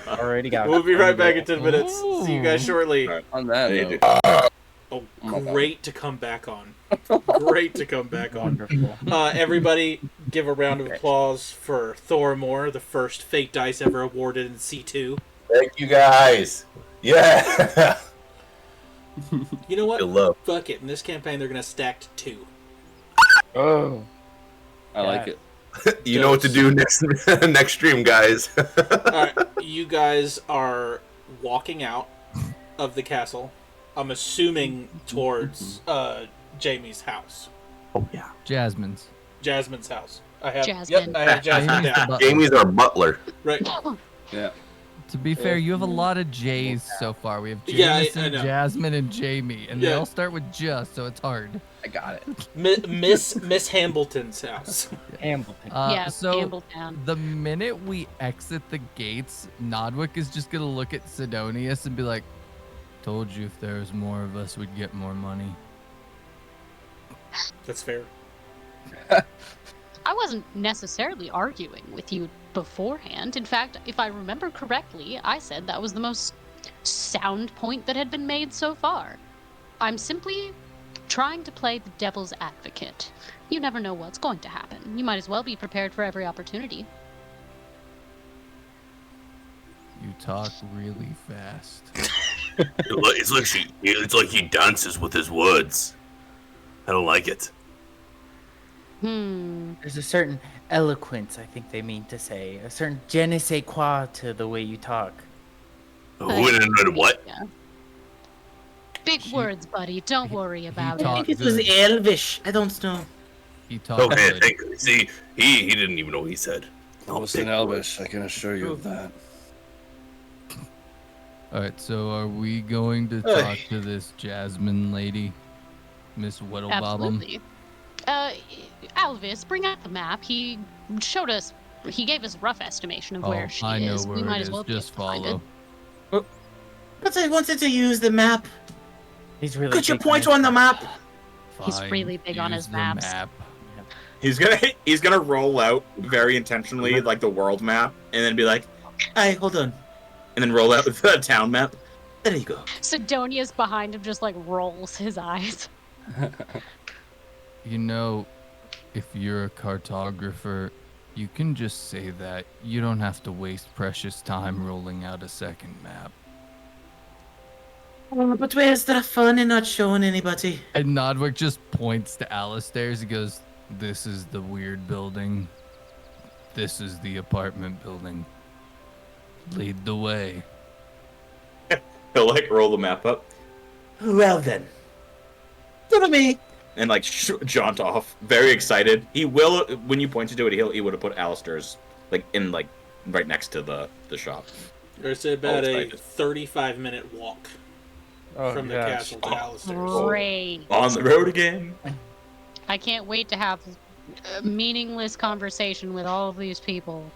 Already got. We'll be right back in 10 minutes. See you guys shortly. Right. On that Hey, note, dude. Oh, my God. great to come back on. Great to come back on. Wonderful. Everybody, give a round of applause for Thormore, the first Fate Dice ever awarded in C2. Thank you guys. Yeah. You know what? Good love. Fuck it. In this campaign, they're gonna stack to 2. Oh. I like it. You know what to do next next stream, guys. Alright, you guys are walking out of the castle. I'm assuming towards Jamie's house. Oh yeah. Jasmine's. Jasmine's house. I have Jasmine. Yep, I have Jasmine Jamie's the down. butler. Jamie's our butler. Right. Yeah. To be fair, you have a lot of J's so far. We have Yeah, I Jameson, know. Jasmine, and Jamie, and they Yeah. all start with just, so it's hard. I got it. Miss Hambleton's house. Hamilton. Yeah, so Campbelltown. the minute we exit the gates, Nodwick is just gonna look at Sidonius and be like, "Told you if there was more of us, we'd get more money." That's fair. I wasn't necessarily arguing with you beforehand. In fact, if I remember correctly, I said that was the most sound point that had been made so far. I'm simply trying to play the devil's advocate. You never know what's going to happen. You might as well be prepared for every opportunity. You talk really fast. It's like he dances with his words. I don't like it. There's a certain eloquence, I think they mean to say. A certain je ne sais quoi to the way you talk. What? Yeah. Big words, buddy. Don't worry about talk- I it. think it was Elvish. I don't know. He talks Okay, good. thank you. See, he didn't even know what he said. It was in Elvish, I can assure you of that. All right, so are we going to talk to this Jasmine lady, Miss Whittlebottom? Absolutely. Alvis, bring out the map. He showed us. He gave us a rough estimation of where she I know is. where We might it as is. well be Just able to find it. follow. But I wanted to use the map. He's really. Could you big point on on the map? He's Fine, really big on use his the maps. map. He's gonna roll out very intentionally like the world map, and then be like, Aye, hold on. and then roll out the town map. There you go. Sidonius behind him just like rolls his eyes. You know, if you're a cartographer, you can just say that. You don't have to waste precious time rolling out a second map. Oh, but where's the fun in not showing anybody? And Nodwick just points to Alistair's. He goes, "This is the weird building. This is the apartment building. Lead the way." He'll like roll the map up Well then. Follow me. and like jaunt off, very excited. He will when you pointed to it. He would have put Alistair's like in like right next to the shop. There's about a excited. 35-minute walk from the castle to Alistair's. Great. On the road again. I can't wait to have a meaningless conversation with all of these people.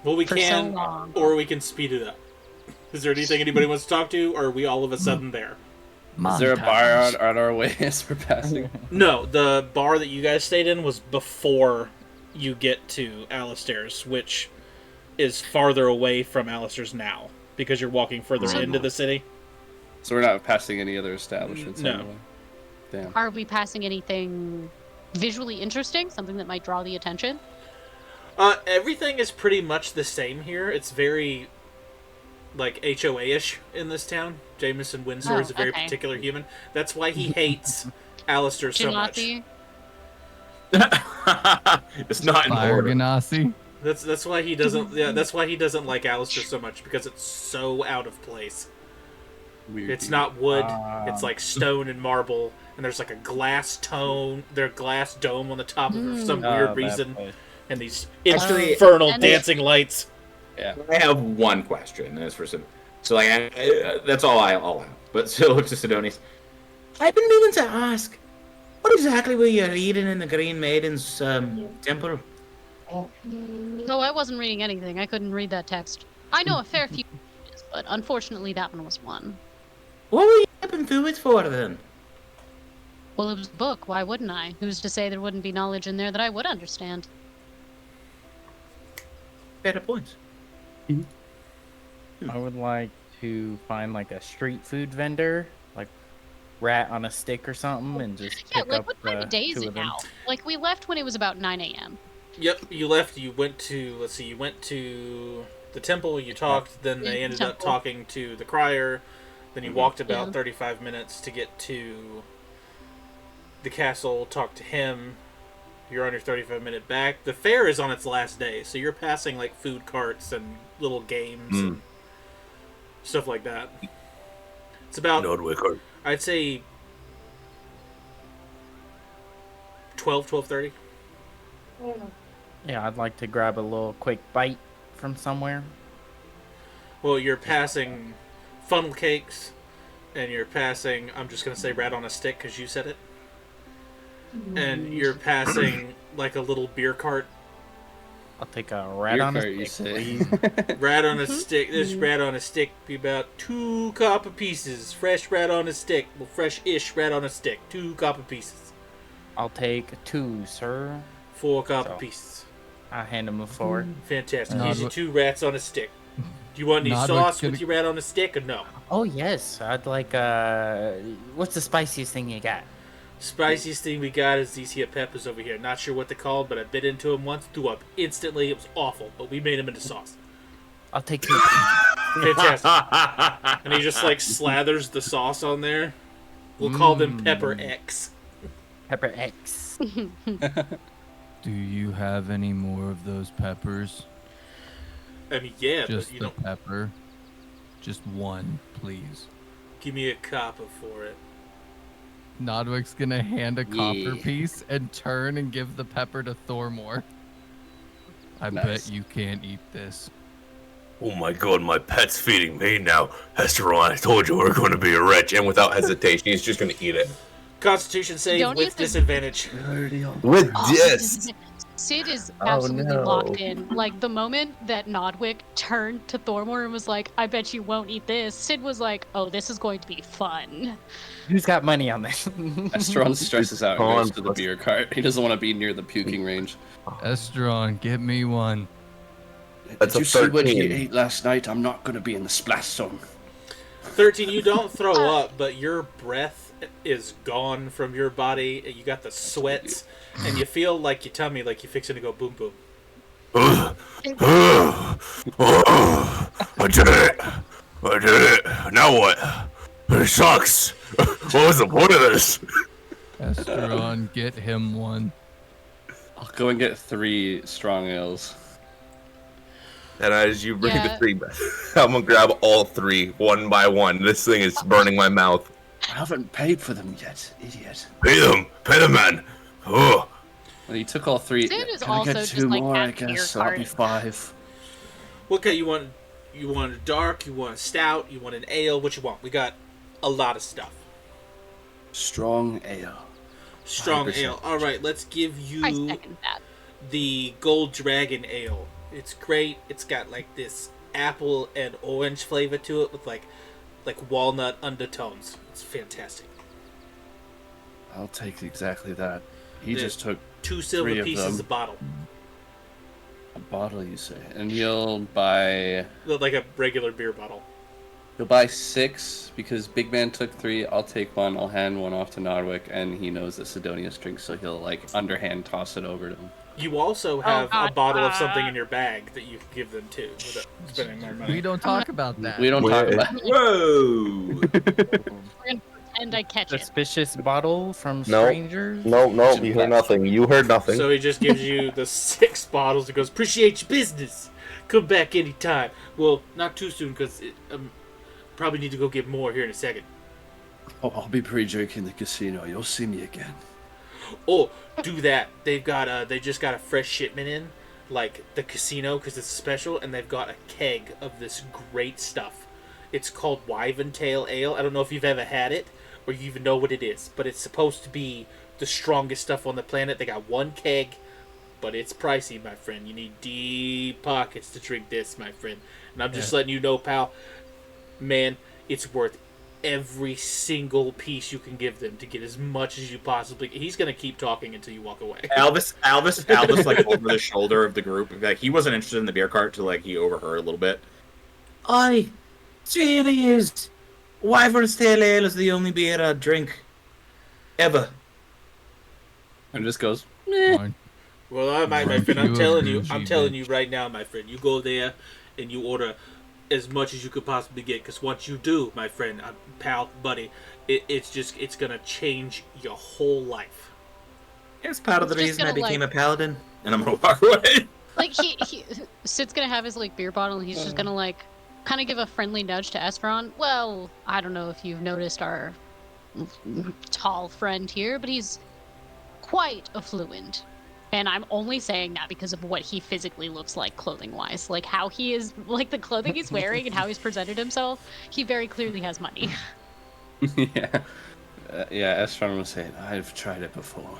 Well, we For can, so long. or we can speed it up. Is there anything anybody wants to talk to, or are we all of a sudden there? Is there a bar on our way as we're passing? No, the bar that you guys stayed in was before you get to Alistair's, which is farther away from Alistair's now, because you're walking further So- into the city. So we're not passing any other establishments. No. on the way? Damn. Are we passing anything visually interesting? Something that might draw the attention? Everything is pretty much the same here. It's very, like, HOA-ish in this town. Jameson Windsor is a very okay. particular human. That's why he hates Alistair so much. Genasi? It's not in Fire order. Ganassi. That's why he doesn't. Yeah, that's why he doesn't like Alistair so much, because it's so out of place. Weird It's dude. not wood. It's like stone and marble, and there's like a glass dome on the top of it for some weird reason, and these infernal dancing lights. Yeah, I have one question. As for some, so like that's all I'll have. But so to Sidonius, I've been meaning to ask, what exactly were you reading in the Green Maiden's temple? No, I wasn't reading anything. I couldn't read that text. I know a fair few languages, but unfortunately that one was one. What were you flipping through it for then? Well, it was a book. Why wouldn't I? Who's to say there wouldn't be knowledge in there that I would understand? Better points. I would like to find like a street food vendor, like rat on a stick or something, and just Yeah, pick like up what time of day is two it of them. now? Like we left when it was about 9 a.m. Yep, you left. You went to you went to the temple. You talked. Then they ended up talking to the crier. Then you walked about 35 minutes to get to the castle. Talk to him. You're on your 35-minute back. The fair is on its last day, so you're passing like food carts and little games and stuff like that. It's about I'd say 12:30. Yeah, I'd like to grab a little quick bite from somewhere. Well, you're passing funnel cakes, and you're passing, I'm just going to say rat on a stick because you said it. And you're passing like a little beer cart. I'll take a rat on a stick, please. Rat on a stick. This rat on a stick be about 2 copper pieces. Fresh rat on a stick. Well, fresh-ish rat on a stick. 2 copper pieces. I'll take 2, sir. 4 copper pieces. I hand him the 4. Fantastic. Here's your 2 rats on a stick. Do you want any sauce with your rat on a stick or no? Oh yes, I'd like what's the spiciest thing you got? Spiciest thing we got is these here peppers over here. Not sure what they're called, but I bit into them once, threw up instantly. It was awful, but we made them into sauce. I'll take 2. Fantastic. And he just like slathers the sauce on there. We'll call them Pepper X. Pepper X. Do you have any more of those peppers? I mean, yeah, just but you the don't. pepper. Just one, please. Give me a copper for it. Nodwick's gonna hand a copper piece and turn and give the pepper to Thormore. I bet you can't eat this. Oh my god, my pet's feeding me now. Hesteron, I told you we were going to be a wretch. And without hesitation, he's just going to eat it. Constitution save with disadvantage. With this. Sid is absolutely locked in. Like, the moment that Nodwick turned to Thormore and was like, I bet you won't eat this, Sid was like, oh, this is going to be fun. Who's got money on this? Estron stresses out and goes to the beer cart. He doesn't want to be near the puking range. Estron, get me one. Did you see what he ate last night? I'm not going to be in the splash zone. 13, you don't throw up, but your breath is gone from your body. You got the sweats, and you feel like your tummy, like you're fixing to go boom boom. I did it! I did it! Now what? It sucks! What was the point of this? Estron, get him one. I'll go and get 3 strong ales. And as you bring the 3 back, I'm going to grab all 3, one by one. This thing is burning my mouth. I haven't paid for them yet, idiot. Pay them, man. Oh. Well, he took all 3. Sid is Can I also get just, 2 like, more? I at beer guess I'll be cart. 5. Okay, you want a dark, you want a stout, you want an ale, what you want? We got a lot of stuff. Strong ale. Strong 5%. ale. All right, let's give I you second that. the Gold Dragon Ale. It's great. It's got like this apple and orange flavor to it with like walnut undertones. It's fantastic. I'll take exactly that. He The just took 2 silver 3 of pieces them. a bottle. A bottle, you say? And you'll buy... Like a regular beer bottle. You'll buy 6 because Big Man took 3. I'll take 1. I'll hand 1 off to Nodwick, and he knows that Sidonius drinks, so he'll like underhand toss it over to him. You also have a bottle of something in your bag that you can give them too without spending more money. We don't talk about that. We don't talk about it. Whoa! We're gonna pretend I catch it. Suspicious bottle from No. strangers? No, you heard nothing. You heard nothing. So he just gives you the 6 bottles and goes, appreciate your business. Come back anytime. Well, not too soon because probably need to go get more here in a second. Oh, I'll be pre-drinking the casino. You'll see me again. Oh, do that. They've got they just got a fresh shipment in, like the casino, because it's special, and they've got a keg of this great stuff. It's called Wyvern Tail Ale. I don't know if you've ever had it or you even know what it is, but it's supposed to be the strongest stuff on the planet. They got one keg, but it's pricey, my friend. You need deep pockets to drink this, my friend. And I'm just letting you know, pal, man, it's worth every single piece you can give them to get as much as you possibly. He's gonna keep talking until you walk away. Albus, like over the shoulder of the group. Like he wasn't interested in the beer cart till like he overheard a little bit. Aye, it really is. Wyvern's Tail Ale is the only beer I'd drink. Ever. And just goes, Fine. Well, my Right, friend, I'm you telling agree, you, I'm G, telling bitch. you right now, my friend. You go there and you order as much as you could possibly get, because once you do, my friend, pal, buddy, it's gonna change your whole life. It's part of the It's just reason I gonna, became like- a paladin. And I'm gonna walk away. Like Sid's gonna have his like beer bottle, and he's just gonna like kind of give a friendly nudge to Esperon. Well, I don't know if you've noticed our tall friend here, but he's quite affluent. And I'm only saying that because of what he physically looks like clothing-wise. Like how he is, like the clothing he's wearing and how he's presented himself, he very clearly has money. yeah. Yeah, Estron was saying, I've tried it before.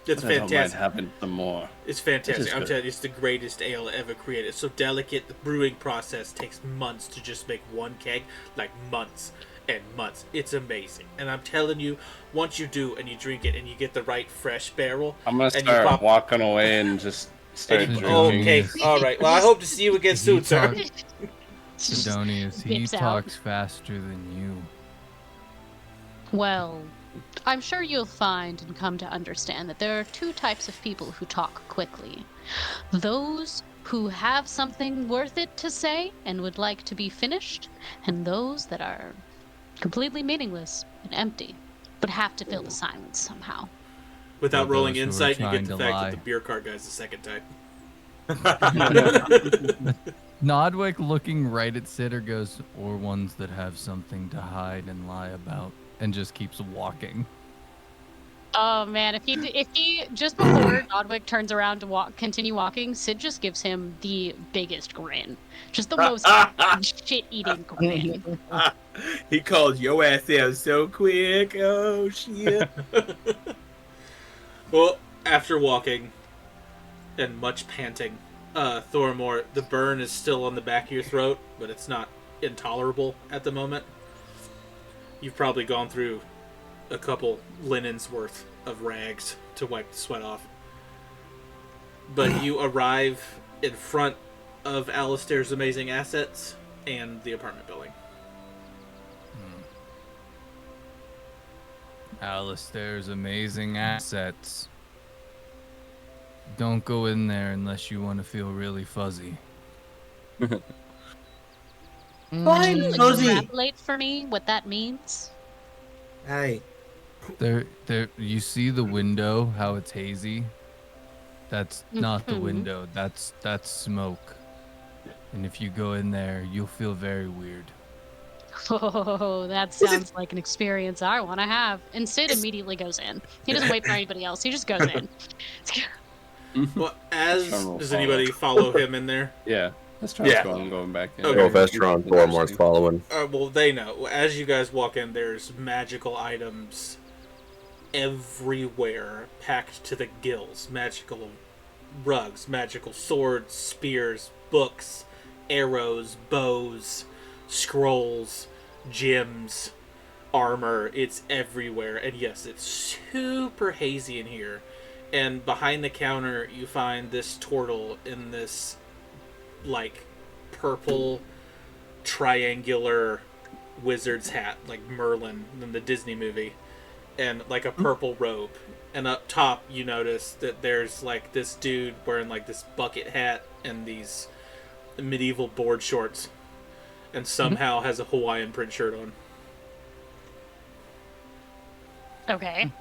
It's but I don't mind fantastic. having some more. It's It fantastic. is I'm good. telling you, it's the greatest ale ever created. It's so delicate. The brewing process takes months to just make one keg, like months and months. It's amazing. And I'm telling you, once you do and you drink it and you get the right fresh barrel, I'm gonna and you start pop- walking away and just start and you, drinking. okay, all right. Well, I hope to see you again soon, He sir. talks- Sidonius, he Whips out. talks faster than you. Well, I'm sure you'll find and come to understand that there are two types of people who talk quickly. Those who have something worth it to say and would like to be finished, and those that are completely meaningless and empty, but have to fill the silence somehow. Without For rolling those who are insight, you get trying the to fact lie. that the beer cart guy's the second type. Nodwick, looking right at Sitter, goes, or ones that have something to hide and lie about, and just keeps walking. Oh man, if he just before Nodwick turns around to continue walking, Sid just gives him the biggest grin, just the most shit-eating grin. He called your ass out so quick. Oh shit. Well, after walking and much panting, Thorimor, the burn is still on the back of your throat, but it's not intolerable at the moment. You've probably gone through a couple linens worth of rags to wipe the sweat off. But you arrive in front of Alistair's amazing assets and the apartment building. Alistair's amazing assets. Don't go in there unless you want to feel really fuzzy. Fine, Could you fuzzy. extrapolate for me what that means? Aye. There, you see the window, how it's hazy? That's not the Mhm. window, that's smoke. And if you go in there, you'll feel very weird. Oh, that sounds like an experience I want to have. And Sid immediately goes in. He doesn't wait for anybody else. He just goes in. Well, as Trying to does follow. anybody follow him in there? Yeah, Estron's Yeah. going back in. Okay. Go Vestron, Thormore's following. Well, they know. As you guys walk in, there's magical items everywhere, packed to the gills. Magical rugs, magical swords, spears, books, arrows, bows, scrolls, gems, armor. It's everywhere. And yes, it's super hazy in here. And behind the counter, you find this turtle in this, like, purple triangular wizard's hat, like Merlin in the Disney movie, and like a purple robe. And up top, you notice that there's like this dude wearing like this bucket hat and these medieval board shorts, and somehow has a Hawaiian print shirt on. Okay.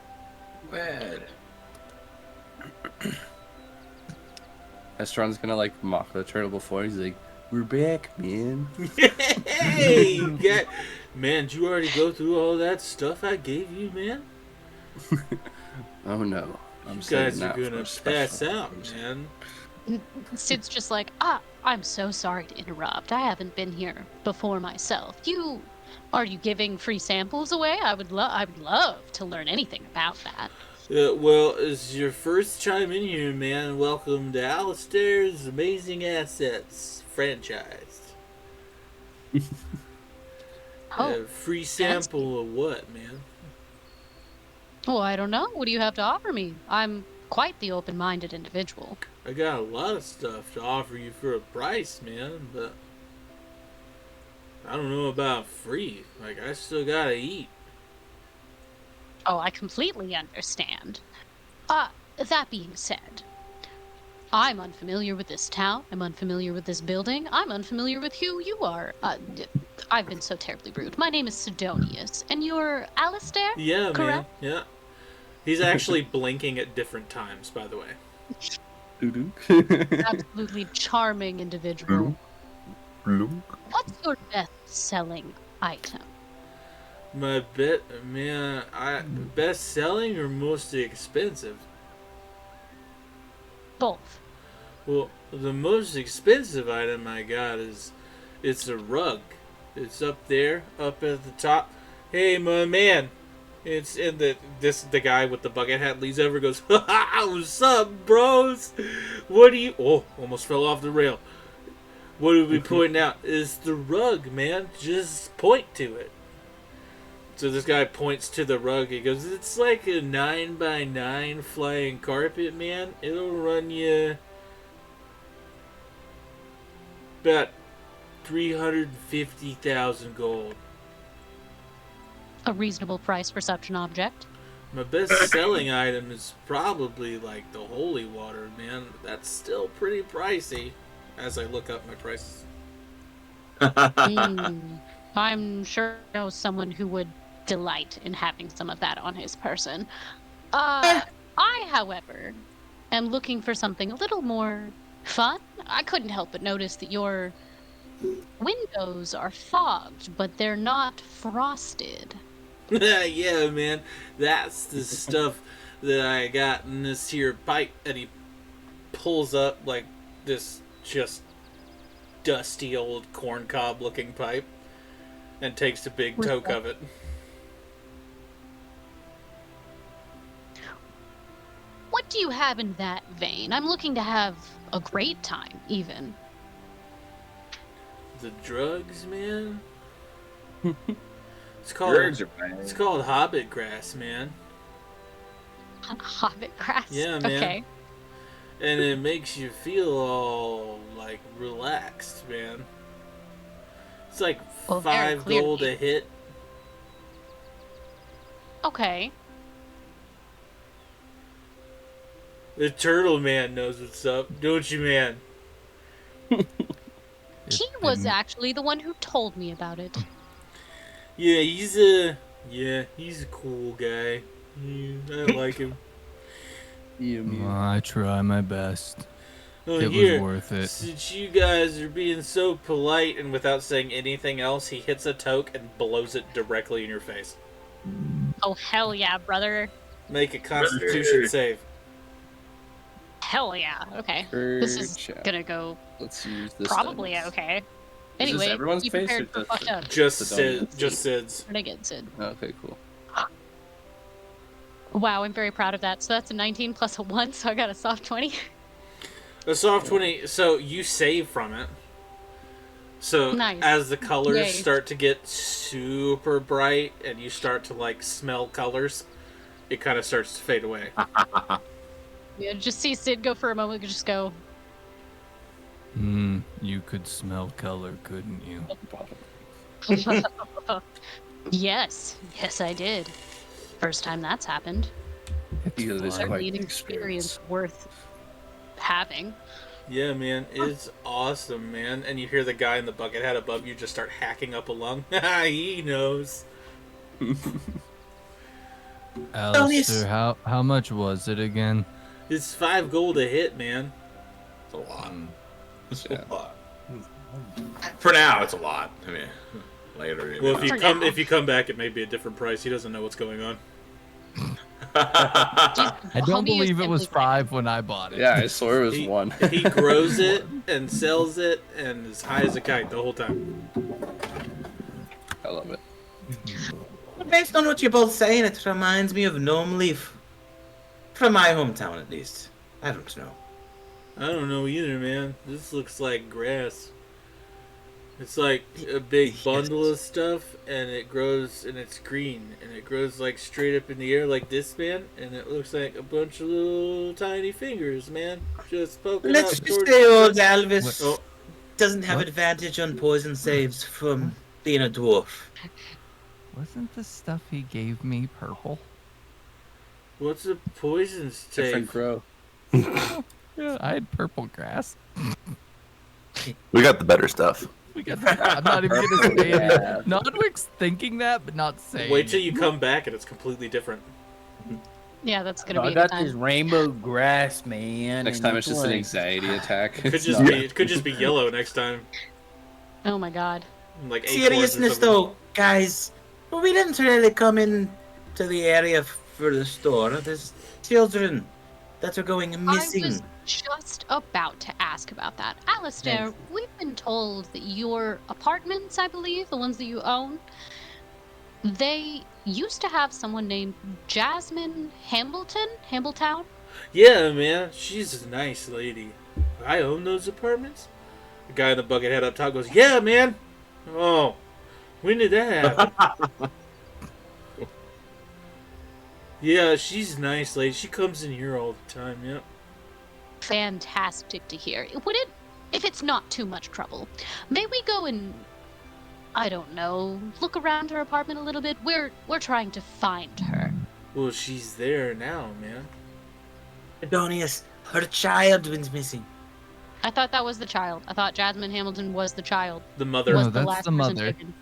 Estron's gonna like mock the turtle before. He's like, We're back, man. Hey, man, did you already go through all that stuff I gave you, man? Oh no. I'm You saving guys are that for gonna a special pass out, occasion. man. Sid's just like, I'm so sorry to interrupt. I haven't been here before myself. Are you giving free samples away? I would love to learn anything about that. Well, it's your first time in here, man. Welcome to Alistair's Amazing Assets franchise. Free sample of what, man? Oh, I don't know. What do you have to offer me? I'm quite the open-minded individual. I got a lot of stuff to offer you for a price, man, but I don't know about free. Like, I still gotta eat. Oh, I completely understand. That being said, I'm unfamiliar with this town. I'm unfamiliar with this building. I'm unfamiliar with who you are. I've been so terribly rude. My name is Sidonius, and you're Alistair? Yeah, correct? man. Yeah. He's actually blinking at different times, by the way. Absolutely charming individual. What's your best-selling item? My best selling or most expensive? Both. Well, the most expensive item I got it's a rug. It's up there, up at the top. Hey, my man. It's in the guy with the bucket hat leads over and goes, "Ha, what's up, bros? What do you..." Oh, almost fell off the rail. What are we pointing out? It's the rug, man. Just point to it. So this guy points to the rug. He goes, "It's like a 9x9 flying carpet, man. It'll run you about 350,000 gold." A reasonable price for such an object. My best selling item is probably like the holy water, man. That's still pretty pricey as I look up my prices. I'm sure I know someone who would delight in having some of that on his person. I, however, am looking for something a little more fun. I couldn't help but notice that your windows are fogged, but they're not frosted. Yeah, man. That's the stuff that I got in this here pipe. And he pulls up like this just dusty old corncob looking pipe and takes a big toke of it. What do you have in that vein? I'm looking to have a great time, even. The drugs, man? It's Drugs are bad. It's called hobbit grass, man. Hobbit grass? Yeah, man. Okay. And it makes you feel all, like, relaxed, man. It's like Well, very 5 gold clearly. a hit. Okay. The turtle man knows what's up, don't you, man? He was actually the one who told me about it. Yeah, he's a cool guy. Yeah, I like him. I try my best. Oh, It here, was worth it. since you guys are being so polite and without saying anything else, he hits a toke and blows it directly in your face. Oh, hell yeah, brother. Make a Constitution save. Hell yeah. Okay. This is Chat. gonna go Let's use this. probably dice. okay. Is Anyway, this everyone's be face prepared or for fucked up. Just Sidonius? Sid's. Renegade Sid. Okay, cool. Wow, I'm very proud of that. So that's a 19 plus a 1, so I got a soft 20. A soft 20, so you save from it. So Nice. as the colors Yay. start to get super bright and you start to like smell colors, it kind of starts to fade away. Yeah, just see Sid go for a moment, just go, You could smell color, couldn't you? yes, I did. First time that's happened. Because it's fine. quite Certainly the an experience worth having. Yeah, man, it's awesome, man. And you hear the guy in the bucket hat above you just start hacking up a lung. He knows. Alistair, how much was it again? It's 5 gold a hit, man. It's a lot. It's Yeah. a lot. For now, it's a lot. I mean, later. maybe Well, not. if you come back, it may be a different price. He doesn't know what's going on. I don't Homie is believe it was simply 5 when I bought it. Yeah, I swore it was He- 1. He grows it and sells it and is high as a kite the whole time. I love it. But based on what you're both saying, it reminds me of Gnome Leaf. From my hometown, at least. I don't know. I don't know either, man. This looks like grass. It's like a big bundle of stuff, and it grows, and it's green, and it grows like straight up in the air like this, man, and it looks like a bunch of little tiny fingers, man, just poking Let's out just towards say old the- Alvis Oh, doesn't have What? advantage on poison saves from being a dwarf. Wasn't the stuff he gave me purple? what's a poison Different stave? grow. Yeah, I had purple grass. We got the better stuff. We got I'm not even gonna say it. Nodwick's thinking that, but not saying. Wait till it. you come back and it's completely different. Yeah, that's gonna I be got the this time. rainbow grass, man. Next and time it's just an like- anxiety attack. Could It's just not- be it could just be yellow next time, Oh my god. like acorns or Seriousness something. though, guys, we didn't really come in to the area for the store. There's children that are going missing. I was just about to ask about that. Alistair, we've been told that your apartments, I believe, the ones that you own, they used to have someone named Jasmine Hambletown? Yeah, man, she's a nice lady. I own those apartments. The guy in the bucket hat up top goes, "Yeah, man. Oh, when did that happen?" Yeah, she's a nice lady. She comes in here all the time. Yep. Fantastic to hear. Would it, if it's not too much trouble, may we go and, I don't know, look around her apartment a little bit? We're trying to find her. Well, she's there now, man. Adonius, her child went missing. I thought that was the child. I thought Jasmine Hamilton was the child. The mother. Was No, the that's last the person mother. taken.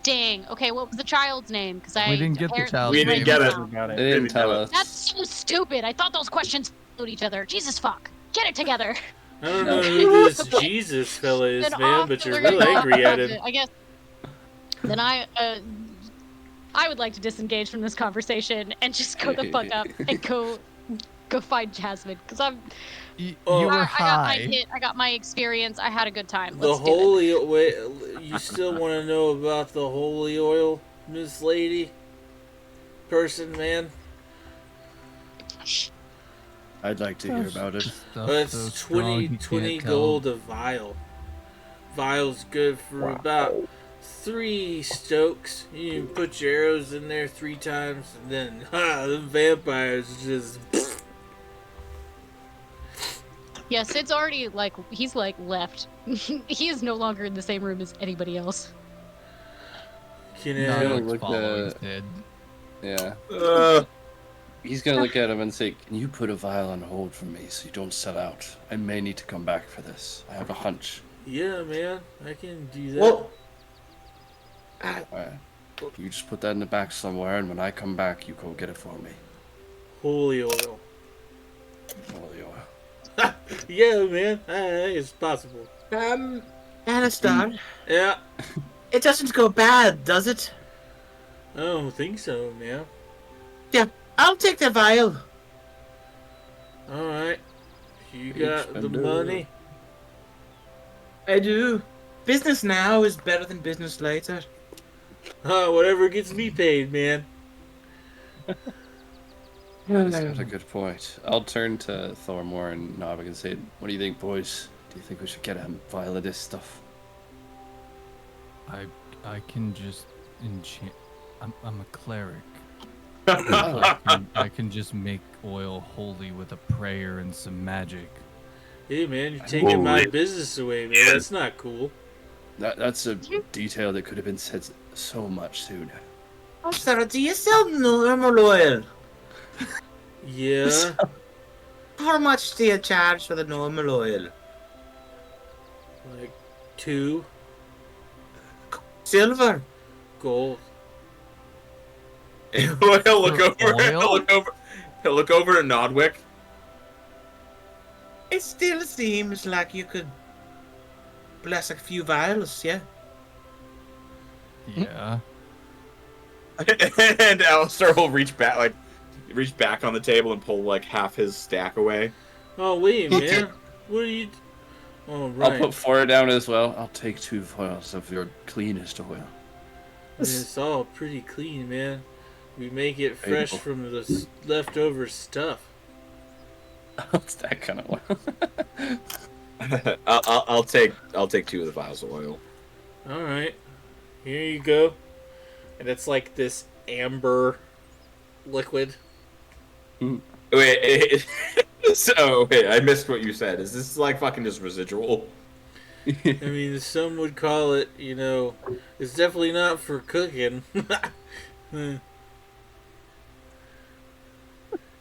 Dang. Okay, what was the child's name? Because I We didn't get the apparently child's We didn't name. get it. Got They it. didn't tell us. That's so stupid. I thought those questions followed each other. Jesus fuck. Get it together. I don't know who this Jesus fella is, Then man, off but that you're we're real gonna angry talk at about him. it. I guess. Then I would like to disengage from this conversation and just go the fuck up and go find Jasmine because I'm. You Oh. were I got my high. hit. I got my experience. I had a good time. The Let's do it. holy wait, you still want to know about the holy oil, Miss Lady? Person, man. I'd like to hear about it. Stuff It's so strong, 20 you can't tell. gold a vial. Vial's good for about 3 stokes. You can put your arrows in there 3 times, and then the vampires just. Yeah, Sid's already he's left. He is no longer in the same room as anybody else. You Yeah, know, Nodwick's like following the- Sid. Yeah. He's gonna look at him and say, "Can you put a vial on hold for me so you don't sell out? I may need to come back for this. I have a hunch." yeah, man, I can do that. Well, Alright. You just put that in the back somewhere, and when I come back, you go get it for me. Holy oil. Holy oil. Yeah, man, I think it's possible. Alistar, Yeah, it doesn't go bad, does it? I don't think so, man. I'll take the vial. Alright. You Big got the spender. money? I do. Business now is better than business later. Whatever gets me paid, man. He's got a good point. I'll turn to Thormore and Nobby and say, "What do you think, boys? Do you think we should get a vial of this stuff?" I can just enchant. I'm a cleric. Oh, I can just make oil holy with a prayer and some magic. Hey, man, you're taking my business away, man. That's not cool. that's a detail that could have been said so much sooner. Oh, sir, do you sell normal oil? Yeah. How much do you charge for the normal oil? Like 2 Silver. gold. He'll look over. For He'll oil? look over. He'll look over at Nodwick. It still seems like you could bless a few vials, yeah. Yeah. And Alistair will reach back on the table and pull like half his stack away. Oh wait, man. What are you? Oh right. I'll put 4 down as well. I'll take 2 vials of your cleanest oil. It's all pretty clean, man. We make it fresh Painful. from the leftover stuff. It's that kind of oil. I'll take 2 of the vials of oil. All right, here you go. And it's like this amber liquid. Wait, so wait, I missed what you said. Is this like fucking just residual? I mean, some would call it, it's definitely not for cooking.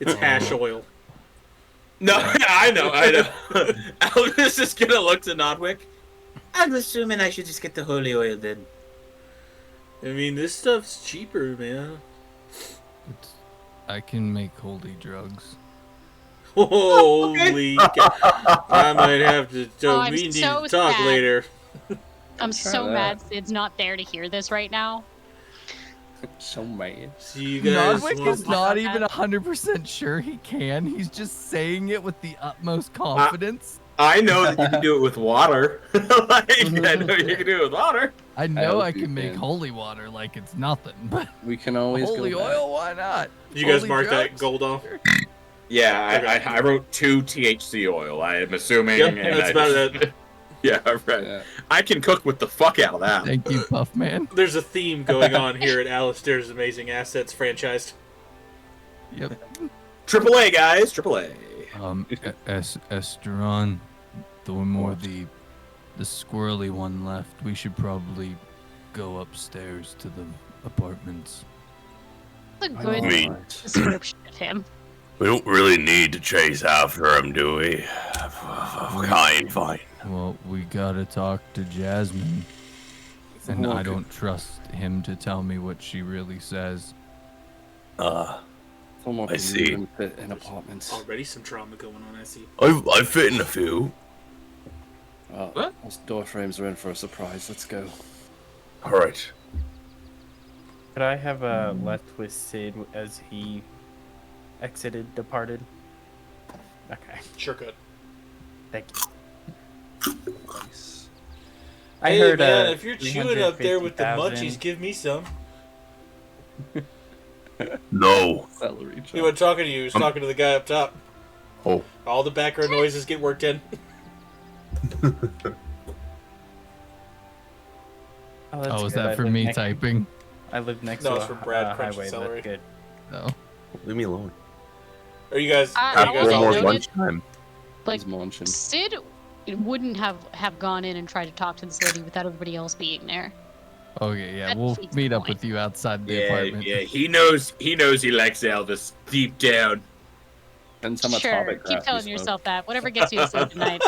It's hash oil. No, I know. Elvis is gonna look to Nodwick. I'm assuming I should just get the holy oil then. I mean, this stuff's cheaper, man. I can make holy drugs. Holy cow. I might have to. I'm We need so to talk sad. later. I'm so that. mad Sid's not there to hear this right now. So mad. So you guys Nodwick want- is not even 100% sure he can. He's just saying it with the utmost confidence. I know that you can do it with water. Like, I know you can do it with water. I know hope I you can make can. holy water like it's nothing, but We can always holy go back. oil, why not? You guys Holy mark that drugs? gold off? Yeah, Okay. I wrote 2 THC oil. I am assuming. Yep, and that's I about just- it. Yeah, right. Yeah. I can cook with the fuck out of that. Thank you, Puff Man. There's a theme going on here at Alistair's Amazing Assets franchise. Yep. AAA guys, AAA. Esteron, Thormore, the squirrely one left. We should probably go upstairs to the apartments. That's a I good know, mean- right? description of him. We don't really need to chase after him, do we? Fine. Well, we gotta talk to Jasmine, and I don't trust him to tell me what she really says. Thormore I can see. even fit in apartments. Already some trauma going on, I see. I fit in a few. What? Those door frames are in for a surprise. Let's go. All right. Could I have left with Sid as he departed? Okay, Sure could. thank you. Hey man, if you're chewing up there with the 350,000. munchies, give me some. No. Celery He wasn't talking to you, he was talking to the guy up top. Oh. All the background noises get worked in. Oh, is that for me typing? I live next No, to it's a for Brad Crunchy highway. Celery. That's good. No. Leave me alone. Are you guys? I Are you guys also all more noted- lunchtime. Like, He's munching. Sid wouldn't have gone in and tried to talk to this lady without everybody else being there. Okay, yeah, That we'll defeats meet the up point. with you outside the Yeah, apartment. yeah. He knows he likes Elvis deep down. Depends how much Sure, hobbit keep grass telling you yourself that. Whatever gets you to sleep tonight.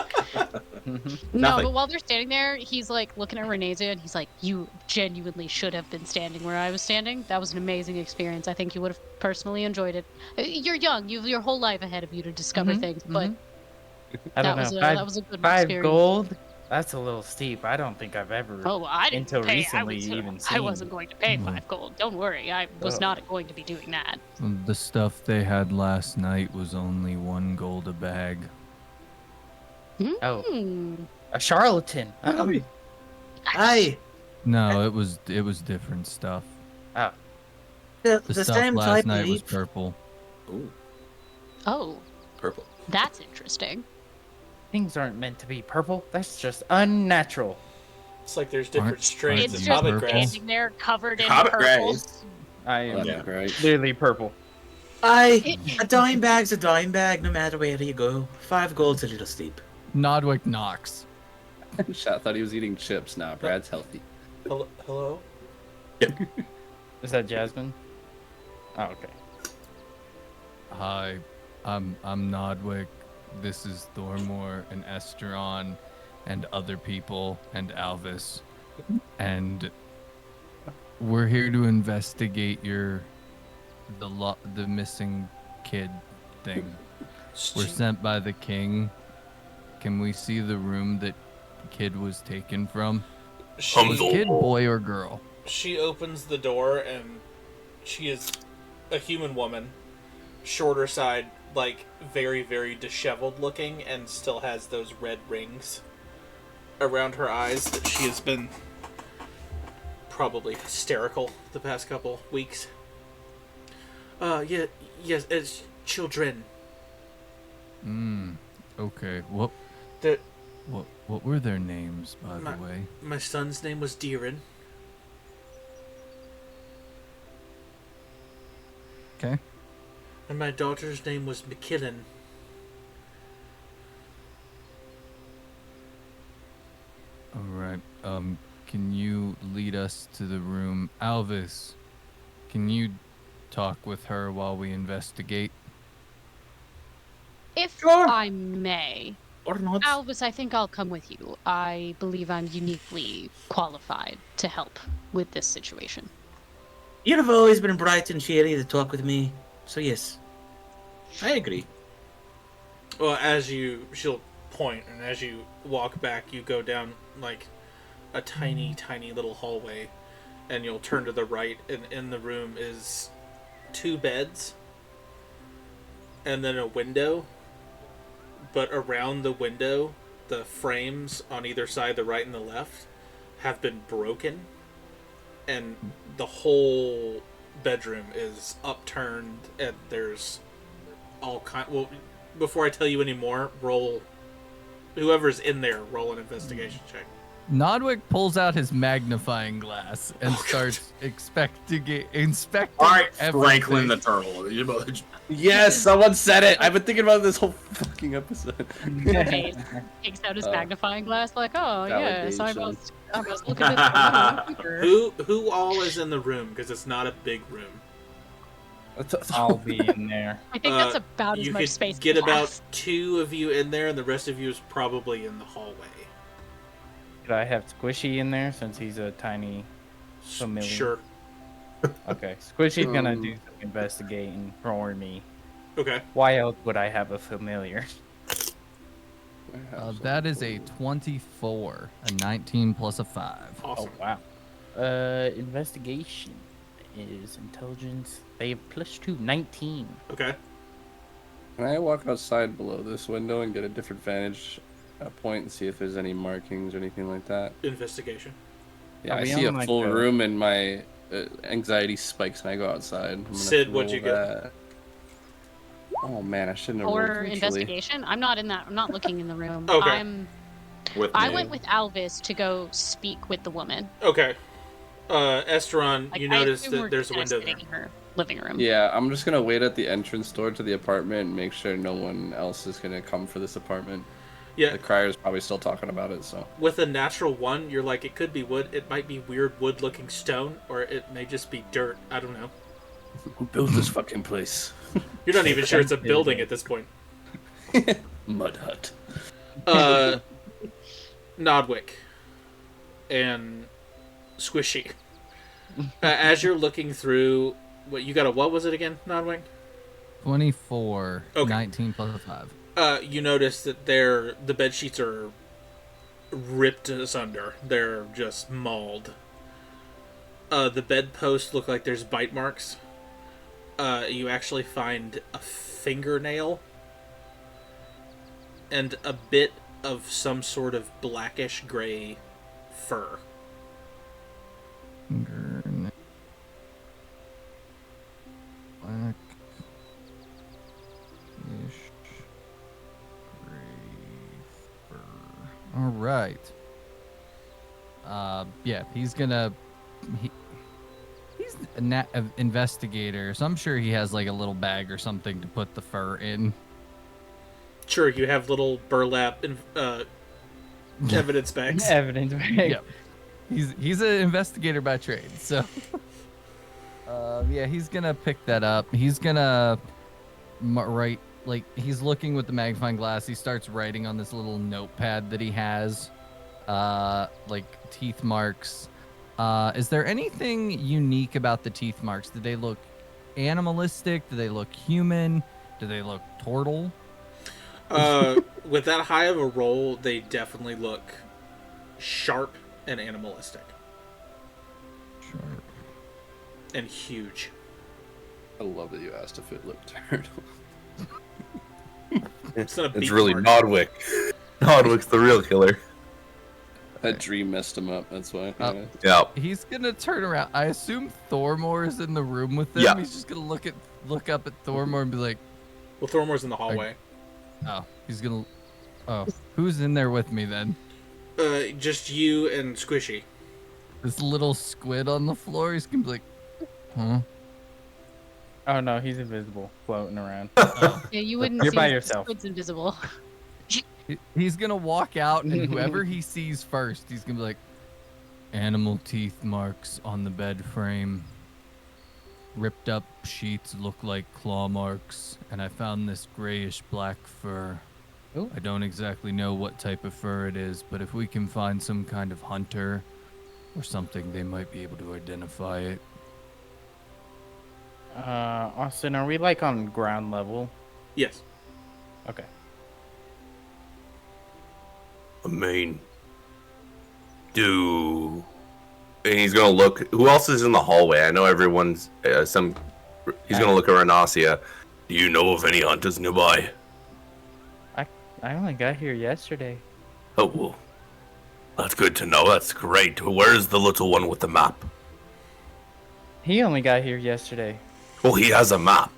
No, Nothing. but while they're standing there, he's like looking at Renezia and he's like, "You genuinely should have been standing where I was standing. That was an amazing experience. I think you would have personally enjoyed it. You're young. You've your whole life ahead of you to discover Mhm, things, but I don't that know. was that was a good Five experience. gold? That's a little steep. I don't think I've ever. Oh, I didn't until pay. recently I, even I seen. wasn't going to pay 5 gold. Don't worry. I was Ugh. not going to be doing that. The stuff they had last night was only 1 gold a bag. Oh, Hmm. a charlatan. Aye. No, it was different stuff. The, The the stuff same last type night was of purple. Ooh, Oh, purple. that's interesting. Things aren't meant to be purple. That's just unnatural. It's like there's different Aren't- strains It's of you just hobbit purple? grass. standing there covered in Hobbit purple. grass. I am Yeah. Great. clearly purple. Aye. A dime bag's a dime bag, no matter where you go. 5 gold's a little steep. Nodwick knocks. I thought he was eating chips. Nah, Brad's healthy. Hello? Is that Jasmine? Oh, okay. Hi, I'm Nodwick. This is Thormore and Esteron and other people and Alvis. And we're here to investigate the missing kid thing. We're sent by the king. Can we see the room that kid was taken from? She, Was kid boy or girl? she opens the door, and she is a human woman, shorter side, like very, very disheveled looking, and still has those red rings around her eyes that she has been probably hysterical the past couple weeks. Yes, it's children. Okay. What The, what were their names, by My- the way? my son's name was Deeran. Okay. And my daughter's name was McKillen. All right. Can you lead us to the room? Alvis, can you talk with her while we investigate? If Sure. I may, Or not. Alvis, I think I'll come with you. I believe I'm uniquely qualified to help with this situation. You've always been bright and cheery to talk with me, so yes. I agree. Well, she'll point, and as you walk back, you go down like a tiny, tiny little hallway, and you'll turn to the right, and in the room is 2 beds, and then a window. But around the window, the frames on either side, the right and the left, have been broken, and the whole bedroom is upturned, and there's all kind. Well, before I tell you any more, roll. Whoever's in there, roll an investigation check. Nodwick pulls out his magnifying glass and starts inspecting All right, everything. Franklin the turtle. Yes, someone said it. I've been thinking about this whole fucking episode. He takes out his magnifying glass, like, oh yes, I validation. must look at this. Who all is in the room? Because it's not a big room. I'll be in there. I think that's about as You much could space. get we about have. 2 of you in there, and the rest of you is probably in the hallway. Could I have Squishy in there since he's a tiny familiar? Sure. Okay, Squishy's gonna do some investigating for me. Okay. Why else would I have a familiar? That is a 24, a 19 plus a 5. Awesome. Oh wow. Investigation is intelligence. They have +2, 19. Okay. Can I walk outside below this window and get a different vantage point and see if there's any markings or anything like that? Investigation. Yeah, Are I we see a on, like, full a- room and my anxiety spikes when I go outside. I'm gonna Sid, what'd roll you get? that. Oh man, I shouldn't have rolled For actually. investigation, I'm not in that. I'm not looking in the room. Okay. I went with Alvis to go speak with the woman. Okay. Esteron, Like, you I notice assume we're that there's a window there. investigating her living room. Yeah, I'm just gonna wait at the entrance door to the apartment and make sure no one else is gonna come for this apartment. Yeah. The crier's probably still talking about it, so. With a natural 1, you're like, it could be wood. It might be weird wood-looking stone, or it may just be dirt. I don't know. Who built this fucking place? You're not even sure it's a building at this point. Mud hut. Nodwick and Squishy. As you're looking through, what you got what was it again, Nodwick? 24, Okay. 19 plus a 5. You notice that the bed sheets are ripped asunder. They're just mauled. The bedposts look like there's bite marks. You actually find a fingernail and a bit of some sort of blackish gray fur. Black. All right. Yeah, he's gonna. He's an investigator, so I'm sure he has like a little bag or something to put the fur in. Sure, you have little burlap evidence bags. Evidence bag. Yep. He's an investigator by trade, so. Yeah, he's gonna pick that up. He's gonna write, like, he's looking with the magnifying glass. He starts writing on this little notepad that he has, like teeth marks. Is there anything unique about the teeth marks? Do they look animalistic? Do they look human? Do they look turtle? With that high of a roll, they definitely look sharp and animalistic. Sharp. And huge. I love that you asked if it looked turtle. It's really Nodwick. Nodwick's the real killer. That dream messed him up, that's why. Yeah. He's gonna turn around. I assume Thormor is in the room with them. Yeah. He's just gonna look up at Thormor and be like, well, Thormor's in the hallway. He's gonna. Oh, who's in there with me then? Just you and Squishy. This little squid on the floor. He's gonna be like, huh? Oh no, he's invisible, floating around. Yeah, you wouldn't. You're see by him. yourself. It's invisible. He's gonna walk out, and whoever he sees first, he's gonna be like, animal teeth marks on the bed frame. Ripped up sheets look like claw marks, and I found this grayish black fur. Ooh. I don't exactly know what type of fur it is, but if we can find some kind of hunter or something, they might be able to identify it. Austin, are we like on ground level? Yes. Okay. I mean, And he's gonna look. Who else is in the hallway? I know everyone's. He's gonna look at Renasia. do you know of any hunters nearby? I only got here yesterday. Oh, well, that's good to know. That's great. Where's the little one with the map? He only got here yesterday. Well, he has a map.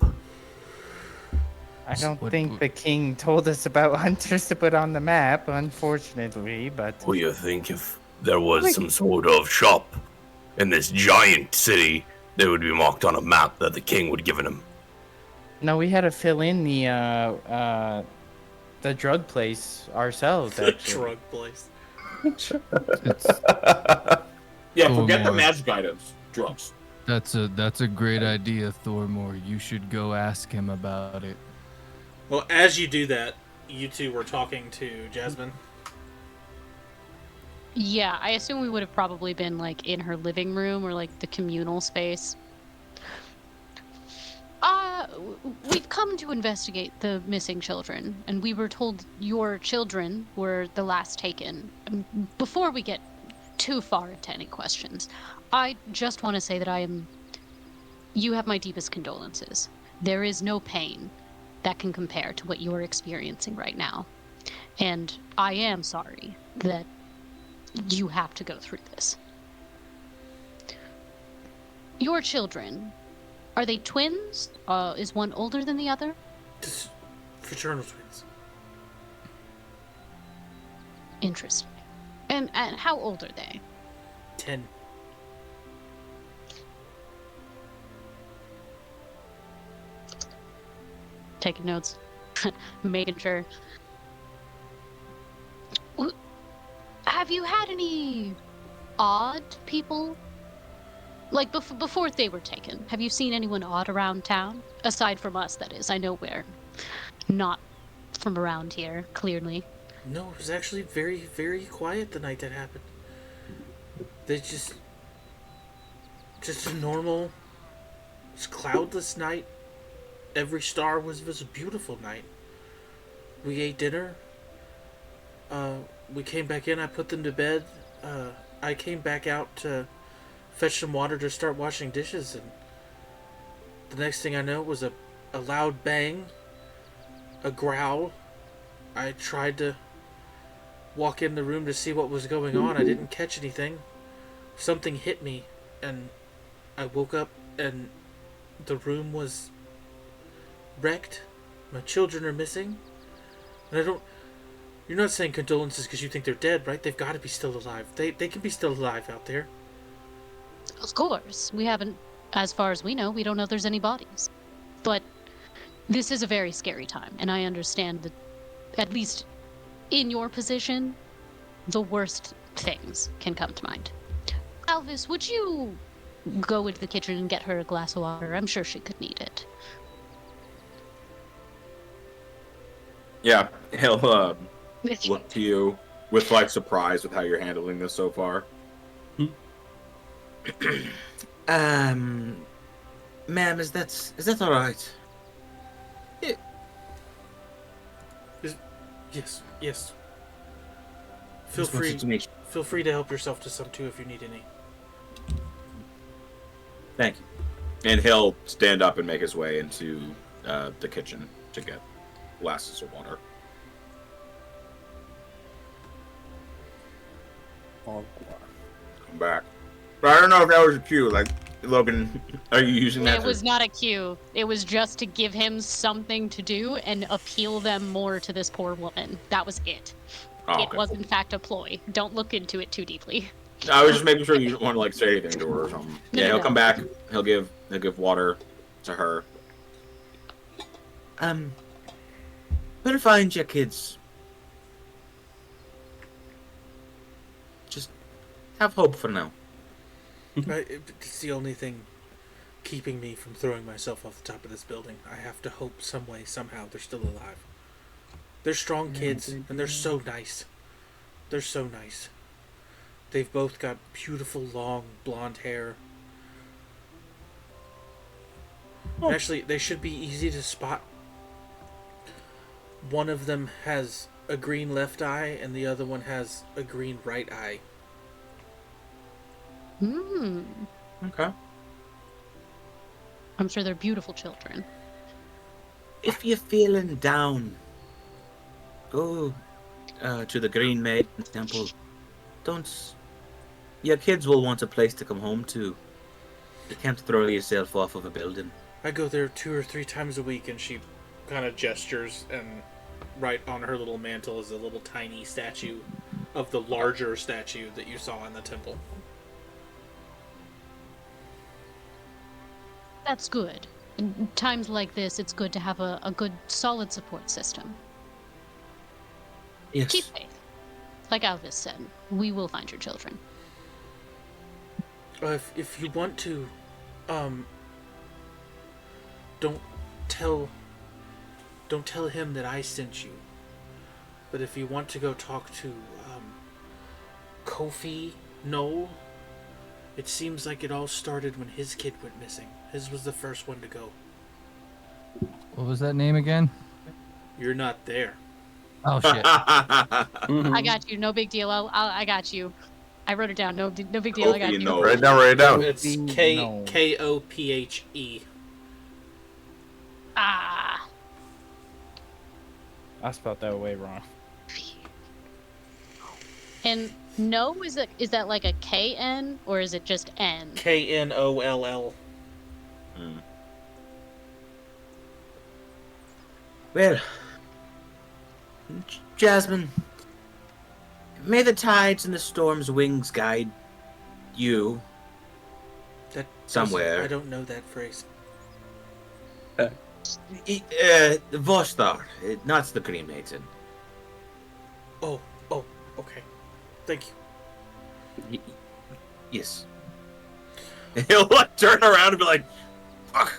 I don't think the king told us about hunters to put on the map, unfortunately, but... Well, you think if there was some sort of shop in this giant city, they would be marked on a map that the king would given him. No, we had to fill in the drug place ourselves, actually. Drug place. Yeah, Oh, forget the Lord. magic items. Drugs. That's a great idea, Thormor. You should go ask him about it. Well, as you do that, you two were talking to Jasmine. Yeah, I assume we would have probably been like in her living room or like the communal space. We've come to investigate the missing children, and we were told your children were the last taken. Before we get too far into any questions, I just want to say that you have my deepest condolences. There is no pain that can compare to what you are experiencing right now. And I am sorry that you have to go through this. Your children, are they twins? Is one older than the other? Just fraternal twins. Interesting. And how old are they? 10. Taking notes. Making sure. Have you had any odd people? Like, before they were taken, have you seen anyone odd around town? Aside from us, that is. I know we're not from around here, clearly. No, it was actually very, very quiet the night that happened. They just a normal, cloudless night. Every star was a beautiful night. We ate dinner. We came back in. I put them to bed. I came back out to fetch some water to start washing dishes, and the next thing I know was a loud bang, a growl. I tried to walk in the room to see what was going on. I didn't catch anything. Something hit me, and I woke up, and the room was wrecked. My children are missing. And you're not saying condolences because you think they're dead, right? They've got to be still alive. They can be still alive out there. Of course. We haven't, as far as we know, we don't know there's any bodies. But this is a very scary time, and I understand that, at least in your position, the worst things can come to mind. Alvis, would you go into the kitchen and get her a glass of water? I'm sure she could need it. Yeah, he'll look to you with like surprise with how you're handling this so far. Ma'am, is that all right? Yes. Feel Just wanted free. to make Feel free to help yourself to some too if you need any. Thank you. And he'll stand up and make his way into the kitchen to get glasses of water. Agua. Come back. But I don't know if that was a cue. Like, Logan, are you using that? It was not a cue. It was just to give him something to do and appeal them more to this poor woman. That was it. Oh, It okay. was in fact a ploy. Don't look into it too deeply. I was just making sure you didn't want to like say anything to her or something. No, Yeah, no, he'll no. come back. He'll give water to her. We'll find you, kids. Just have hope for now. It's the only thing keeping me from throwing myself off the top of this building. I have to hope some way, somehow, they're still alive. They're strong kids, and they're so nice. They're so nice. They've both got beautiful, long, blonde hair. And actually, they should be easy to spot. One of them has a green left eye, and the other one has a green right eye. Okay. I'm sure they're beautiful children. If you're feeling down, go to the Green Maiden Temple. Don't. Your kids will want a place to come home to. You can't throw yourself off of a building. I go there 2 or 3 times a week, and she kind of gestures, and right on her little mantle is a little tiny statue of the larger statue that you saw in the temple. That's good. In times like this, it's good to have a good, solid support system. Yes. Keep faith. Like Alvis said, we will find your children. If you want to, don't tell him that I sent you. But if you want to go talk to Kofi Noel, it seems like it all started when his kid went missing. His was the first one to go. What was that name again? You're not there. Oh shit. I got you. No big deal. I got you. I wrote it down. No big deal. I got you. Write it down, write it down. It's Kophe. Ah. I spelled that way wrong. And no, is that like a KN or is it just N? Knoll. Well, Jasmine, may the tides and the storm's wings guide you That somewhere. I don't know that phrase. Vostar, not the Green Maiden. Oh, okay. Thank you. Yes. He'll like turn around and be like, "Fuck,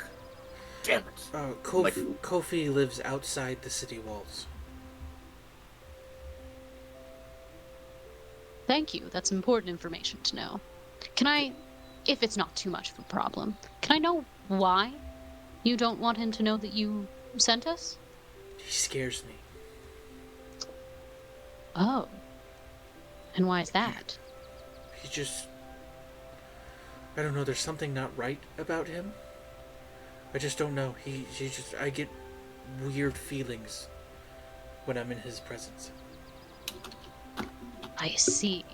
damn it!" Kofi lives outside the city walls. Thank you. That's important information to know. Can I, if it's not too much of a problem, can I know why you don't want him to know that you sent us? He scares me. Oh. And why is that? He just... I don't know, there's something not right about him. I just don't know. I get weird feelings when I'm in his presence. I see.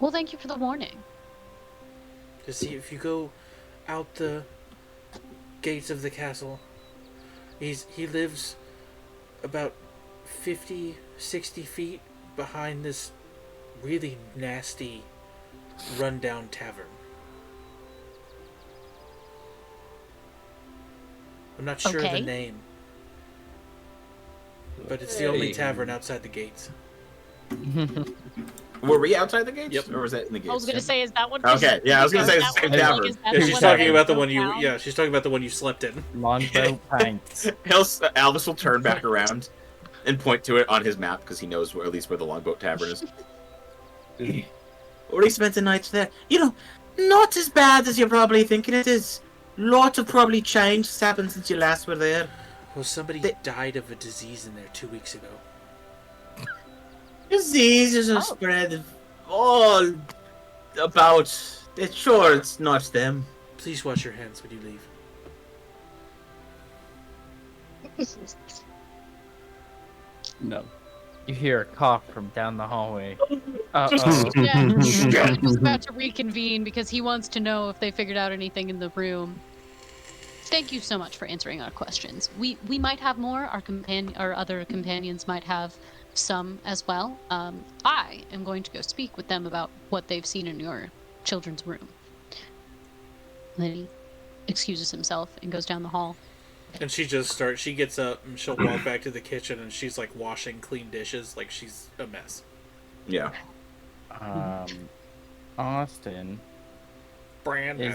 Well, thank you for the warning. To see if you go out the gates of the castle, he lives about 50, 60 feet behind this really nasty, rundown tavern. I'm not sure of Okay. the name, but it's the only tavern outside the gates. Were we outside the gates? Yep. Or was that in the gates? I was gonna say, is that one? Okay, yeah, I was gonna say is it's the that same one- tavern. is that Yeah, the she's one talking that about the broke one you. down? Yeah, she's talking about the one you slept in. Longbow pints. Albus will turn back around and point to it on his map because he knows at least where the Longboat Tavern is. Already spent the night there. You know, not as bad as you're probably thinking it is. Lots of probably change has happened since you last were there. Well, somebody died of a disease in there 2 weeks ago. Diseases are spread all about. Sure, it's not them. Please wash your hands when you leave. No. You hear a cough from down the hallway. Uh-oh. Yeah, he's about to reconvene because he wants to know if they figured out anything in the room. Thank you so much for answering our questions. We might have more. Our other companions might have some as well. I am going to go speak with them about what they've seen in your children's room. And then he excuses himself and goes down the hall. And she gets up and she'll walk back to the kitchen and she's like washing clean dishes like she's a mess. Yeah. Austin. Brandon.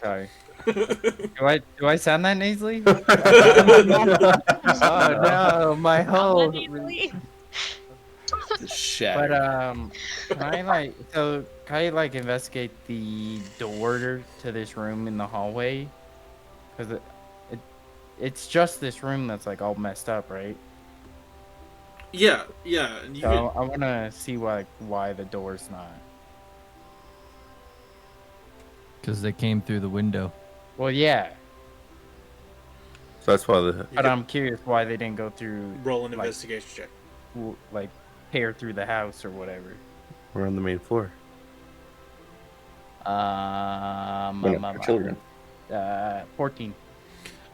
Sorry. Do I sound that nasally? Oh no, my whole. Shattered. But can I investigate the door to this room in the hallway? Because it's just this room that's like all messed up, right? Yeah. So I want to see why the door's not. Because they came through the window. Well, yeah. So that's why But I'm curious why they didn't go through. Roll an investigation check. Like tear through the house or whatever. we're on the main floor. For children. 14.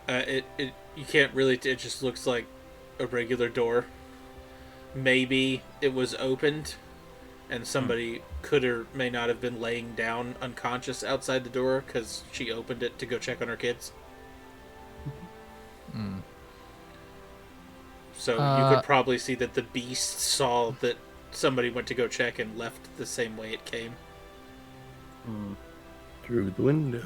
You can't really. It just looks like a regular door. Maybe it was opened, and somebody could or may not have been laying down unconscious outside the door because she opened it to go check on her kids. So you could probably see that the beast saw that somebody went to go check and left the same way it came. Through the window.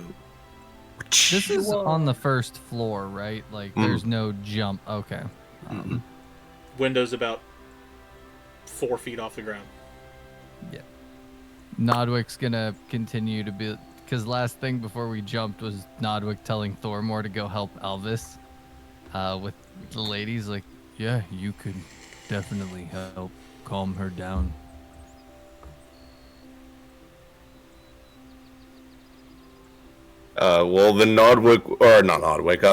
This is on the first floor, right? Like, there's no jump. Okay. Window's about 4 feet off the ground. Yeah. Nodwick's gonna continue to be... Because last thing before we jumped was Nodwick telling Thormore to go help Elvis with the ladies. Like, yeah, you could definitely help calm her down. Well, the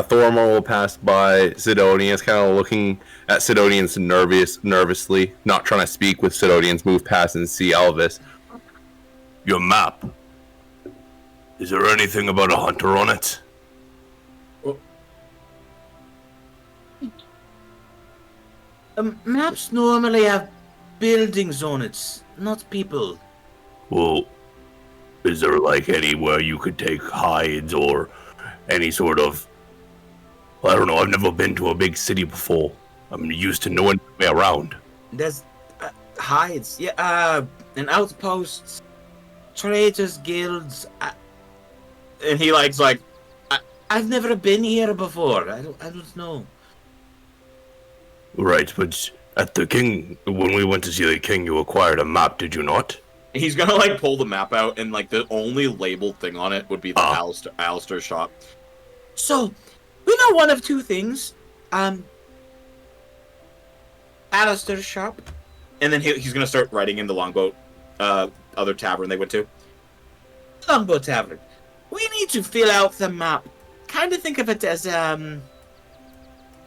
Thormore will pass by Sidonius, kind of looking at Sidonius nervously, not trying to speak with Sidonius, move past and see Elvis. Your map. Is there anything about a hunter on it? Maps normally have buildings on it, not people. Well, is there like anywhere you could take hides or any sort of... I don't know, I've never been to a big city before. I'm used to knowing my way around. There's hides, and outposts, traders guilds. And he like, I've never been here before. I don't know. Right, but at the king, when we went to see the king, you acquired a map, did you not? he's gonna like pull the map out, and like the only labeled thing on it would be the Alistair shop. So, we know one of two things. Alistair's shop. And then he's gonna start writing in the Longboat, other tavern they went to. Longboat Tavern. We need to fill out the map. Kind of think of it as,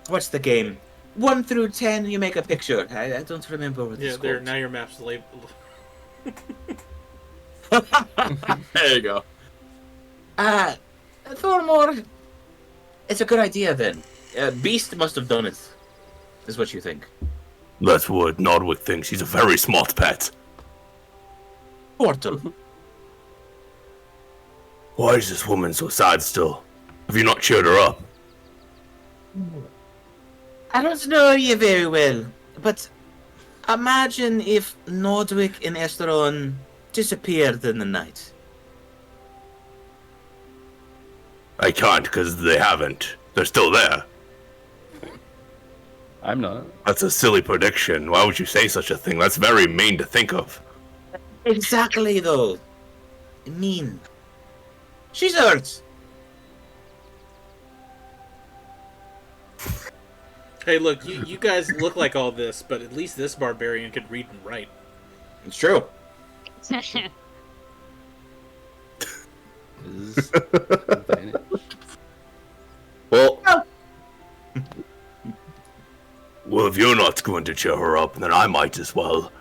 what's the game? 1 through 10, you make a picture. I don't remember what it's called. Now your map's labeled. There you go. Thormore, it's a good idea then. Beast must have done it, is what you think. That's what Nodwick thinks. He's a very smart pet. Portal. Why is this woman so sad still? Have you not cheered her up? I don't know you very well, but imagine if Nodwick and Esteron disappeared in the night. I can't, because they haven't. They're still there. I'm not. That's a silly prediction. Why would you say such a thing? That's very mean to think of. Exactly, though. Mean. She's hurt. Hey, look, you guys look like all this, but at least this barbarian could read and write. It's true. Well, Well, if you're not going to cheer her up, then I might as well.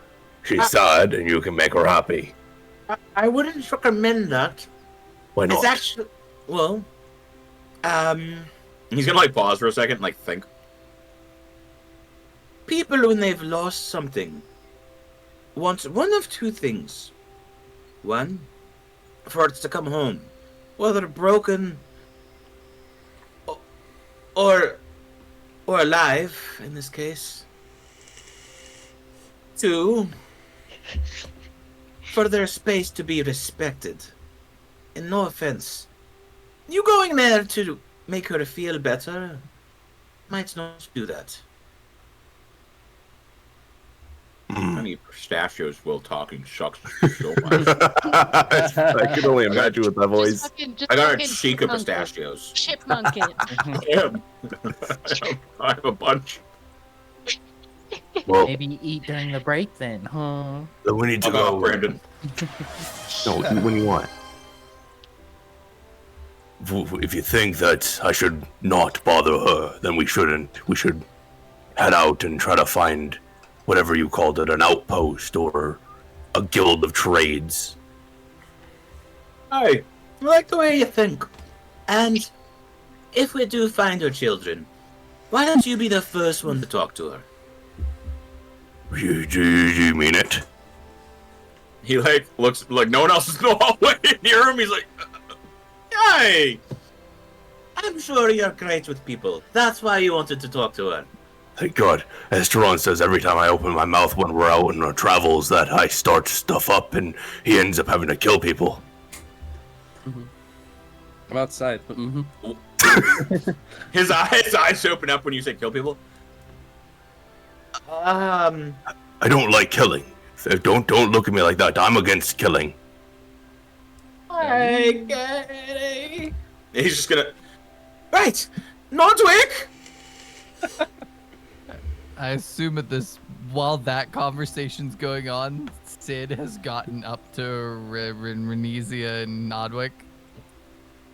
She's sad, and you can make her happy. I wouldn't recommend that. Why not? It's actually, well, He's gonna like pause for a second, and, like think. people when they've lost something want one of two things. One, for it to come home, whether broken or alive in this case. Two, for their space to be respected. And no offense, you going there to make her feel better might not do that. I need pistachios while talking sucks so much. I can only imagine with that voice. I got a cheek of pistachios. Chipmunk it. Damn. I have a bunch. Well, Maybe eat during the break then, huh? then we need to I'll go. go, Brandon. No, when you want. If you think that I should not bother her, then we shouldn't. We should head out and try to find whatever you called it, an outpost or a guild of trades. I like the way you think. And if we do find her children, why don't you be the first one to talk to her? You mean it? He like looks like no one else is in the hallway near him. He's like, "Hey, I'm sure you're great with people. That's why you wanted to talk to her. Thank God. As Teron says, every time I open my mouth when we're out on our travels, that I start stuff up and he ends up having to kill people. I'm outside. his eyes open up when you say kill people." I don't like killing. Don't look at me like that. I'm against killing. I get it. He's just gonna. Right, Nodwick. I assume at this, while that conversation's going on, Sid has gotten up to Renesia and Nodwick.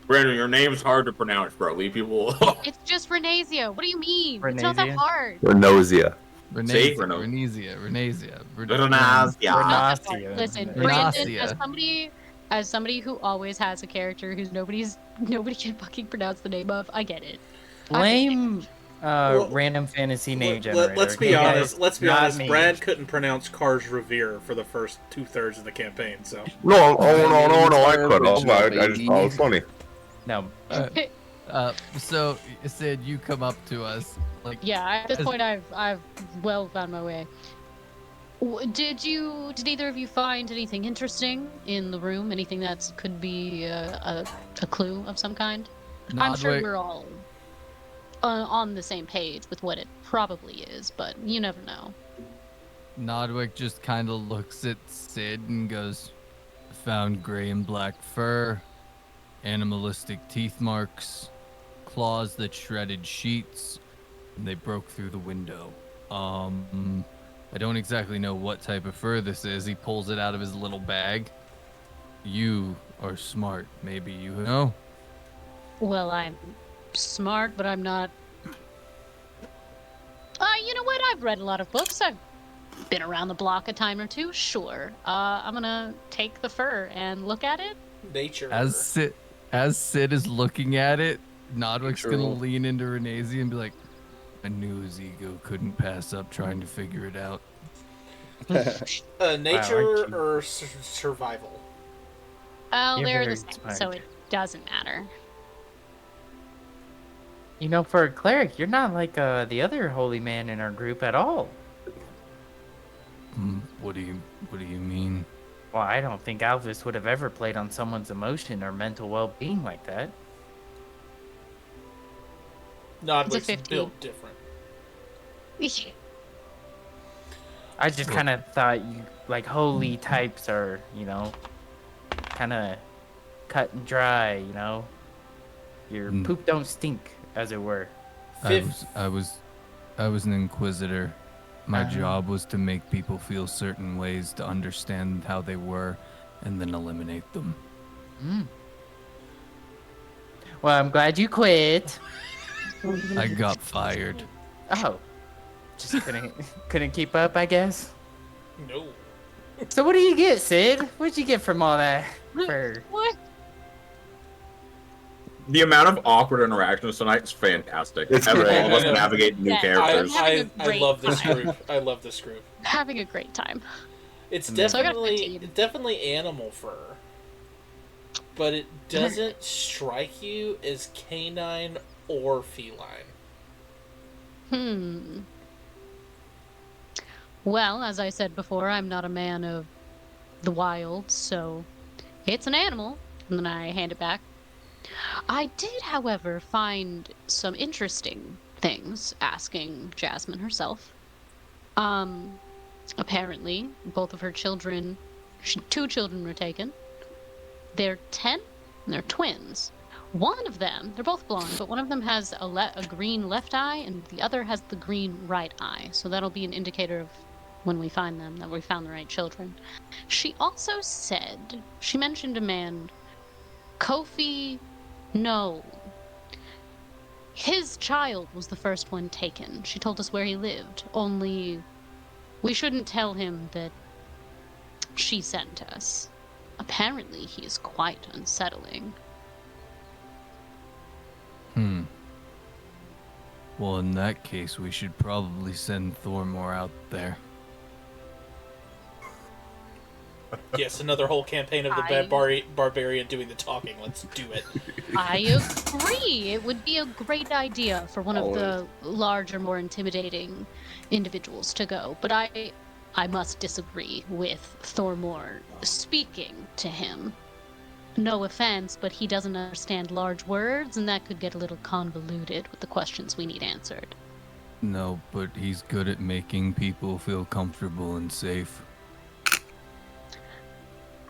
Brandon, your name's hard to pronounce, bro. Leave people alone. It's just Renasia. What do you mean? It's not that Renasia? hard. Renosia. Renesia, Renasia. Renesia. Renasia. Not that hard. Listen, Brandon, Renasia. as somebody who always has a character whose nobody can fucking pronounce the name of, I get it. Blame random fantasy name generator. Let's be okay, honest. guys? Let's be Not honest. me. Brad couldn't pronounce Kars Revere for the first 2/3 of the campaign, so. No, no, I could have. I just thought it was funny. No. So Sid, you come up to us like. Yeah, at this point, I've well found my way. Did either of you find anything interesting in the room? Anything that could be a clue of some kind? I'm sure Nodwick- we're all on the same page with what it probably is, but you never know. Nodwick just kind of looks at Sid and goes, "Found gray and black fur, animalistic teeth marks, claws that shredded sheets, and they broke through the window. I don't exactly know what type of fur this is." He pulls it out of his little bag. "You are smart. Maybe you know?" Well, I'm smart, but I'm not. You know what? I've read a lot of books. I've been around the block a time or two. Sure. I'm gonna take the fur and look at it. Nature. As Sid is looking at it, Nodwick's gonna True. lean into Renasia and be like, "I knew his ego couldn't pass up trying to figure it out." Nature you? or survival? Oh, You're they're very the same, smart. so it doesn't matter. You know, for a cleric, you're not like the other holy man in our group at all. What do you mean? Well, I don't think Alvis would have ever played on someone's emotion or mental well-being like that. Nodwick's 15. built different. I just kind of thought you like holy types are, you know, kind of cut and dry. You know, your poop don't stink, as it were. I was I was an inquisitor. My job was to make people feel certain ways, to understand how they were, and then eliminate them. Well, I'm glad you quit. I got fired. Oh, just couldn't keep up, I guess. No. So what do you get, Sid? What'd you get from all that fur? What? The amount of awkward interactions tonight is fantastic. It's As great. all of us navigate new Yeah. characters. Having a I great love this time. group. I love this group. Having a great time. It's So I got definitely 15. definitely animal fur, but it doesn't strike you as canine or feline. Well, as I said before, I'm not a man of the wild, so it's an animal. And then I hand it back. I did, however, find some interesting things asking Jasmine herself. Apparently, both of her children, two children were taken. They're 10, and they're twins. One of them, they're both blonde, but one of them has a green left eye, and the other has the green right eye. So that'll be an indicator of when we find them, that we found the right children. She also said, she mentioned a man, Kofi No. His child was the first one taken. She told us where he lived, only we shouldn't tell him that she sent us. Apparently, he is quite unsettling. Well, in that case, we should probably send Thormore out there. Yes, another whole campaign of the barbarian doing the talking. Let's do it. I agree. It would be a great idea for one of the larger, more intimidating individuals to go. But I must disagree with Thormore speaking to him. No offense, but he doesn't understand large words, and that could get a little convoluted with the questions we need answered. No, but he's good at making people feel comfortable and safe.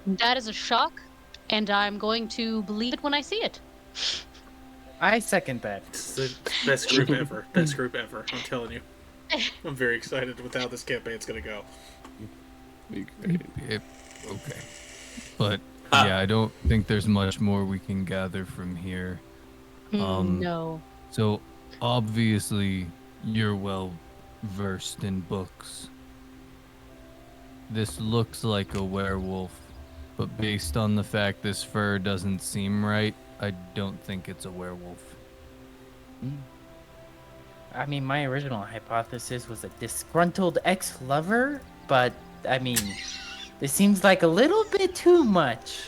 That is a shock, and I'm going to believe it when I see it. I second that. It's the best group ever. Best group ever. I'm telling you. I'm very excited with how this campaign's gonna go. Okay. But yeah, I don't think there's much more we can gather from here. No. So obviously you're well versed in books. This looks like a werewolf, but based on the fact this fur doesn't seem right, I don't think it's a werewolf. I mean, my original hypothesis was a disgruntled ex-lover, but I mean, this seems like a little bit too much.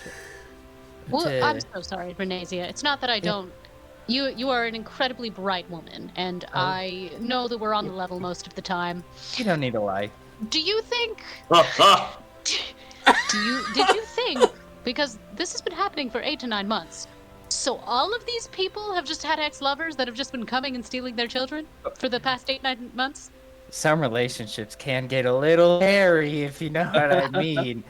Well, I'm so sorry, Renasia. It's not that I don't. You are an incredibly bright woman, and I know that we're on the level most of the time. You don't need to lie. Do you think? Did you think? Because this has been happening for 8 to 9 months. So all of these people have just had ex-lovers that have just been coming and stealing their children for the past 8-9 months? Some relationships can get a little hairy, if you know what I mean.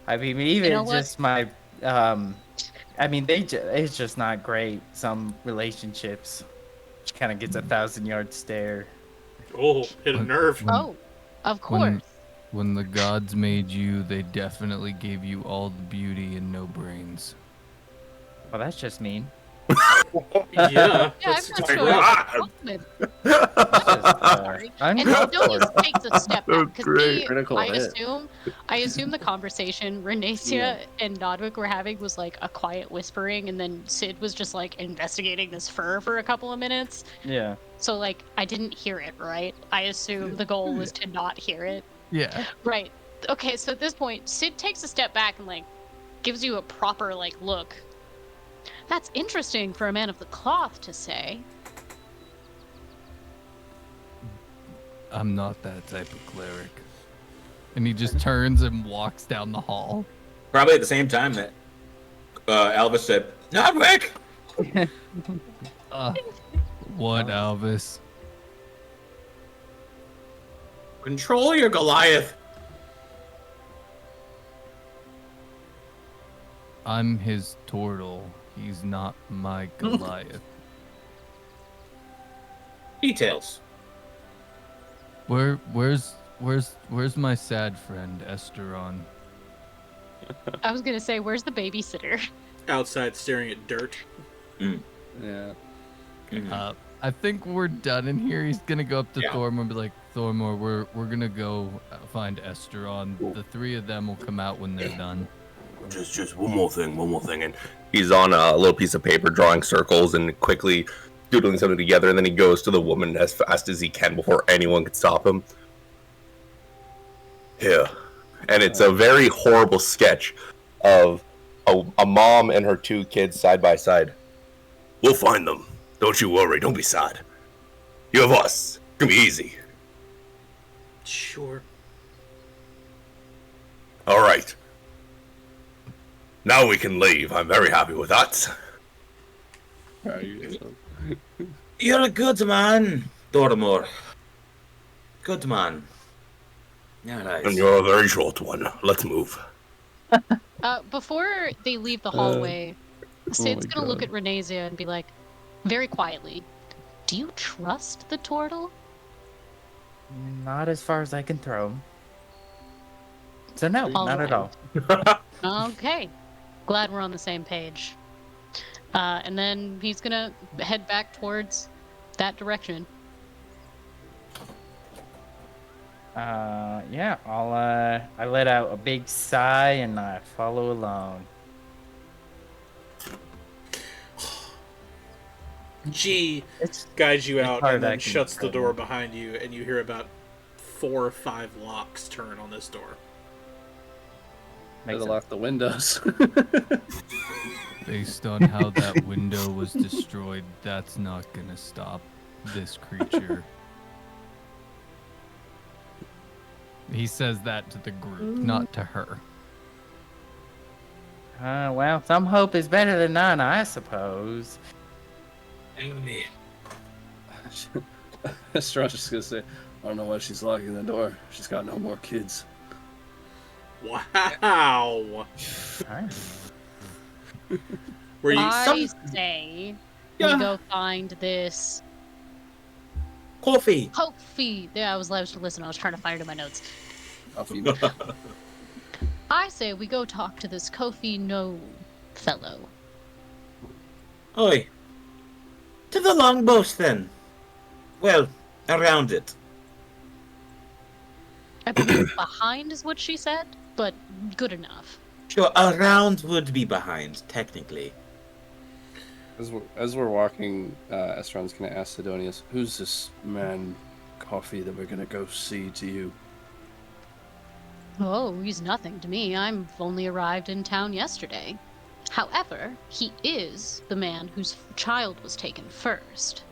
I mean, even You know what? just my, I mean, it's just not great. Some relationships, which kind of gets a 1,000-yard stare. Oh, hit a nerve. Oh, of course. When the gods made you, they definitely gave you all the beauty and no brains. Well, that's just mean. Yeah. Yeah, that's I'm not quite sure. right. And Sidonis takes a step back because Critical I hit. assume the conversation Renasia and Nodwick were having was like a quiet whispering, and then Sid was just like investigating this fur for a couple of minutes. Yeah. So like I didn't hear it, right? I assume the goal was to not hear it. Yeah. Right. Okay, so at this point, Sid takes a step back and like gives you a proper like look. That's interesting for a man of the cloth to say. I'm not that type of cleric. And he just turns and walks down the hall. Probably at the same time that Elvis said, "Nodwick." What, Alvis? Control your Goliath. I'm his turtle. He's not my Goliath. Details. Where's my sad friend Esteron? I was gonna say, where's the babysitter? Outside staring at dirt. Yeah. I think we're done in here. He's gonna go up to Thormor and be like, Thormor, we're gonna go find Esteron. The three of them will come out when they're done. Just one more thing. And he's on a little piece of paper drawing circles and quickly doodling something together, and then he goes to the woman as fast as he can before anyone could stop him. Here. And it's a very horrible sketch of a mom and her two kids side by side. We'll find them. Don't you worry. Don't be sad. You have us. It's gonna be easy. Sure. All right. Now we can leave. I'm very happy with that. You're a good man, Dormor. Good man. Nice. And you're a very short one. Let's move. Before they leave the hallway, Sid's gonna look at Renazia and be like, very quietly, do you trust the turtle? Not as far as I can throw him. So no, not at all. Okay. Glad we're on the same page. And then he's gonna head back towards that direction. Yeah, I let out a big sigh and I follow along. G guides you out hard and then acting shuts the door incredible. behind you, and you hear about 4 or 5 locks turn on this door. Better lock the windows. Based on how that window was destroyed, that's not gonna stop this creature. He says that to the group, not to her. Well, some hope is better than none, I suppose. Estron's just gonna say, I don't know why she's locking the door. She's got no more kids. Wow. Were you I say we go find this coffee. Yeah, I was listen. I was trying to find it in my notes. Coffee. I say we go talk to this Kofi No fellow. Oi. To the longboat then. Well, around it. I believe behind is what she said, but good enough. Sure, around would be behind, technically. As we're walking, Estron's gonna ask Sidonius, who's this man, Coffee, that we're gonna go see to you? Oh, he's nothing to me. I've only arrived in town yesterday. However, he is the man whose child was taken first.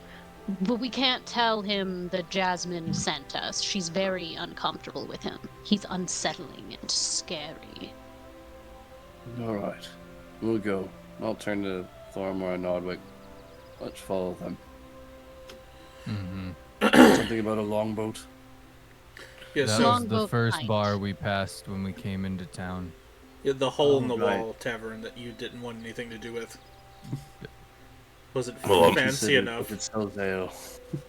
But we can't tell him that Jasmine sent us. She's very uncomfortable with him. He's unsettling and scary. Alright, we'll go. I'll turn to Thormor and Nodwick. Let's follow them. Something about a longboat. Yeah, That so was the first bar we passed when we came into town. the hole in the right. wall tavern that you didn't want anything to do with. Was it Well, fancy enough? It's so ale.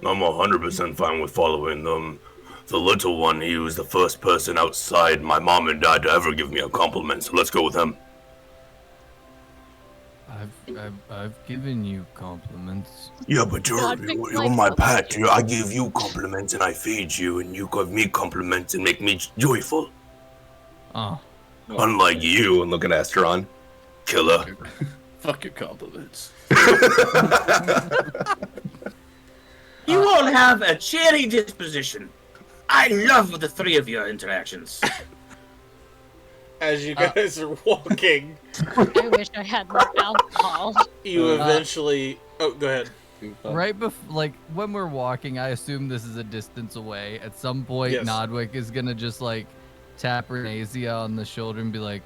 I'm 100% fine with following them. The little one, he was the first person outside my mom and dad to ever give me a compliment, so let's go with him. I've given you compliments. Yeah, but you're my pet. I give you compliments and I feed you, and you give me compliments and make me joyful. Oh. Unlike you, and looking at Esteron. Killer. Fuck your compliments. You all have a cheery disposition. I love the three of your interactions. As you guys are walking, I wish I had more alcohol. you eventually. Oh, go ahead. Right before, like, when we're walking, I assume this is a distance away. At some point, Yes. Nodwick is gonna just, like, tap Renazia on the shoulder and be like,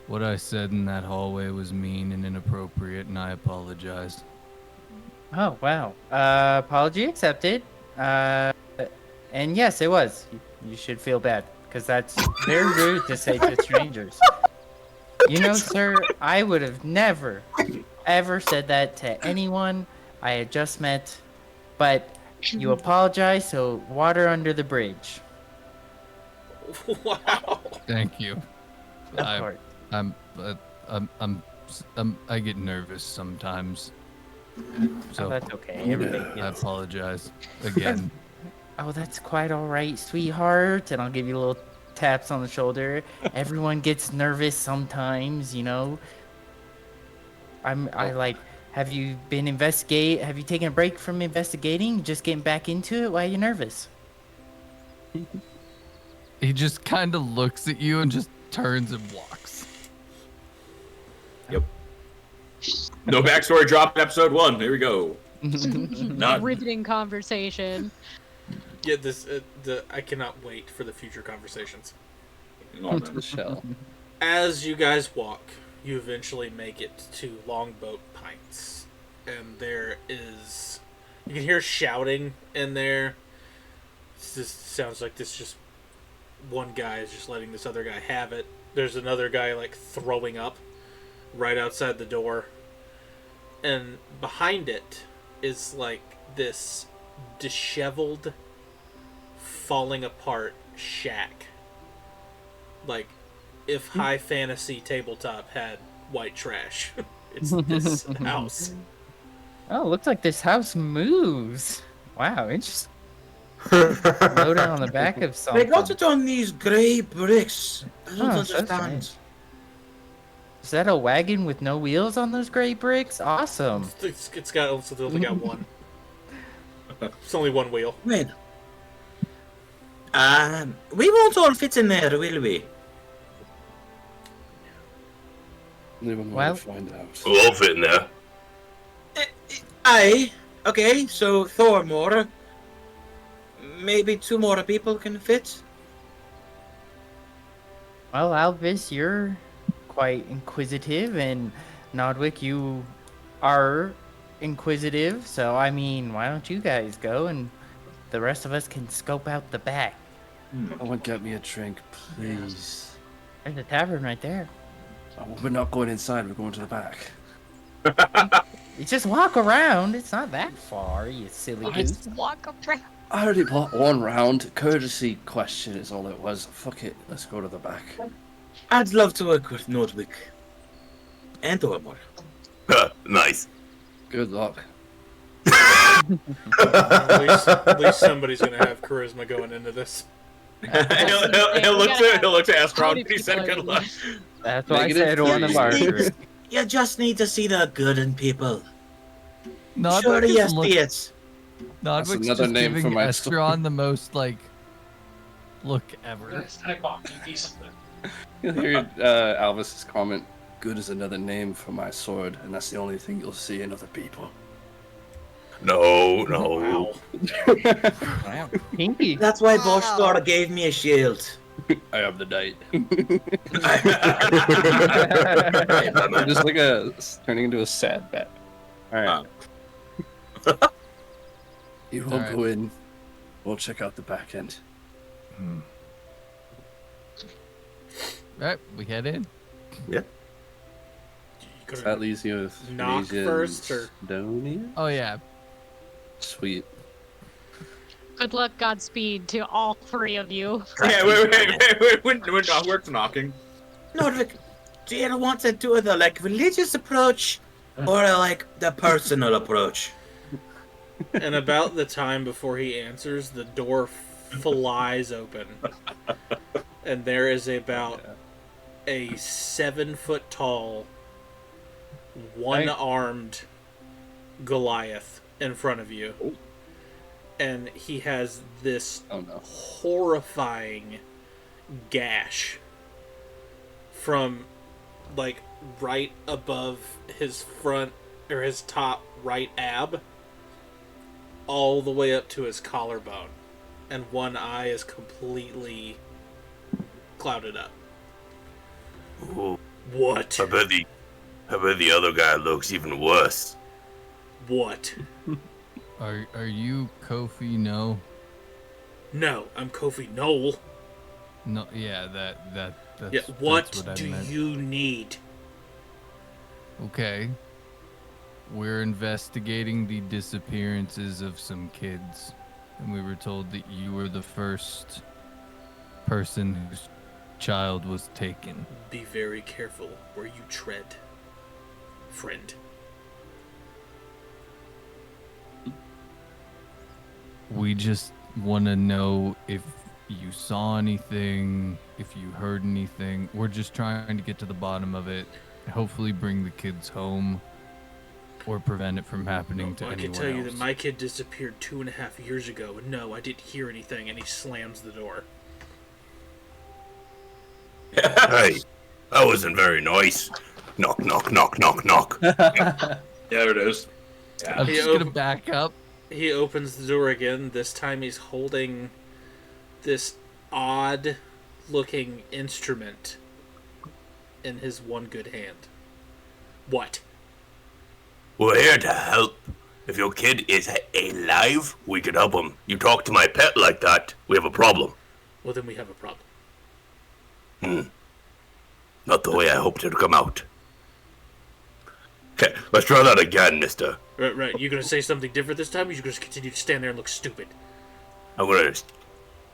what I said in that hallway was mean and inappropriate, and I apologize. Oh, wow. Apology accepted. And yes, it was. You should feel bad, because that's very rude to say to strangers. You know, sir, I would have never, ever said that to anyone I had just met. But You apologize, so water under the bridge. Wow. Thank you. Of I- course. I get nervous sometimes. So Oh, that's okay. Everybody I gets. apologize again. Oh, that's quite all right, sweetheart. And I'll give you little taps on the shoulder. Everyone gets nervous sometimes, you know. I like. Have you been Have you taken a break from investigating? Just getting back into it? Why are you nervous? He just kind of looks at you and just turns and walks. No backstory drop in episode 1. Here we go. Not Riveting conversation. Yeah, this I cannot wait for the future conversations. Oh, no. Michelle. As you guys walk, you eventually make it to Longboat Pints, and there is you can hear shouting in there. This sounds like this just one guy is just letting this other guy have it. There's another guy like throwing up right outside the door, and behind it is like this disheveled, falling apart shack. Like if high fantasy tabletop had white trash. It's this house. Oh, looks like this house moves. Wow, interesting. Load on the back of They something. got it on these grey bricks. I don't Oh, so understand. nice. Is that a wagon with no wheels on those gray bricks? Awesome. It's got only got one. It's only one wheel. Wait. We won't all fit in there, will we? Anyone Well- want to find out? We'll all fit in there. Aye. Okay, so Thormore. Maybe 2 more people can fit. Well, Alvis, you're quite inquisitive, and Nodwick, you are inquisitive. So, I mean, why don't you guys go, and the rest of us can scope out the back. Someone get me a drink, please. There's a tavern right there. Oh, we're not going inside. We're going to the back. You just walk around. It's not that far, you silly I- goose. Walk up around. I already bought one round. Courtesy question is all it was. Fuck it. Let's go to the back. I'd love to work with Nordwick. And Thormore. Nice. Good luck. At least somebody's gonna have charisma going into this. he'll look to Astron and he said good luck. That's why I Negative said one of 3. our Need- You just need to see the good in people. Nodwick Sure, is yes, look- be it. That's Nodwick's another just name for giving my Estron the most like look ever. You'll hear Alvis's comment. Good is another name for my sword, and that's the only thing you'll see in other people. No. Wow. Wow. Pinky. That's why Voshtor gave me a shield. I am the knight. Just like turning into a sad bat. Alright. You will Alright. go in. We'll check out the back end. Right, we head in. You So could've- that leaves you with Knock Frisian first, or- Donia? Oh yeah. Sweet. Good luck, Godspeed to all 3 of you. Yeah, we're not. We're knocking. Nordwick, do you want to do the religious approach or like the personal approach? And about the time before he answers, the door flies open, and there is about a 7-foot-tall, one-armed Goliath in front of you, and he has this Oh no. horrifying gash from like right above his front or his top right ab all the way up to his collarbone, and one eye is completely clouded up. Ooh, What? I bet the other guy looks even worse. What? Are you Kofi? No. No, I'm Kofi Noel. No. Yeah. That's. Yeah, what that's I do meant. you need? Okay. We're investigating the disappearances of some kids, and we were told that you were the first person whose child was taken. Be very careful where you tread, friend. We just want to know if you saw anything, if you heard anything. We're just trying to get to the bottom of it, hopefully bring the kids home, or prevent it from happening to I anyone can tell you else. that my kid disappeared 2.5 years ago, and no, I didn't hear anything, and he slams the door. Hey, that wasn't very nice. Knock, knock, knock, knock, knock. There it is. I'm just gonna back up. He opens the door again. This time he's holding this odd-looking instrument in his one good hand. What? We're here to help. If your kid is alive, we can help him. You talk to my pet like that, we have a problem. Well, then we have a problem. Not the way I hoped it'd come out. Okay, let's try that again, mister. Right. You gonna say something different this time, or you just continue to stand there and look stupid? I'm gonna...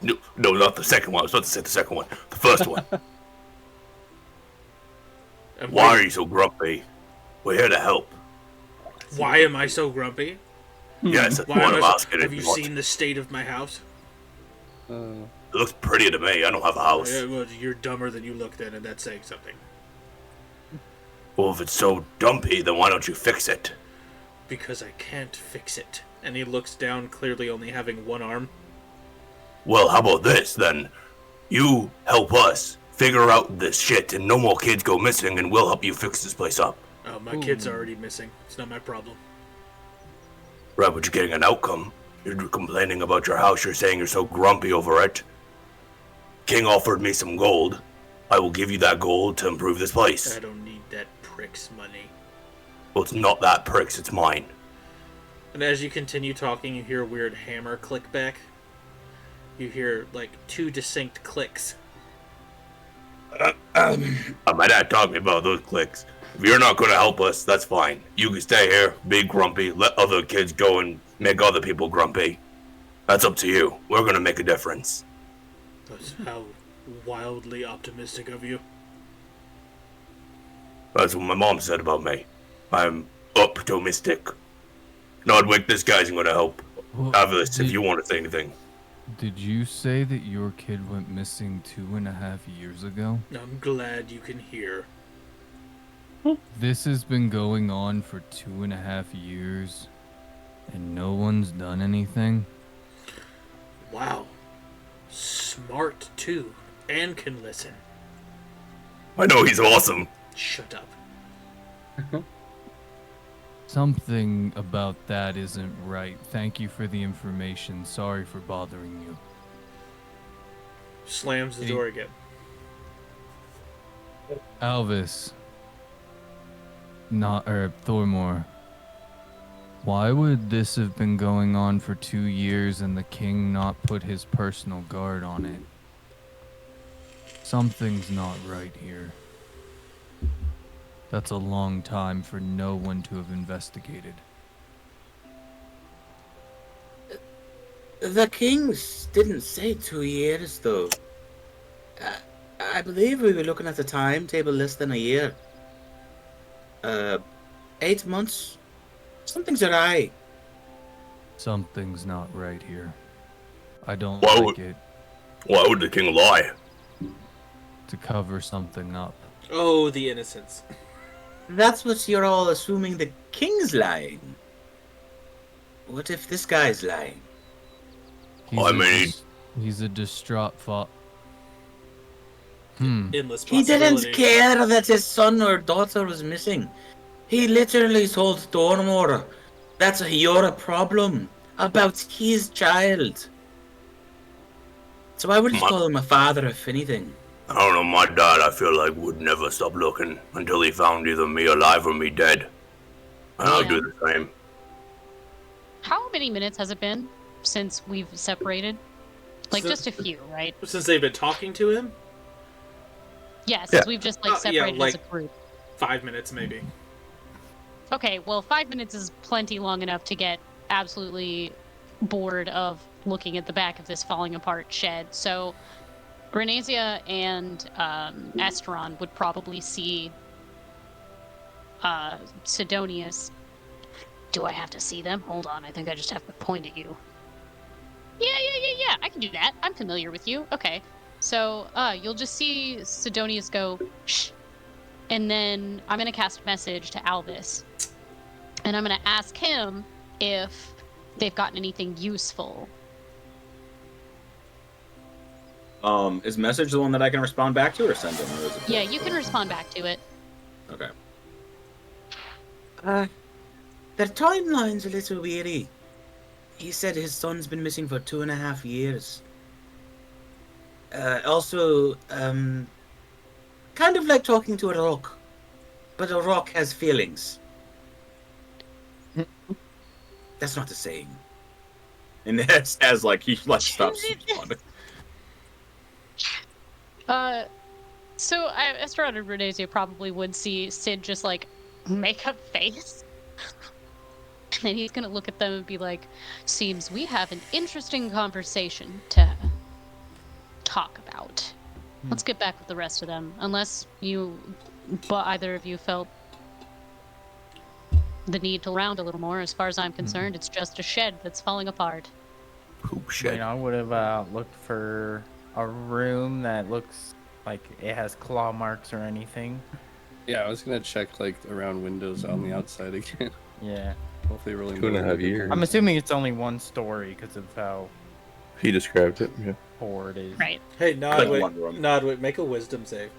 No, not the second one. I was about to say the second one. The first one. Why are you so grumpy? We're here to help. Why am I so grumpy? Yes, that's Why what am I'm I asking. Have you seen the state of my house? It looks pretty to me. I don't have a house. Yeah, well, you're dumber than you look then, and that's saying something. Well, if it's so dumpy, then why don't you fix it? Because I can't fix it. And he looks down, clearly only having one arm. Well, how about this, then? You help us figure out this shit and no more kids go missing, and we'll help you fix this place up. Oh, my kid's already missing. It's not my problem. Right, but you're getting an outcome. You're complaining about your house. You're saying you're so grumpy over it. King offered me some gold. I will give you that gold to improve this place. I don't need that prick's money. Well, it's not that prick's, it's mine. And as you continue talking, you hear a weird hammer click back. You hear, like, 2 distinct clicks. My dad taught me about those clicks. If you're not going to help us, that's fine. You can stay here, be grumpy, let other kids go and make other people grumpy. That's up to you. We're going to make a difference. That's how wildly optimistic of you. That's what my mom said about me. I'm optimistic. Nodwick, this guy's going to help. Well, Avilice, if you want to say anything. Did you say that your kid went missing 2.5 years ago? I'm glad you can hear. This has been going on for 2.5 years, and no one's done anything? Wow. Smart, too. And can listen. I know he's awesome. Shut up. Something about that isn't right. Thank you for the information. Sorry for bothering you. Slams the door again. Alvis. Thormore. Why would this have been going on for 2 years and the king not put his personal guard on it? Something's not right here. That's a long time for no one to have investigated. The kings didn't say 2 years, though. I believe we were looking at the timetable less than a year. 8 months? Something's awry. Something's not right here. I don't Why like it. Why would the king lie? To cover something up. Oh, the innocence. That's what you're all assuming the king's lying. What if this guy's lying? He's a distraught Endless He possibilities. didn't care that his son or daughter was missing. He literally told Thormore, that's your problem, about his child. So I would just call him a father, if anything. I don't know, my dad, I feel like, would never stop looking until he found either me alive or me dead. And I'll do the same. How many minutes has it been since we've separated? Like, just a few, right? Since they've been talking to him? Yeah, since we've just, like, separated like as a group. 5 minutes, maybe. Okay, well, 5 minutes is plenty long enough to get absolutely bored of looking at the back of this falling apart shed. So, Renasia and Esteron would probably see Sidonius. Do I have to see them? Hold on, I think I just have to point at you. Yeah, I can do that. I'm familiar with you. Okay. So, you'll just see Sidonius go, shh. And then I'm going to cast a message to Alvis. And I'm going to ask him if they've gotten anything useful. Is message the one that I can respond back to or send him? Or is it Yeah, you can respond back to it. Okay. Their timeline's a little weary. He said his son's been missing for 2.5 years. Also, kind of like talking to a rock. But a rock has feelings. That's not a saying. And as like he like stops responding. So Esteron and Renasia probably would see Sid just like make a face. And then he's gonna look at them and be like, seems we have an interesting conversation to talk about. Let's get back with the rest of them. Unless either of you felt the need to round a little more. As far as I'm concerned, it's just a shed that's falling apart. Poop shed. I would have looked for a room that looks like it has claw marks or anything. Yeah, I was gonna check like around windows on the outside again. Yeah. Hopefully, really. 2.5 years. I'm assuming it's only one story because of how He described it. Yeah. poor it is. Right. Hey, Click one room. Nodwick, make a wisdom save.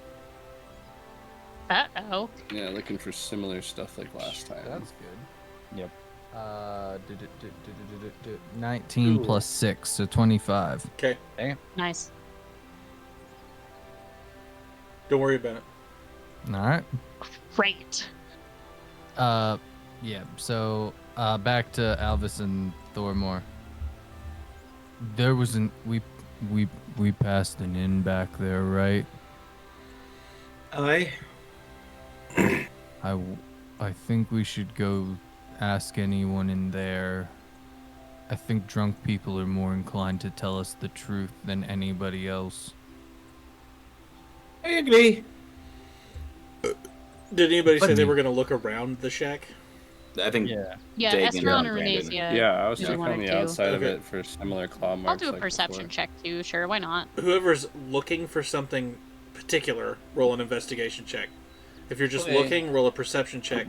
Uh-oh. Yeah, looking for similar stuff like last time. That's good. Yep. 19 plus 6, so 25. Okay, Nice. don't worry about it. All right. Great. Yeah. So, back to Alvis and Thormore. There was we passed an inn back there, right? Aye. I think we should go ask anyone in there. I think drunk people are more inclined to tell us the truth than anybody else. I agree. Did anybody say But- they were going to look around the shack? I think Yeah. Yeah, Dagan Esteron and or Brandon. Renasia. Yeah, I was if you checking on wanted the to. outside of Okay. it for similar claw marks. I'll do a like perception before. check too, sure, why not? Whoever's looking for something particular, roll an investigation check. If you're just Okay. looking, roll a perception check.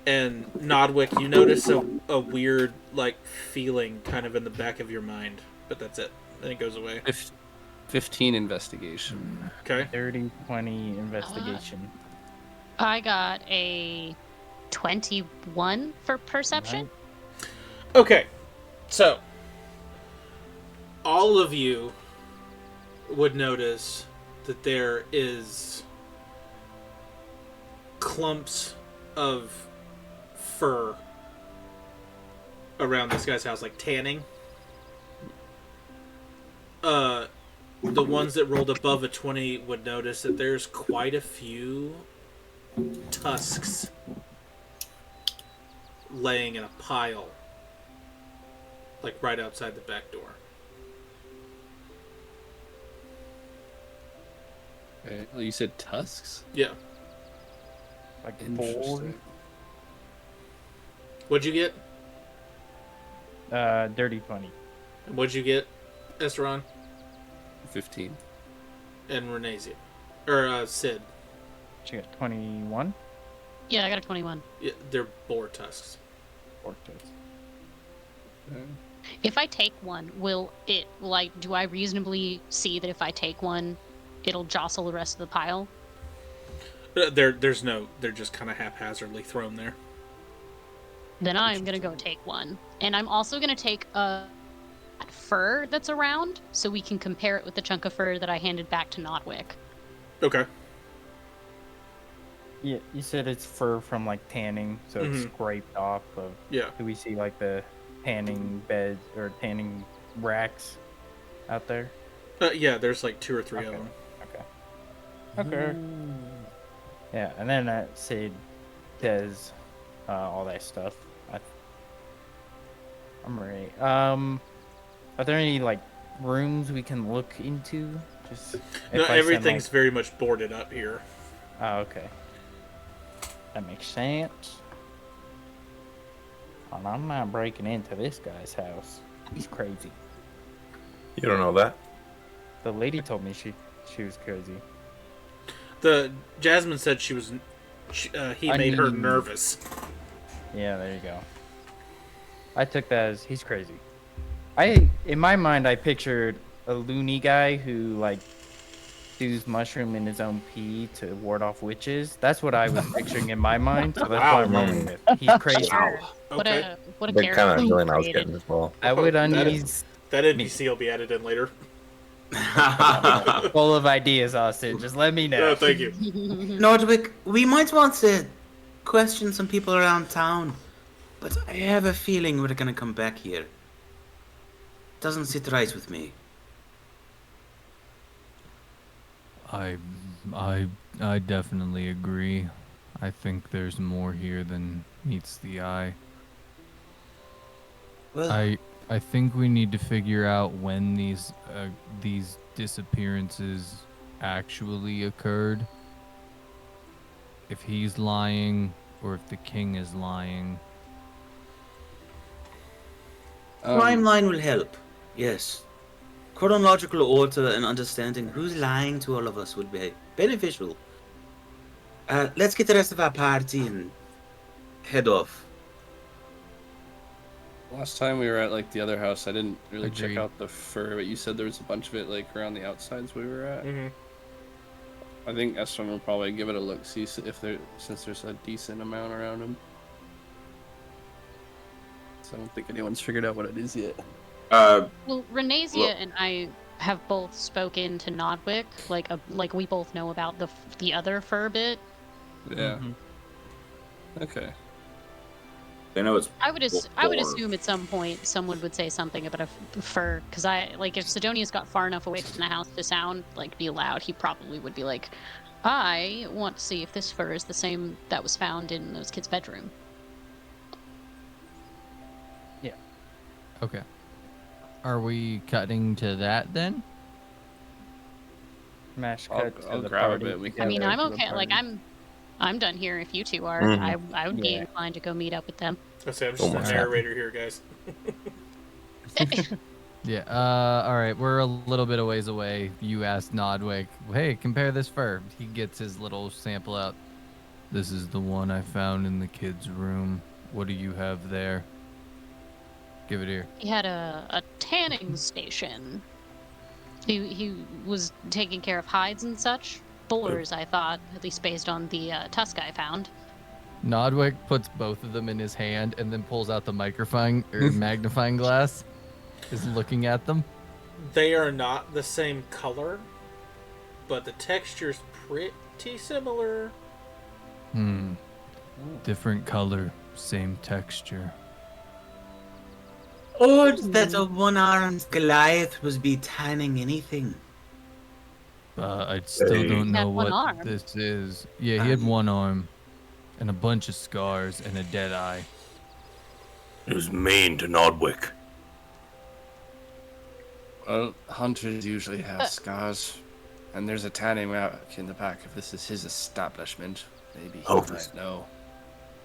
And Nodwick, you notice a weird like feeling kind of in the back of your mind, but that's it. Then it goes away. 15 investigation. Okay. 30-20 investigation. I got a 21 for perception. Okay. So all of you would notice that there is clumps of fur around this guy's house, like tanning. The ones that rolled above a 20 would notice that there's quite a few tusks laying in a pile, like right outside the back door. Okay. Oh, you said tusks? Yeah. Like Interesting. What'd you get? Dirty 20. And what'd you get, Esteron 15. and Renasia? Or Sid? She got 21. Yeah, I got a 21. Yeah, they're boar tusks. If I take one, will it, like, do I reasonably see that if I take one, it'll jostle the rest of the pile? They're just kind of haphazardly thrown there. Then I'm gonna go take one. And I'm also gonna take a fur that's around, so we can compare it with the chunk of fur that I handed back to Nodwick. Okay. Yeah, you said it's fur from like tanning, so it's scraped off of. Yeah. Do we see like the tanning beds or tanning racks out there? Yeah, there's like 2 or 3 of them. Okay. Yeah, and then Sid says, all that stuff. I'm ready. Are there any like rooms we can look into? Just No, if I send, everything's like... very much boarded up here. Oh, okay. That makes sense. And I'm not breaking into this guy's house. He's crazy. You don't know that. The lady told me she was crazy. The Jasmine said she was. He made her nervous. Yeah, there you go. I took that as he's crazy. In my mind, I pictured a loony guy who like stews mushroom in his own pee to ward off witches. That's what I was picturing in my mind. So that's what I'm rolling with. He's crazy. What a The character. kind of he feeling I was created. getting as well. I would unease. That NPC will be added in later. Full of ideas, Austin. Just let me know. No, thank you. Nordwick, we might want to question some people around town, but I have a feeling we're gonna come back here. Doesn't sit right with me. I definitely agree. I think there's more here than meets the eye. Well, I think we need to figure out when these disappearances actually occurred. If he's lying or if the king is lying. timeline will help. Yes. Chronological order and understanding who's lying to all of us would be beneficial. Let's get the rest of our party and head off. Last time we were at like the other house, I didn't really check Agreed. out the fur, but you said there was a bunch of it like around the outsides we were at. Mm-hmm. I think Eston will probably give it a look, see if there, since there's a decent amount around him. So I don't think anyone's figured out what it is yet. Well, Renasia and I have both spoken to Nodwick. Like we both know about the other fur bit. Yeah. Okay. They know it's. I would assume at some point someone would say something about a fur, because if Sidonius got far enough away from the house to be loud, he probably would be like, I want to see if this fur is the same that was found in those kids' bedroom. Yeah. Okay. Are we cutting to that then? Mash cut to I'll the grab party. a bit. We I can mean, go I'm to the okay. Like party. I'm done here. If you two are, Mhm. I would be Yeah. inclined to go meet up with them. I'm just the narrator here, guys. Yeah, alright, we're a little bit of ways away. You asked Nodwick, hey, compare this fur. He gets his little sample out. This is the one I found in the kid's room. What do you have there? Give it here. He had a tanning station. He was taking care of hides and such. Bullers, I thought, at least based on the tusk I found. Nodwick puts both of them in his hand and then pulls out the magnifying glass. Is looking at them. They are not the same color, but the texture's pretty similar. Different color, same texture. Odd that a one-armed Goliath was be tanning anything. I still don't He know had one what arm. this is. Yeah, he had one arm and a bunch of scars and a dead eye. It was mean to Nodwick. Well, hunters usually have scars, and there's a tanning rack in the back. If this is his establishment, maybe he Elvis. might know.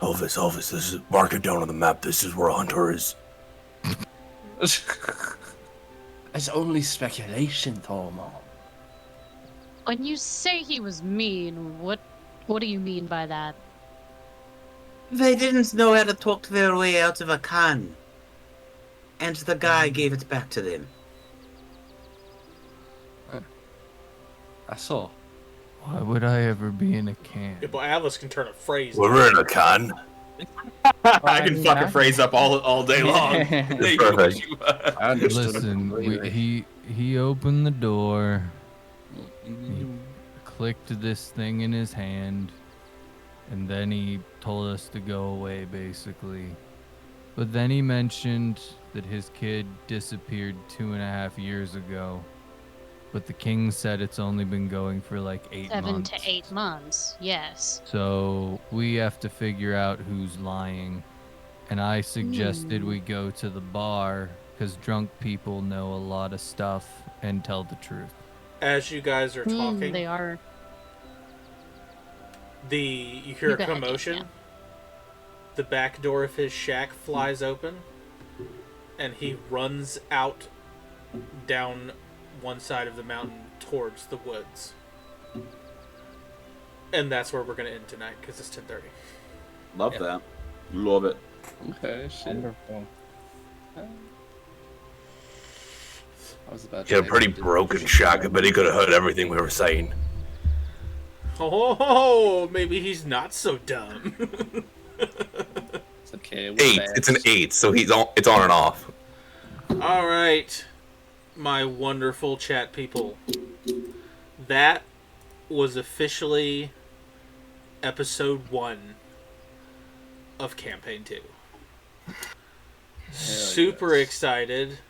Elvis, this is mark it down on the map. This is where a hunter is. It's only speculation, Thormo. When you say he was mean, what do you mean by that? They didn't know how to talk their way out of a can. And the guy gave it back to them. I saw. Why would I ever be in a can? Yeah, but Atlas can turn a phrase. We're in a con. I can fuck a phrase up all day long. Perfect. I understood. Listen, he opened the door. He clicked this thing in his hand, and then he told us to go away, basically. But then he mentioned that his kid disappeared 2.5 years ago. but the king said it's only been going for like 8 7 months. to 8 months. Yes. So we have to figure out who's lying. And I suggested we go to the bar because drunk people know a lot of stuff and tell the truth. As you guys are talking, They are. you hear You a go ahead, commotion. yeah. The back door of his shack flies open, and he runs out down one side of the mountain towards the woods. And that's where we're going to end tonight, because it's 10:30. Love Yep. that. Love it. Okay, shit. Wonderful. I was about to He had a say pretty something. broken shack. I bet he could have heard everything we were saying. Oh, maybe he's not so dumb. It's okay. we're 8. fans. It's an 8, so it's on and off. All right, my wonderful chat people. That was officially episode 1 of Campaign 2. Super excited